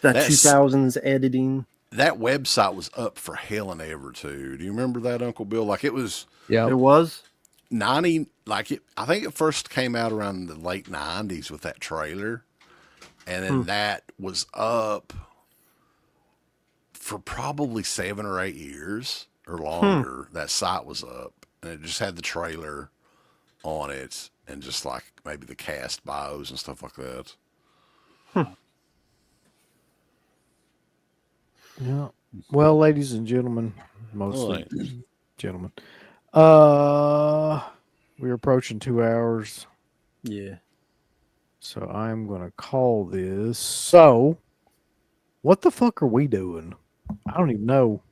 that That's- 2000s editing. That website was up for hell and ever, too. Do you remember that, Uncle Bill? Like, it was Yeah, It was. 90, like, I think it first came out around the late 90s with that trailer. And then that was up for probably 7 or 8 years or longer. That site was up. And it just had the trailer on it and just like maybe the cast bios and stuff like that. yeah. Well, ladies and gentlemen, mostly Right. gentlemen, we're approaching 2 hours. Yeah. So I'm going to call this. So, what the fuck are we doing? I don't even know.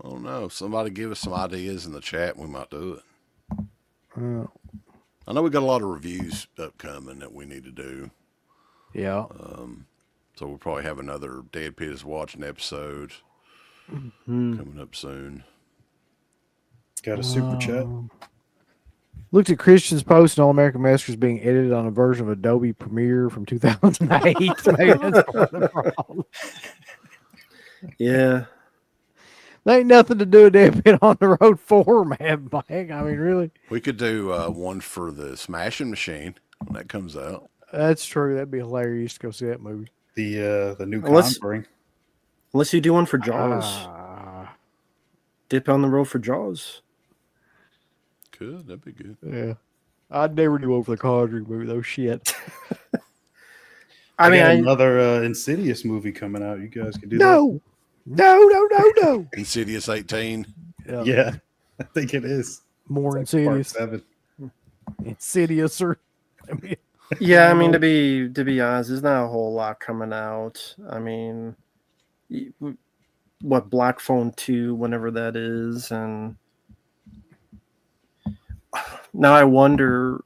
Oh no! Somebody give us some ideas in the chat. We might do it. Uh, I know we got a lot of reviews upcoming that we need to do. yeah. So we'll probably have another Dead Pit is Watching episode Hmm. coming up soon. Got a super chat. Looked at Christian's post and All American Masters being edited on a version of Adobe Premiere from 2008. Maybe that's part of the problem. Yeah. There ain't nothing to do with Dead Pit on the Road 4, man. Mike. I mean, really? We could do one for the Smashing Machine when that comes out. That's true. That'd be hilarious to go see that movie. The new Unless- Conjuring. Unless you do one for Jaws. Ah, Dip on the road for Jaws. Could that'd be good. yeah. I'd never do one for the Conjuring movie, though. Shit. I mean, got I, another Insidious movie coming out. You guys can do No. No. Insidious 18. that. Yeah, I think it is. More It's like part Insidious. 7. Insidious, or I mean, yeah, I mean to be honest, there's not a whole lot coming out. I mean, what Black Phone 2, whenever that is, and now I wonder.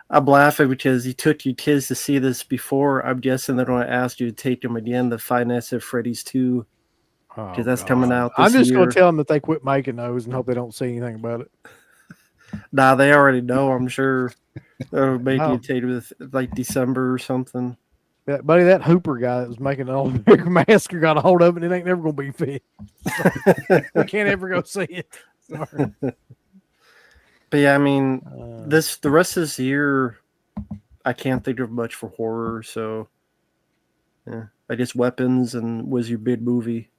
I'm laughing because you took your kids to see this before. I'm guessing they're going to ask you to take them again to Five Nights at Freddy's 2 because that's coming out this I'm just year. going to tell them that they quit making those and hope they don't see anything about it. Nah, they already know. I'm sure they'll make Oh. you take it with like December or something. Yeah, buddy, that Hooper guy that was making an All American Massacre got a hold of it, and it ain't never going to be fit. We can't ever go see it. Sorry. But yeah, I mean, Uh, the rest of this year, I can't think of much for horror. So, yeah, I guess Weapons and was your big movie.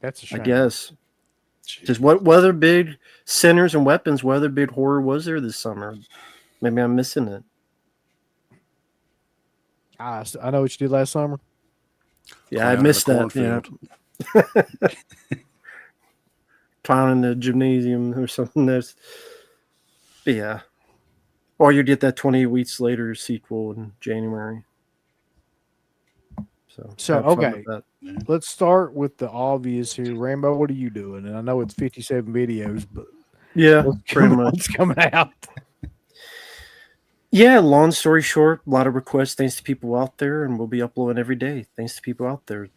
that's a shame. I guess Jeez. just what other big Sinners and Weapons? What other big horror was there this summer? Maybe I'm missing it. I know what you did last summer. Yeah, Clown I in missed the that. Yeah, cornfield. Clown in the Gymnasium or something. That's but yeah. Or you get that 28 Weeks Later sequel in January. So, have fun okay. with that. Let's start with the obvious here. Rambo, what are you doing? And I know it's 57 videos, but Yeah, what's pretty coming, much. what's coming out? Yeah, long story short, a lot of requests thanks to people out there, and we'll be uploading every day thanks to people out there.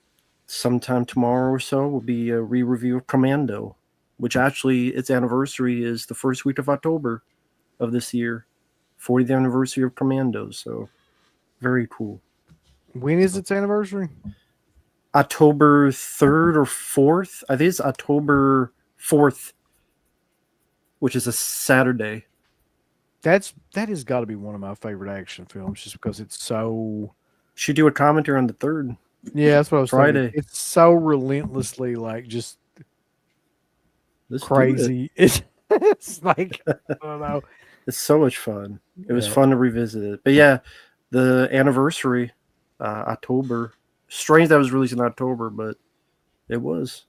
Sometime tomorrow or so will be a re-review of Commando, which actually its anniversary is the first week of October of this year. 40th anniversary of Commando, so very cool. When is its anniversary? October 3rd or 4th. I think it's October 4th, which is a Saturday. That has got to be one of my favorite action films, just because it's so. Should do a commentary on the 3rd. Yeah, that's what I was Friday. thinking. It's so relentlessly like just Let's do it. crazy. It's like I don't know. It's so much fun. It was Yeah. fun to revisit it. But yeah, the anniversary, October. Strange that was released in October, but it was.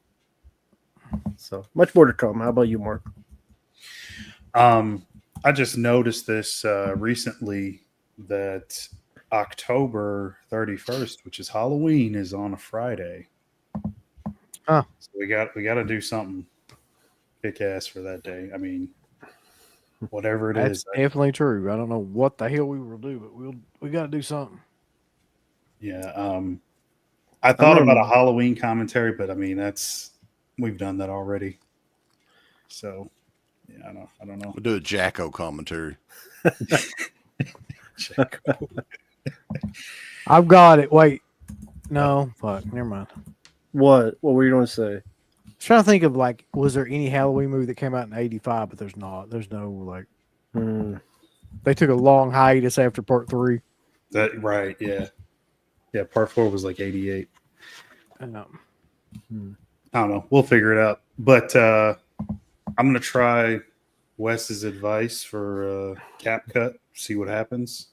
So much more to come. How about you, Mark? I just noticed this recently that October 31st, which is Halloween, is on a Friday. Huh. So we got to do something kick ass for that day. I mean, whatever it That's is. definitely true. I don't know what the hell we will do, but we got to do something. Yeah. I thought I'm- about a Halloween commentary, but I mean we've done that already. So yeah, I don't know. We'll do a Jacko commentary. I've got it. Wait, no, fuck, never mind. What were you going to say? I was trying to think of like, was there any Halloween movie that came out in '85? But there's not. There's no like. They took a long hiatus after part 3. That right, yeah. Yeah, part 4 was like 88. I don't know. We'll figure it out. But I'm gonna try Wes's advice for CapCut, see what happens.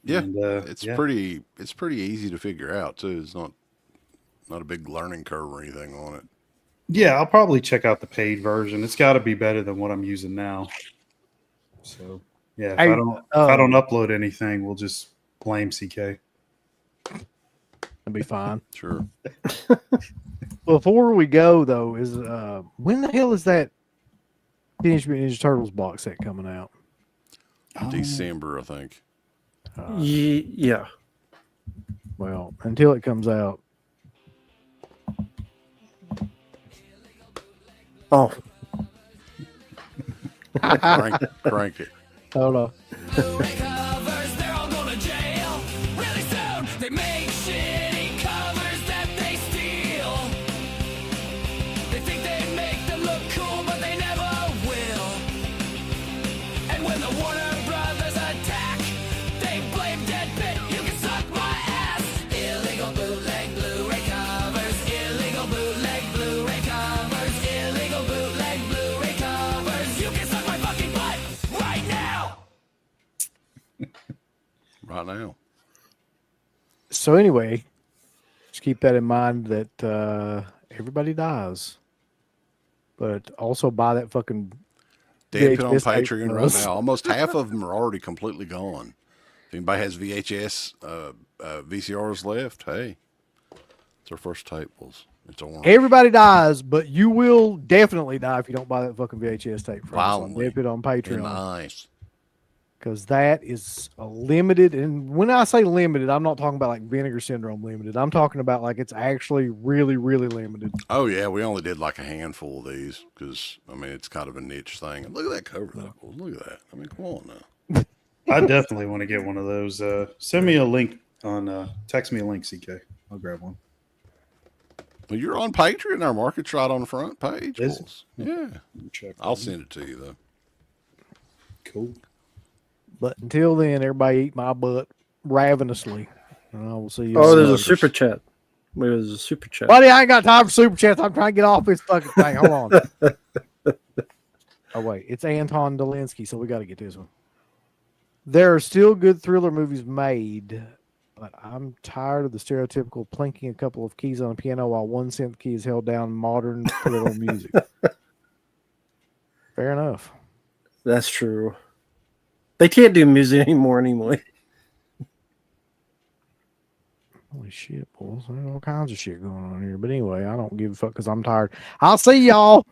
Yeah, And, It's yeah. pretty easy to figure out too. It's not a big learning curve or anything on it. Yeah, I'll probably check out the paid version. It's got to be better than what I'm using now. So yeah, if I don't upload anything, we'll just blame CK. That'd be fine. Sure. Before we go though, is when the hell is that Teenage Mutant Ninja Turtles box set coming out. December, I think. Yeah. Well, until it comes out, Oh, Crank it. hold on. Covers, they're all going to jail really soon. They make shitty covers that they steal. They think they make them look cool, but they never will. And when the Warner Brothers attack, they blame Deadbit. You can suck my ass. Illegal bootleg Blu-ray covers. Illegal bootleg Blu-ray covers. Illegal bootleg Blu-ray covers. You can suck my fucking butt right now. Right now. So anyway, just keep that in mind that everybody dies, but also buy that fucking Dead Pit on VHS tape Patreon for right us. now. Almost half of them are already completely gone. If anybody has VHS VCRs left, hey, it's our first tape. It's orange. Everybody dies, but you will definitely die if you don't buy that fucking VHS tape from us on Violently. Dead Pit on And Patreon. nice. Because that is a limited, and when I say limited, I'm not talking about like Vinegar Syndrome limited. I'm talking about like it's actually really, really limited. Oh yeah, we only did like a handful of these because I mean it's kind of a niche thing. And look at that cover, though. Look at that. I mean, come on now. I definitely want to get one of those. Send me a link on. Text me a link, CK. I'll grab one. Well, you're on Patreon. Our market's right on the front page. Is it? Bulls. Yeah, Check. I'll send it to you though. Cool. But until then, everybody eat my butt ravenously. And I will see you. oh, there's a later. super chat. There's a super chat. Buddy, I ain't got time for super chats. I'm trying to get off this fucking thing. Hold on. Oh, wait. It's Anton Dolinsky, so we got to get this one. There are still good thriller movies made, but I'm tired of the stereotypical plinking a couple of keys on a piano while 1 synth key is held down modern thriller music. Fair enough. That's true. They can't do music anymore anyway. Holy shit, boys. There's all kinds of shit going on here. But anyway, I don't give a fuck because I'm tired. I'll see y'all.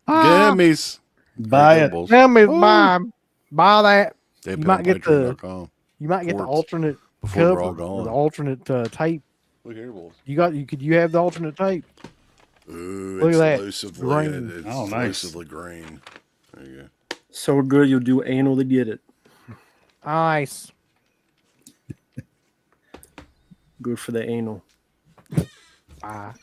Gummies. Buy it. Tell me buy that. You might get the- Patreon.com. You might get the Before alternate before they're cover, all or gone. the alternate tape. Look here, Bulls. You have the alternate tape. Ooh, Look it's at that. exclusively Green. it's Oh, nice. exclusively green. There you go. So good you'll do anal to get it. Nice. Good for the anal. Bye.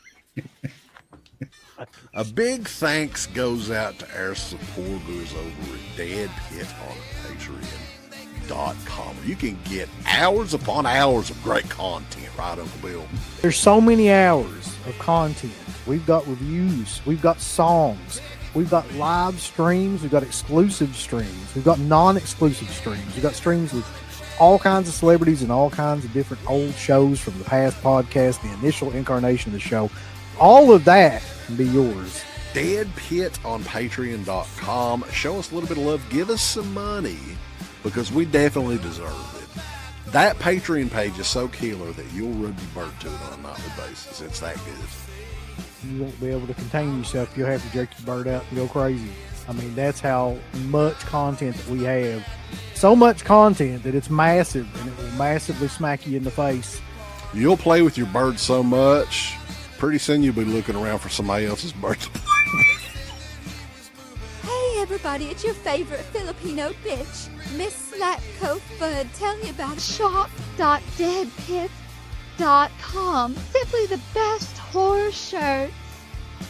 A big thanks goes out to our supporters over at Dead Pit on Patreon.com. You can get hours upon hours of great content, right, Uncle Bill? There's so many hours of content. We've got reviews. We've got songs. We've got live streams. We've got exclusive streams. We've got non-exclusive streams. We've got streams with all kinds of celebrities and all kinds of different old shows from the past podcast, the initial incarnation of the show. All of that can be yours. Dead Pit on Patreon.com. Show us a little bit of love. Give us some money because we definitely deserve it. That Patreon page is so killer that you'll rub your bird to it on a nightly basis. It's that good. You won't be able to contain yourself. You'll have to jerk your bird out and go crazy. I mean, that's how much content that we have. So much content that it's massive and it will massively smack you in the face. You'll play with your bird so much, pretty soon you'll be looking around for somebody else's bird to play. Hey everybody, it's your favorite Filipino bitch, Miss Slatko Fudd, telling you about shop.deadpit.com. Simply the best horror shirts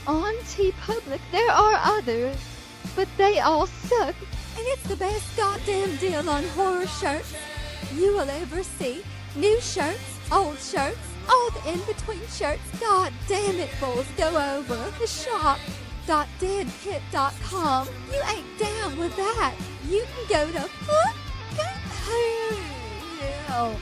on TeePublic. There are others, but they all suck. And it's the best goddamn deal on horror shirts you will ever see. New shirts, old shirts, all the in-between shirts. God damn it, bulls, go over the shop.deadpit.com. You ain't down with that. You can go to fucking hell.